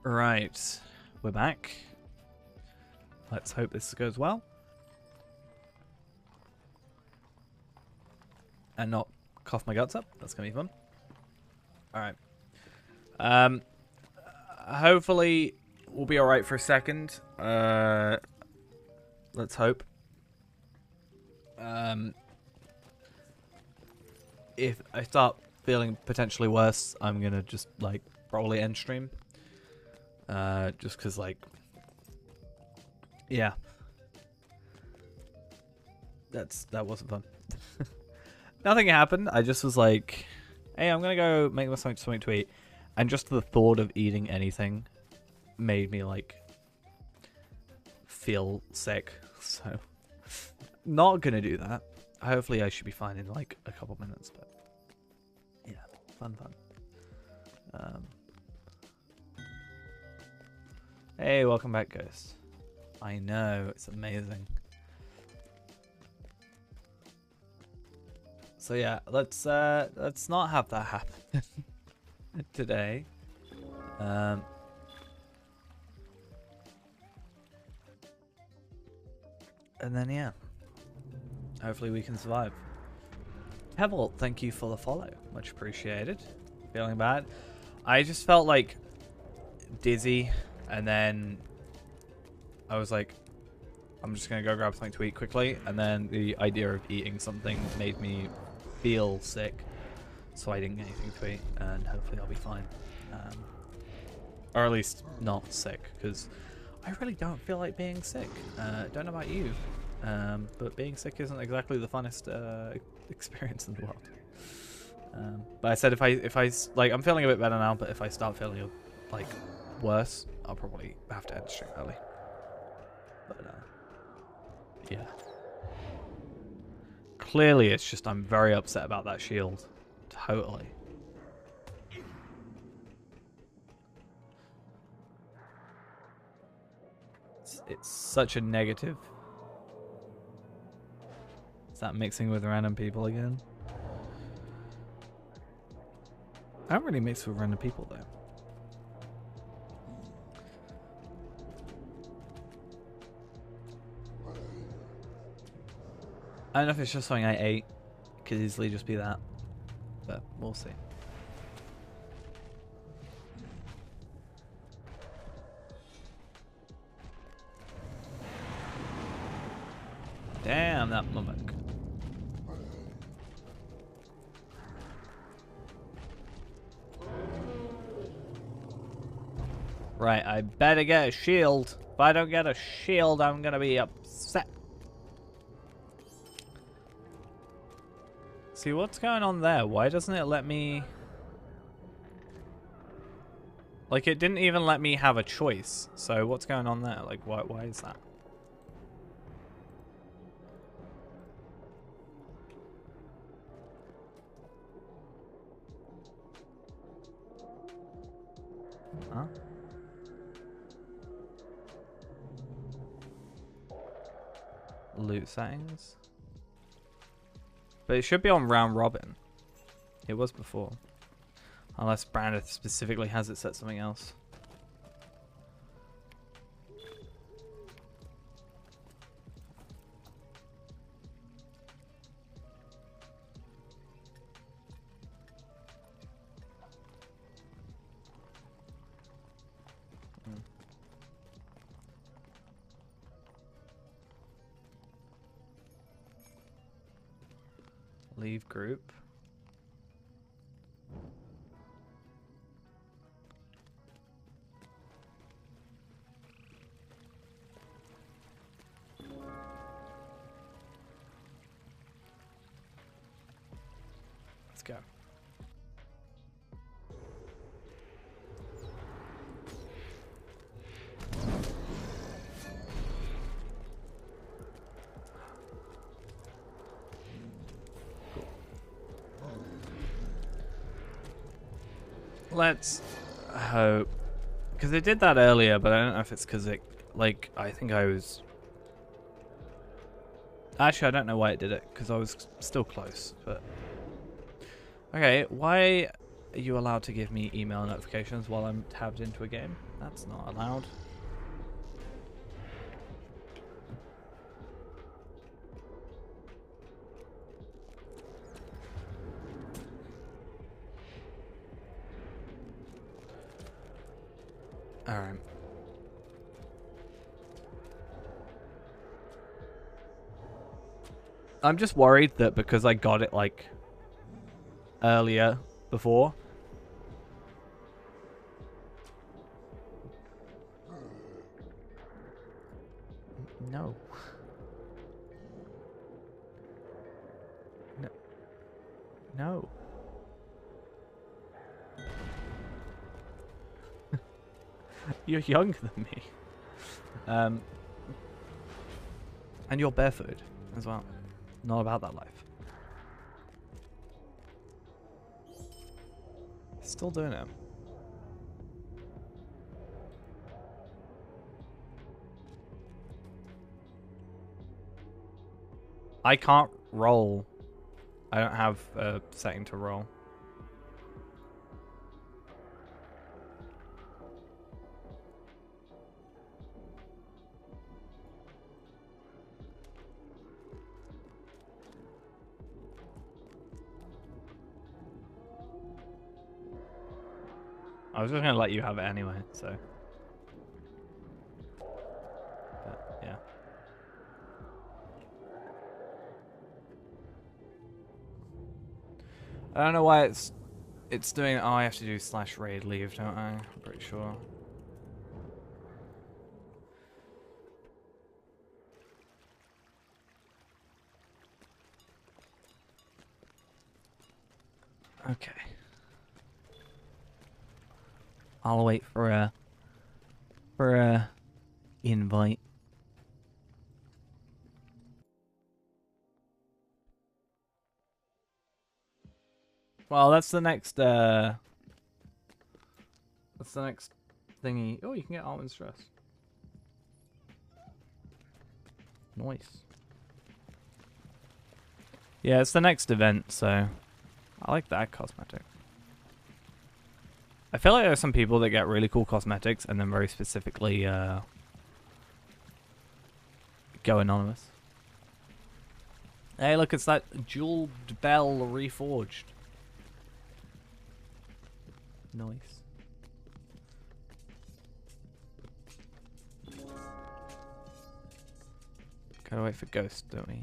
Right, we're back. Let's hope this goes well. And not cough my guts up. That's gonna be fun. Alright. Hopefully we'll be alright for a second. Let's hope. If I start feeling potentially worse, I'm gonna just like probably end stream. Just because like, yeah, that wasn't fun. Nothing happened. I just was like, hey, I'm gonna go make myself something to eat, and just the thought of eating anything made me like feel sick. So not gonna do that. Hopefully I should be fine in like a couple minutes, but yeah, fun. Hey, welcome back, Ghost. I know, it's amazing. So yeah, let's not have that happen today. And then yeah, hopefully we can survive. Pebble, thank you for the follow, much appreciated. Feeling bad? I just felt like dizzy, and then I was like, I'm just gonna go grab something to eat quickly, and then the idea of eating something made me feel sick, so I didn't get anything to eat, and hopefully I'll be fine. Or at least not sick, because I really don't feel like being sick. Don't know about you, but being sick isn't exactly the funnest experience in the world. But I said if I like, I'm feeling a bit better now, but if I start feeling like worse, I'll probably have to end stream early. But yeah. Clearly, it's just I'm very upset about that shield. Totally. It's such a negative. Is that mixing with random people again? I don't really mix with random people though. I don't know if it's just something I ate. Could easily just be that. But we'll see. Damn, that mimic. Right, I better get a shield. If I don't get a shield, I'm gonna be upset. See, what's going on there? Why doesn't it let me... Like, it didn't even let me have a choice. So what's going on there? Like, why is that? Huh? Loot settings? But it should be on round robin. It was before. Unless Brandon specifically has it set something else. Leave group. Let's go. Let's hope, because it did that earlier, but I don't know if it's because it, like, I think I was, actually I don't know why it did it, because I was still close, but okay, why Are you allowed to give me email notifications while I'm tabbed into a game? That's not allowed. Alright. I'm just worried that because I got it like earlier before. No. No. No. You're younger than me. And you're barefooted as well. Not about that life. Still doing it. I can't roll. I don't have a setting to roll. I was just gonna let you have it anyway, so. But, yeah. I don't know why it's doing. Oh, I have to do /raid leave, don't I? I'm pretty sure. Okay. I'll wait for a invite. Well, that's the next thingy. Oh, you can get almond stress. Nice. Yeah, it's the next event, so I like that cosmetic. I feel like there's some people that get really cool cosmetics and then very specifically go anonymous. Hey, look, it's that jeweled bell reforged. Nice. Gotta wait for Ghost, don't we?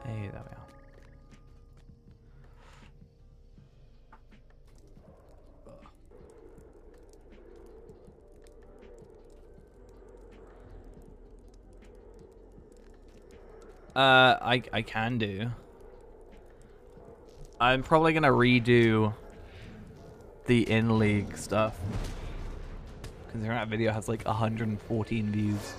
Hey, there we are. I can do. I'm probably gonna redo the in-league stuff. Considering that video has like 114 views.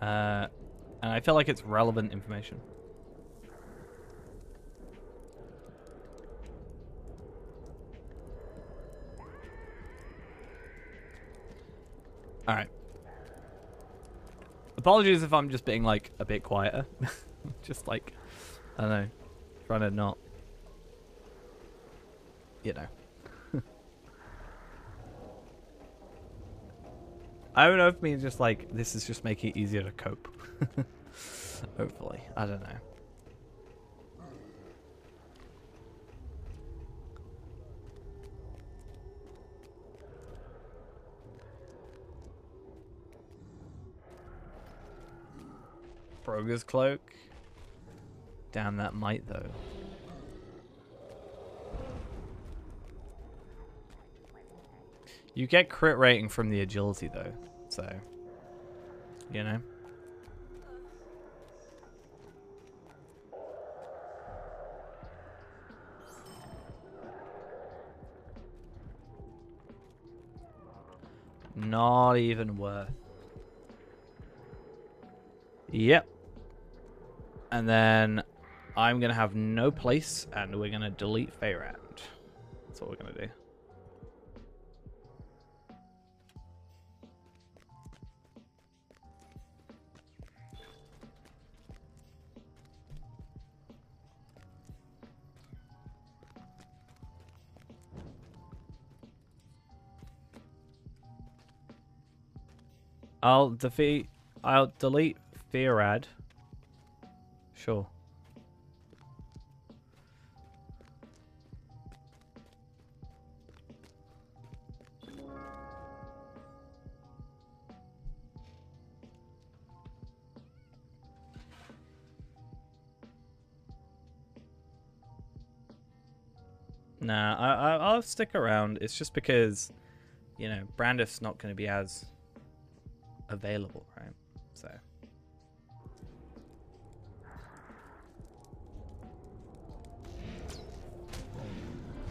And I feel like it's relevant information. Alright. Apologies if I'm just being like a bit quieter. Just like, I don't know, trying to not, you know. I don't know if it means just like, this is just making it easier to cope. Hopefully. I don't know. Broga's cloak. Damn, that might though. You get crit rating from the agility though, so you know. Not even worth. Yep. And then I'm going to have no place and we're going to delete Feyrand. That's what we're going to do. I'll delete Theorad. Sure. Nah, I'll stick around. It's just because, you know, Brandif's not going to be as available, right? So.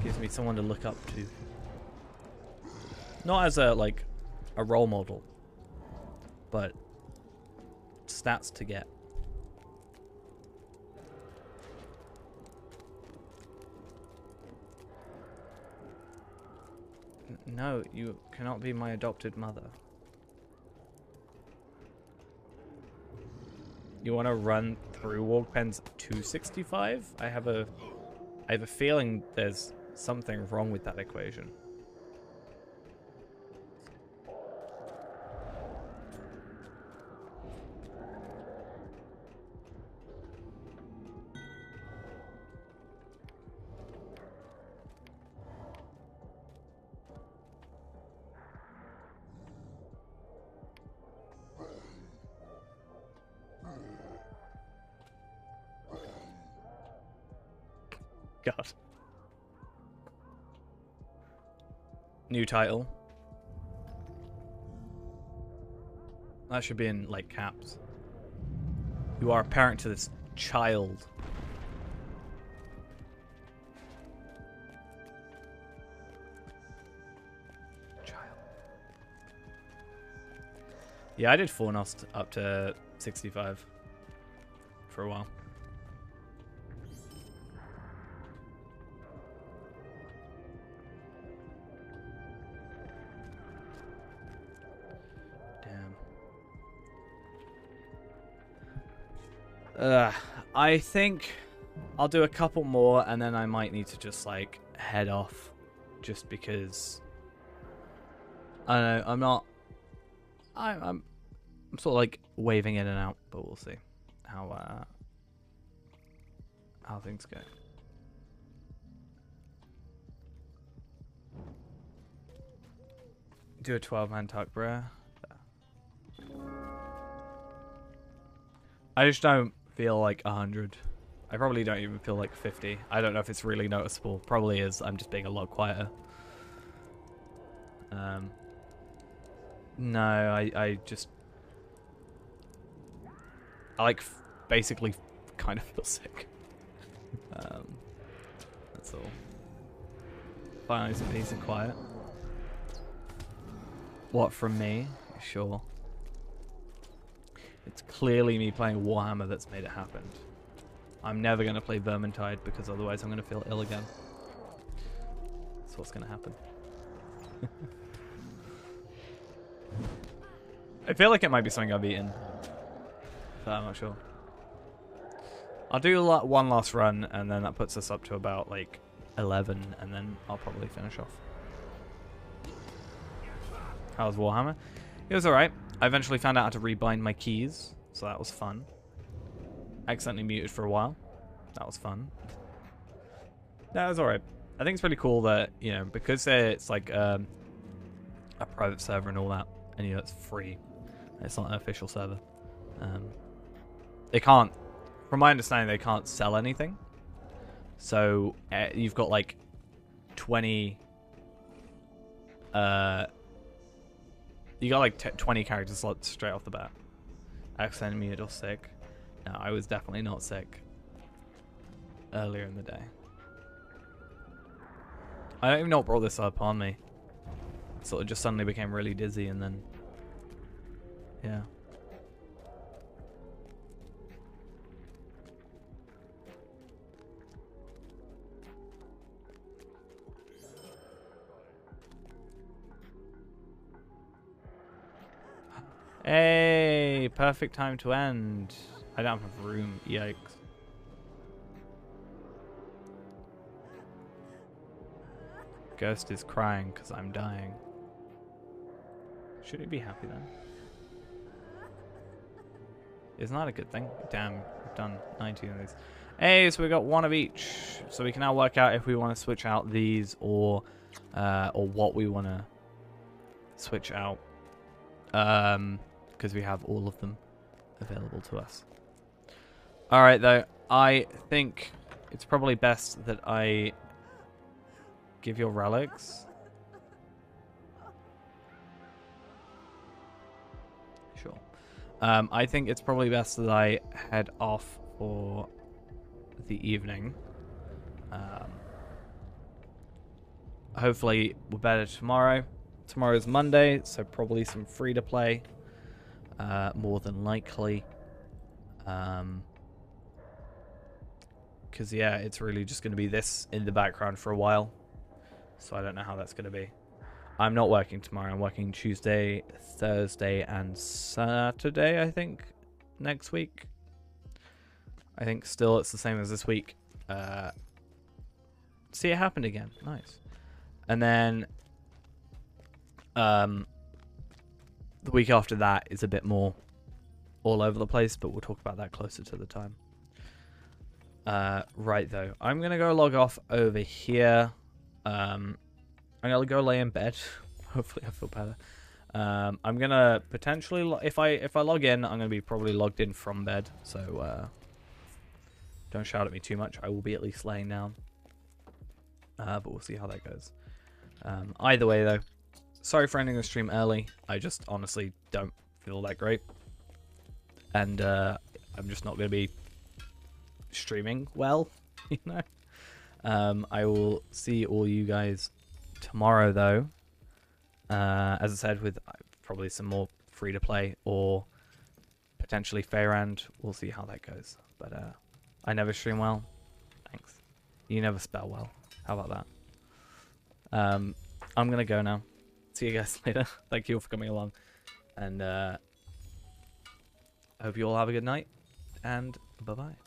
Gives me someone to look up to. Not as a, like, a role model, but stats to get. No, you cannot be my adopted mother. You want to run through Walkpen's 265? I have a feeling there's something wrong with that equation. God. New title. That should be in, like, caps. You are a parent to this child. Yeah, I did Fornost up to 65 for a while. I think I'll do a couple more and then I might need to just like head off just because I don't know, I'm sort of like waving in and out, but we'll see how things go. Do a 12-man tuck, bruh. I just don't feel like 100. I probably don't even feel like 50. I don't know if it's really noticeable. Probably is. I'm just being a lot quieter. No, I just... I like basically kind of feel sick. That's all. Finally some peace and quiet. What, from me? Sure. It's clearly me playing Warhammer that's made it happen. I'm never going to play Vermintide because otherwise I'm going to feel ill again. That's what's going to happen. I feel like it might be something I've eaten. But I'm not sure. I'll do one last run and then that puts us up to about like 11 and then I'll probably finish off. How was Warhammer? It was alright. I eventually found out how to rebind my keys, so that was fun. Accidentally muted for a while. That was fun. That was alright. I think it's pretty cool that, you know, because it's like a private server and all that, and you know, it's free. It's not an official server. They can't, from my understanding, they can't sell anything. So you've got like 20... You got like 20 character slots straight off the bat. Accidentally muted or sick. No, I was definitely not sick earlier in the day. I don't even know what brought this up on me. Sort of just suddenly became really dizzy and then... Yeah. Hey, perfect time to end. I don't have room. Yikes. Ghost is crying because I'm dying. Should he be happy then? Isn't that a good thing? Damn, we've done 19 of these. Hey, so we got one of each. So we can now work out if we want to switch out these or what we want to switch out. Because we have all of them available to us. Alright, though. I think it's probably best that I give your relics. Sure. I think it's probably best that I head off for the evening. Hopefully we're better tomorrow. Tomorrow's Monday, so probably some free to play. More than likely. Because yeah, it's really just going to be this in the background for a while. So I don't know how that's going to be. I'm not working tomorrow. I'm working Tuesday, Thursday, and Saturday, I think, next week. I think still it's the same as this week. See, it happened again. Nice. And then the week after that is a bit more all over the place, but we'll talk about that closer to the time. Right, though. I'm going to go log off over here. I'm going to go lay in bed. Hopefully I feel better. I'm going to potentially, if I log in, I'm going to be probably logged in from bed. So don't shout at me too much. I will be at least laying down. But we'll see how that goes. Either way, though, sorry for ending the stream early. I just honestly don't feel that great. And I'm just not going to be streaming well, you know. I will see all you guys tomorrow, though. As I said, with probably some more free to play or potentially Fairand. We'll see how that goes. But I never stream well. Thanks. You never spell well. How about that? I'm gonna go now. See you guys later. Thank you all for coming along, and I hope you all have a good night. And bye bye.